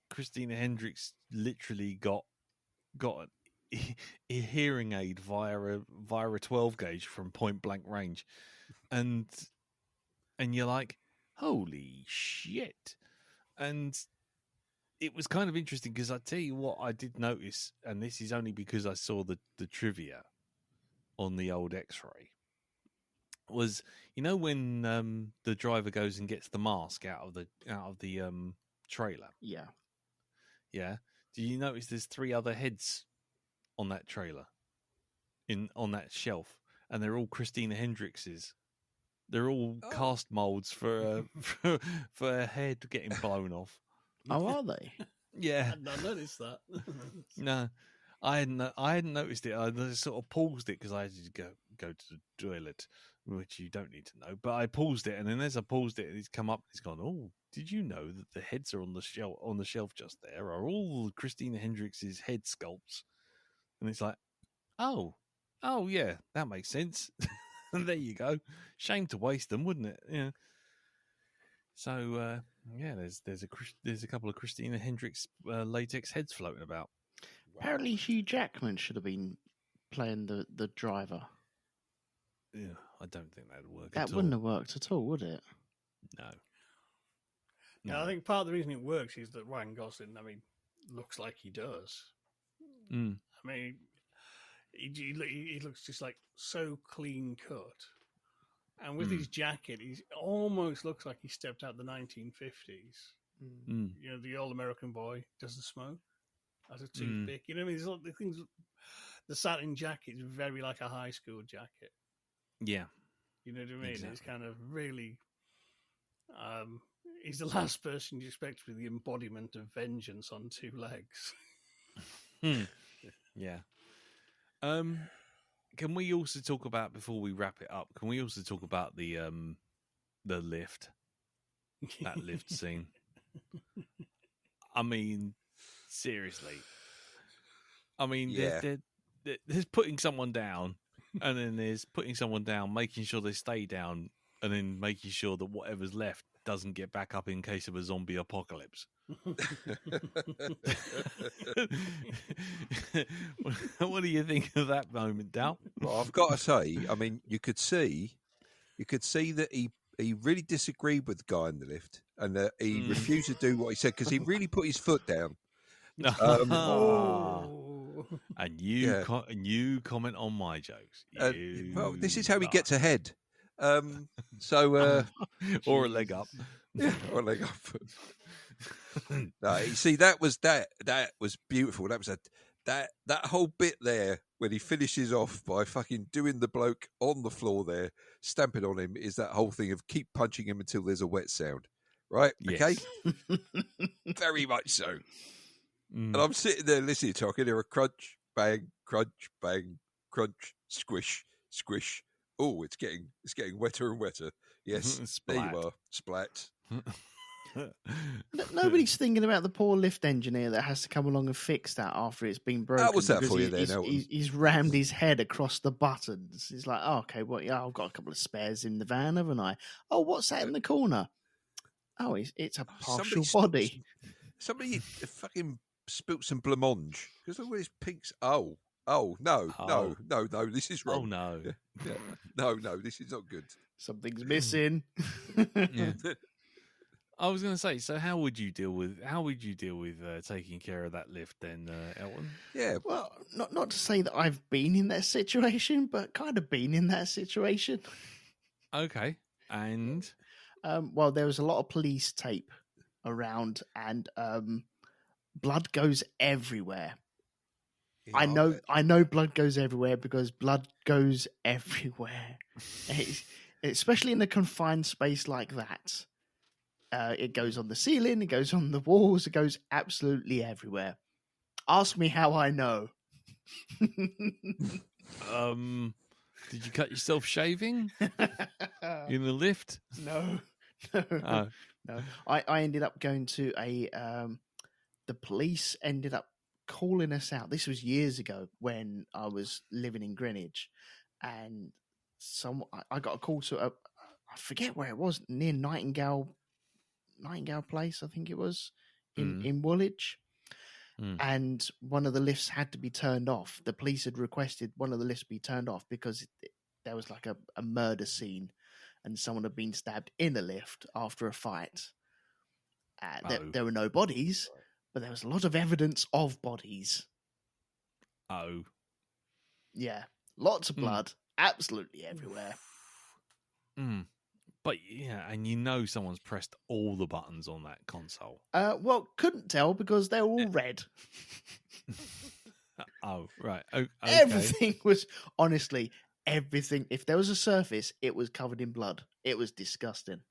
Christina Hendricks literally got a hearing aid via a 12 gauge from point blank range, and you're like, holy shit. And it was kind of interesting because I tell you what I did notice, and this is only because I saw the trivia on the old X-ray, was when the driver goes and gets the mask out of the trailer. Yeah. Do you notice there's 3 other heads on that trailer, on that shelf, and they're all Christina Hendricks's. They're all cast molds for a head getting blown off. Oh, are they? Yeah. I hadn't noticed that. No, I hadn't noticed it. I just sort of paused it because I had to go to the toilet, which you don't need to know. But I paused it, and then as I paused it, it's come up. It's gone. Oh, did you know that the heads are on the shelf just there are all Christina Hendricks's head sculpts? And it's like, oh yeah, that makes sense. And there you go. Shame to waste them, wouldn't it? Yeah. So there's a couple of Christina Hendricks latex heads floating about. Apparently, Hugh Jackman should have been playing the driver. Yeah, I don't think that'd work. That wouldn't have worked at all, would it? No. Yeah, I think part of the reason it works is that Ryan Gosling, looks like he does. Mm. I mean, he looks just like so clean cut. And with his jacket, he almost looks like he stepped out the 1950s. Mm. The old American boy doesn't smoke, has a toothpick. You know what I mean? There's a lot of things. The satin jacket is very like a high school jacket. Yeah. You know what I mean? Exactly. It's kind of really... he's the last person you expect to be the embodiment of vengeance on 2 legs. Yeah. Can we also talk about, before we wrap it up, can we also talk about the lift? That lift scene. I mean, seriously. I mean, Yeah. there's putting someone down, and then there's putting someone down, making sure they stay down, and then making sure that whatever's left doesn't get back up in case of a zombie apocalypse. What do you think of that moment, Dal? Well, I've got to say, I mean, you could see that he really disagreed with the guy in the lift, and that he refused to do what he said because he really put his foot down. And you comment on my jokes. Well, this is how he gets ahead. Or a leg up. Or a leg up. No, you see, that was beautiful. That was that whole bit there when he finishes off by fucking doing the bloke on the floor there, stamping on him, is that whole thing of keep punching him until there's a wet sound, right? Yes. Okay, very much so. And I'm sitting there listening to it. I can hear a crunch, bang, crunch, bang, crunch, squish, squish. Oh, it's getting wetter and wetter. Yes, there you are, splat. Nobody's thinking about the poor lift engineer that has to come along and fix that after it's been broken. That was that for you there. He's rammed his head across the buttons. He's like, oh, okay, well, yeah, I've got a couple of spares in the van, haven't I? Oh, what's that in the corner? Oh, it's a partial body. Somebody fucking spilt some blancmange because look at his pinks. No, this is wrong. Oh no, no, this is not good. Something's missing. Yeah. I was going to say, so how would you deal with taking care of that lift then, Elton? Yeah, well, not to say that I've been in that situation, but kind of been in that situation. Okay, and well, there was a lot of police tape around, and blood goes everywhere. yeah, I know blood goes everywhere because blood goes everywhere, especially in a confined space like that. It goes on the ceiling, it goes on the walls, it goes absolutely everywhere. Ask me how I know. Did you cut yourself shaving in the lift? No. Oh. No. I ended up going to the police ended up calling us out. This was years ago when I was living in Greenwich, and I got a call to I forget where it was, near Nightingale Place, I think it was, in Woolwich. And one of the lifts had to be turned off. The police had requested one of the lifts be turned off because there was like a murder scene and someone had been stabbed in a lift after a fight. There were no bodies, but there was a lot of evidence of bodies. Oh. Yeah. Lots of blood, absolutely everywhere. But yeah, and someone's pressed all the buttons on that console. Well, couldn't tell because they were all red. Oh, right. Okay. Everything was, honestly, everything. If there was a surface, it was covered in blood. It was disgusting.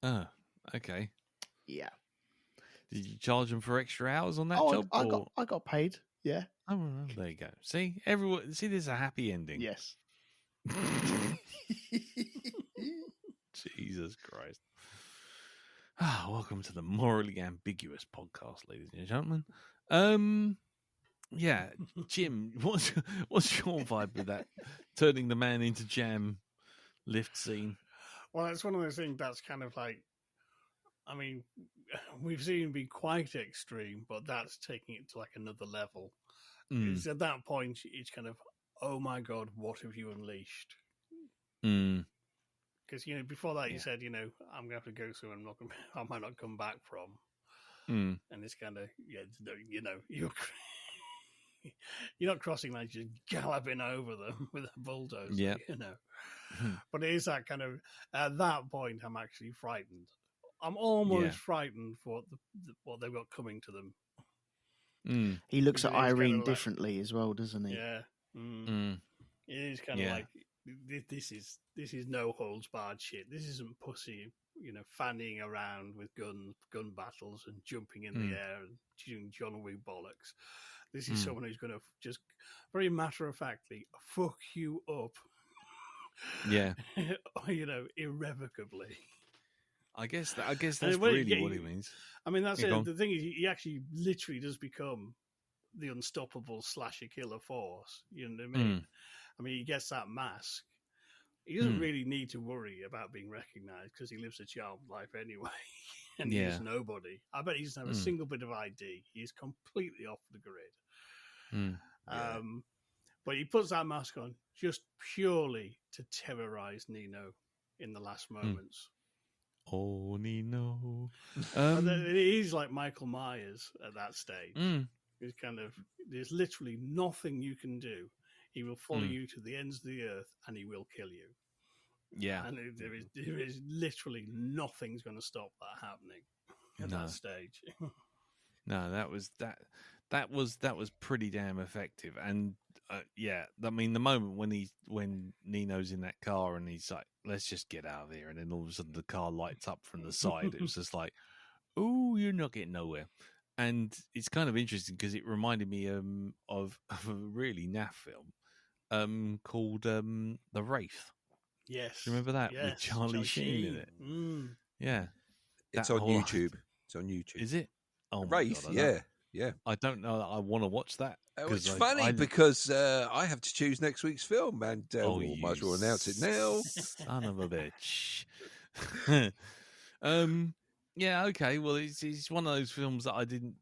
Oh, okay. Yeah. Did you charge them for extra hours on that job? I got paid. Yeah. Oh, well, there you go. See, there's a happy ending. Yes. Jesus Christ. Welcome to the Morally Ambiguous podcast, ladies and gentlemen. Yeah, Jim, what's your vibe with that turning the man into jam lift scene? Well, it's one of those things that's kind of like, I mean, we've seen him be quite extreme, but that's taking it to like another level. It's at that point, it's kind of, oh my God, what have you unleashed? Because, before that you said, I'm going to have to go somewhere I might not come back from. And it's kind of, you're not crossing that, you're just galloping over them with a bulldozer, But it is that kind of, at that point, I'm actually frightened. I'm almost frightened for what they've got coming to them. He looks at Irene differently as well, doesn't he? Yeah. It is kind of like, this is no holds barred shit. This isn't pussy, fanning around with gun battles and jumping in the air and doing John Wick bollocks. This is someone who's going to just very matter of factly fuck you up. Yeah. Irrevocably. I guess that's really what he means. I mean, that's it. The thing is, he actually literally does become the unstoppable slasher killer force. You know what I mean? I mean, he gets that mask, He doesn't really need to worry about being recognised because he lives a charmed life anyway. And he's nobody. I bet he doesn't have a single bit of ID. He's completely off the grid. But he puts that mask on just purely to terrorize Nino in the last moments. Oh, Nino. He's like Michael Myers at that stage. He's kind of, there's literally nothing you can do. He will follow you to the ends of the earth and he will kill you. Yeah. And there is literally nothing's going to stop that happening at that stage. No, that was pretty damn effective. And I mean, the moment when Nino's in that car and he's like, let's just get out of here, and then all of a sudden the car lights up from the side, it was just like, oh, you're not getting nowhere. And it's kind of interesting because it reminded me of a really naff film called The Wraith. Yes. Do you remember that? With Charlie Sheen in it. Yeah. It's on YouTube. It's on YouTube. Is it? Oh, Wraith, yeah. I don't know that I want to watch that. It's funny because I have to choose next week's film, and we might as well announce it now. Son of a bitch. Yeah, okay. Well, it's one of those films that I didn't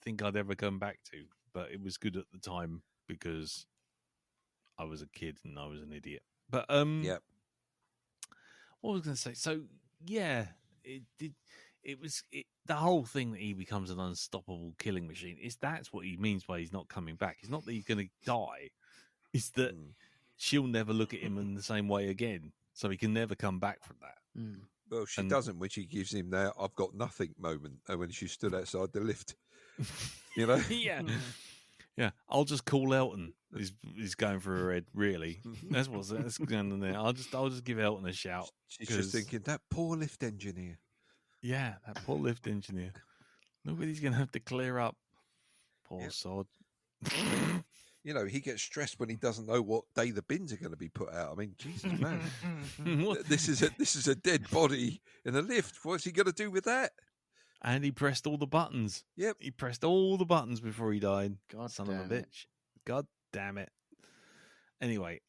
think I'd ever come back to, but it was good at the time because I was a kid and I was an idiot. But yeah. What was I going to say? So yeah, the whole thing that he becomes an unstoppable killing machine. That's what he means by he's not coming back. It's not that he's going to die. It's that she'll never look at him in the same way again, so he can never come back from that. Well, she doesn't when she gives him that "I've got nothing" moment, when she stood outside the lift. You know? Yeah. I'll just call Elton. He's going through her head. Really, that's going on there. I'll just give Elton a shout. She's just thinking that poor lift engineer. Yeah, that poor lift engineer. Nobody's going to have to clear up. Poor sod. You know, he gets stressed when he doesn't know what day the bins are going to be put out. I mean, Jesus, man. This is a dead body in a lift. What's he going to do with that? And he pressed all the buttons. Yep. He pressed all the buttons before he died. God Son damn of a bitch. God damn it. Anyway,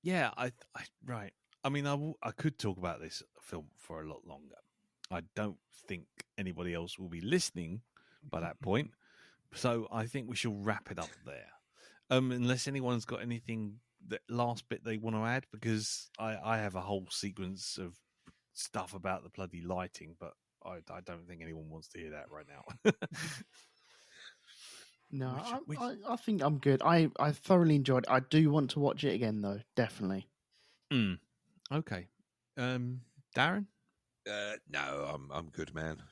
yeah, right. I mean, I could talk about this film for a lot longer. I don't think anybody else will be listening by that point. So I think we shall wrap it up there. Unless anyone's got anything, that last bit they want to add, because I have a whole sequence of stuff about the bloody lighting, but I don't think anyone wants to hear that right now. No, I think I'm good. I thoroughly enjoyed it. I do want to watch it again, though. Definitely. Okay. Darren? No, I'm good, man.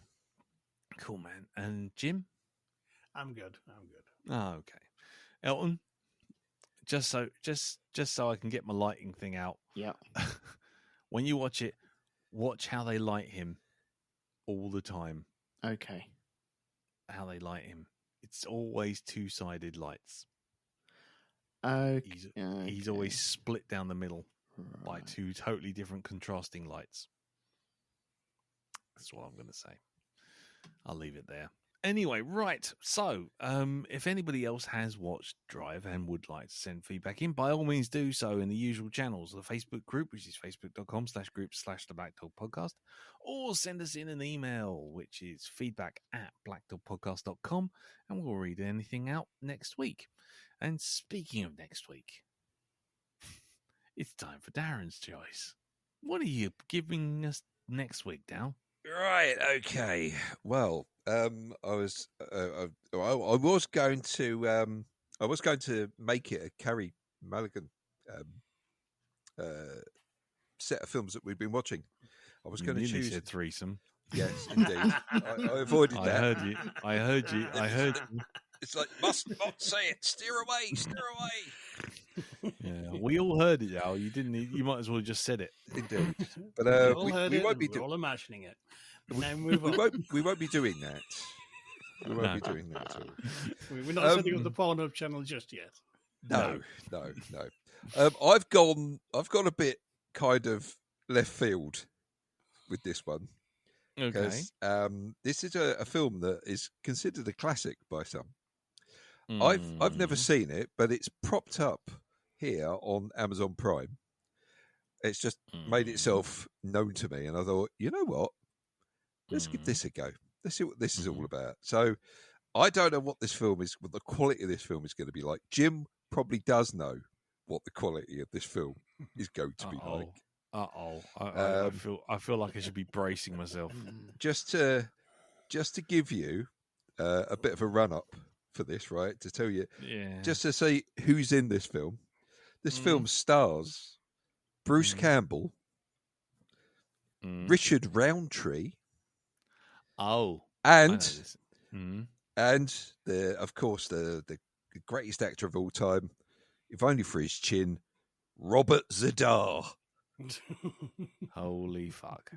Cool, man. And Jim? I'm good. Oh, okay. Elton? Just so I can get my lighting thing out. Yeah. When you watch it, watch how they light him all the time. Okay. How they light him. It's always two-sided lights. Okay. He's always split down the middle by two totally different contrasting lights. That's what I'm going to say. I'll leave it there. Anyway, right. So, if anybody else has watched Drive and would like to send feedback in, by all means do so in the usual channels. The Facebook group, which is facebook.com/group/the Black Dog Podcast, or send us in an email, which is feedback@blackdogpodcast.com, and we'll read anything out next week. And speaking of next week, it's time for Darren's choice. What are you giving us next week, Dal? Right. Okay. Well, I was going to make it a Carey Mulligan set of films that we've been watching. I was going to choose a threesome. Yes, indeed. I avoided that. I heard you. It's like, must not say it. Steer away. Yeah, we all heard it, Al. You didn't. You might as well have just said it. Indeed. But we won't be all imagining it. We won't be doing that. We won't be doing that at all. We're not setting up the Pornhub channel just yet. No. I've gone a bit kind of left field with this one. Okay. This is a film that is considered a classic by some. I've never seen it, but it's propped up here on Amazon Prime. It's just made itself known to me, and I thought, you know what? Let's give this a go. Let's see what this is all about. So I don't know what this film is, what the quality of this film is going to be like. Jim probably does know what the quality of this film is going to be like. I feel like I should be bracing myself. Just to give you a bit of a run up for this, right? To tell you, just to say who's in this film. This film stars Bruce Campbell, Richard Roundtree, and of course the greatest actor of all time, if only for his chin, Robert Z'Dar. Holy fuck!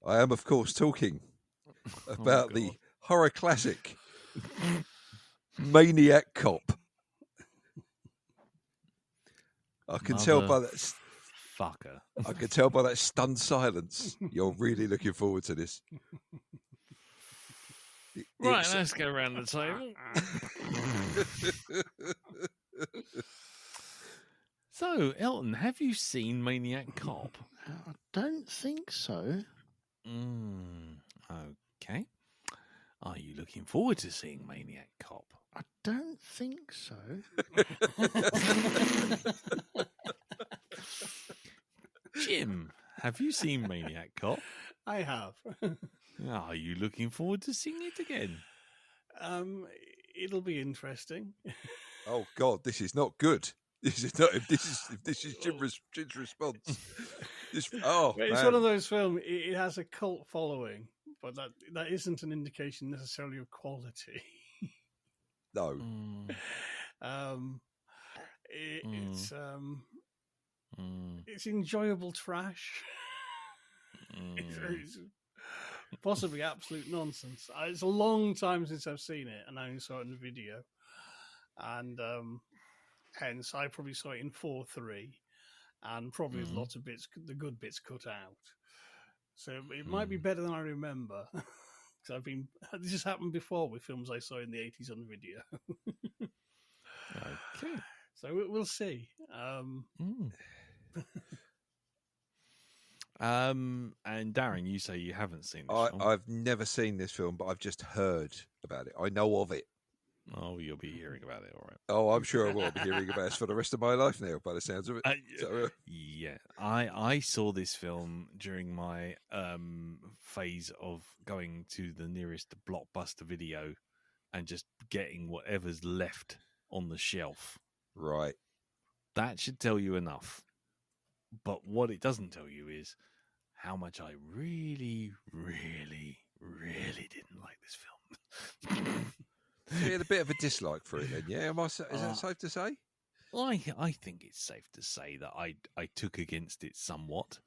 I am, of course, talking about the horror classic Maniac Cop. I can tell by that fucker. I can tell by that stunned silence. You're really looking forward to this. Right, let's go around the table. So, Elton, have you seen Maniac Cop? I don't think so. Okay. Are you looking forward to seeing Maniac Cop? I don't think so. Jim, have you seen Maniac Cop? I have. Are you looking forward to seeing it again? It'll be interesting. Oh God, this is not good. This is not. If this is Jim's response. It's one of those films. It has a cult following, but that isn't an indication necessarily of quality. No. It's enjoyable trash. It's possibly absolute nonsense. It's a long time since I've seen it, and I only saw it in the video, and hence I probably saw it in 4:3, and probably lots of bits, the good bits, cut out. So it might be better than I remember. Because this has happened before with films I saw in the 80s on video. Okay. So we'll see. And Darren, you say you haven't seen this film. I've never seen this film, but I've just heard about it. I know of it. Oh, you'll be hearing about it, all right. Oh, I'm sure I will be hearing about it for the rest of my life now, by the sounds of it. Yeah, I saw this film during my phase of going to the nearest Blockbuster video and just getting whatever's left on the shelf. Right. That should tell you enough. But what it doesn't tell you is how much I really, really, really didn't like this film. So you had a bit of a dislike for it then, yeah? Is that safe to say? I think it's safe to say that I took against it somewhat.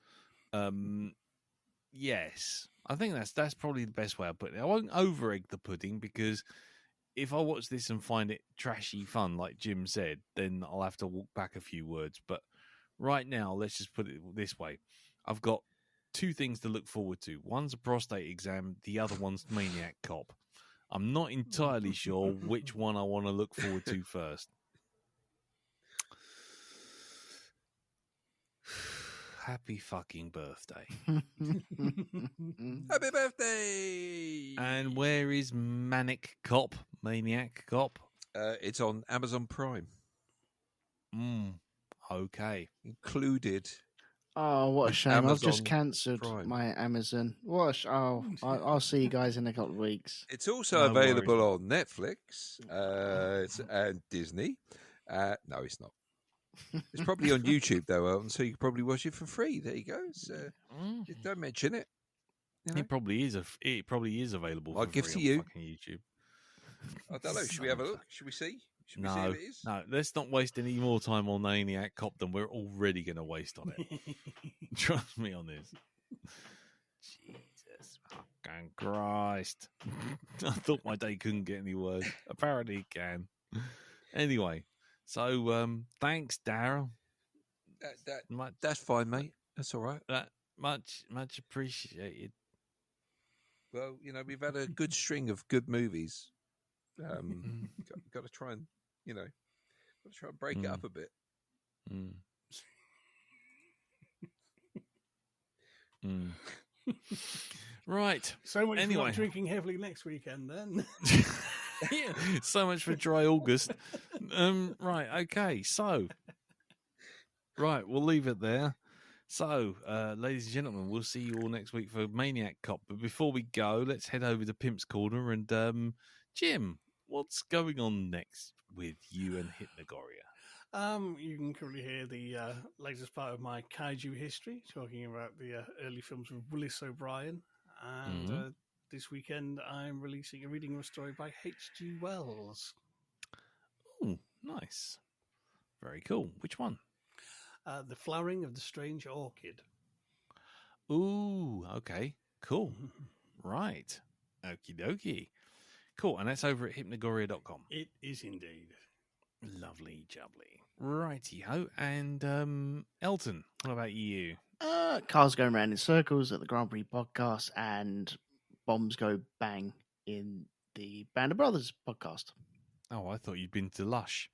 Yes, I think that's probably the best way of putting it. I won't over-egg the pudding, because if I watch this and find it trashy fun, like Jim said, then I'll have to walk back a few words. But right now, let's just put it this way. I've got two things to look forward to. One's a prostate exam. The other one's Maniac Cop. I'm not entirely sure which one I want to look forward to first. Happy fucking birthday. Happy birthday! And where is Maniac Cop? It's on Amazon Prime. Okay. Included. Oh, what a shame. Amazon I've just cancelled Prime. my Amazon. I'll see you guys in a couple of weeks. It's also available on Netflix and Disney. No, it's not. It's probably on YouTube, though, Elton, so you can probably watch it for free. There you go. Don't mention it. You know? It probably is available. I'll give to you. Fucking YouTube. I don't know. Should we have a look? Should we see? Should we see if it is? No, let's not waste any more time on Maniac Cop than we're already going to waste on it. Trust me on this. Jesus fucking Christ. I thought my day couldn't get any worse. Apparently it can. Anyway, so thanks, Daryl. That's fine, mate. That's all right. That much appreciated. Well, we've had a good string of good movies. Got to try and, break it up a bit. Right. So much for Anyway. not drinking heavily next weekend, then. Yeah, so much for dry August. Right, okay. So, right, we'll leave it there. So, ladies and gentlemen, we'll see you all next week for Maniac Cop. But before we go, let's head over to Pimp's Corner. And, Jim, what's going on next with you and Hypnagoria? You can currently hear the latest part of my kaiju history, talking about the early films with Willis O'Brien. And this weekend, I'm releasing a reading of a story by H.G. Wells. Oh, nice. Very cool. Which one? The Flowering of the Strange Orchid. Ooh, okay. Cool. Right. Okie dokie. Cool. And that's over at hypnagoria.com. It is indeed. Lovely jubbly. Righty-ho. And Elton, what about you? Cars going round in circles at the Grand Prix podcast, and bombs go bang in the Band of Brothers podcast. Oh, I thought you'd been to Lush.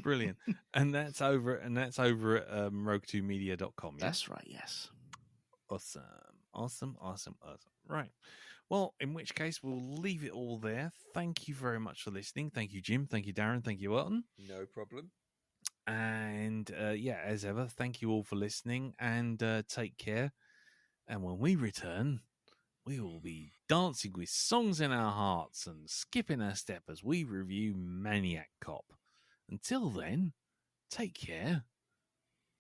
Brilliant. And that's over at rogue2media.com. Yeah? That's right, yes. Awesome. Right. Well, in which case, we'll leave it all there. Thank you very much for listening. Thank you, Jim. Thank you, Darren. Thank you, Elton. No problem. And as ever, thank you all for listening, and take care. And when we return, we will be dancing with songs in our hearts and skipping our step as we review Maniac Cop. Until then, take care.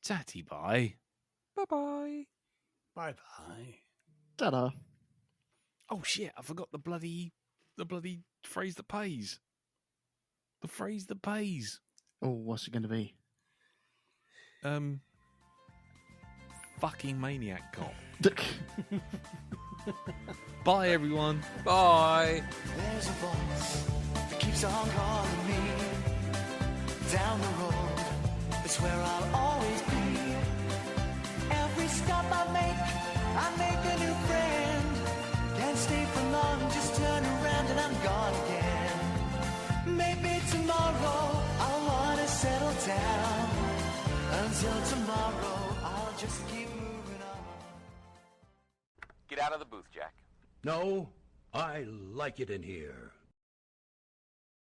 Tatty bye. Bye-bye. Bye-bye. Ta-da. Oh shit, I forgot the bloody phrase that pays. The phrase that pays. Oh, what's it going to be? Fucking Maniac Cop. Bye, everyone. Bye. There's a voice that keeps on calling me down the road. It's where I'll always be. Every stop I make a new friend. Can't stay for long, just turn around and I'm gone again. Maybe tomorrow I'll wanna settle down. Until tomorrow, I'll just keep moving on. Get out of the booth, Jack. No, I like it in here.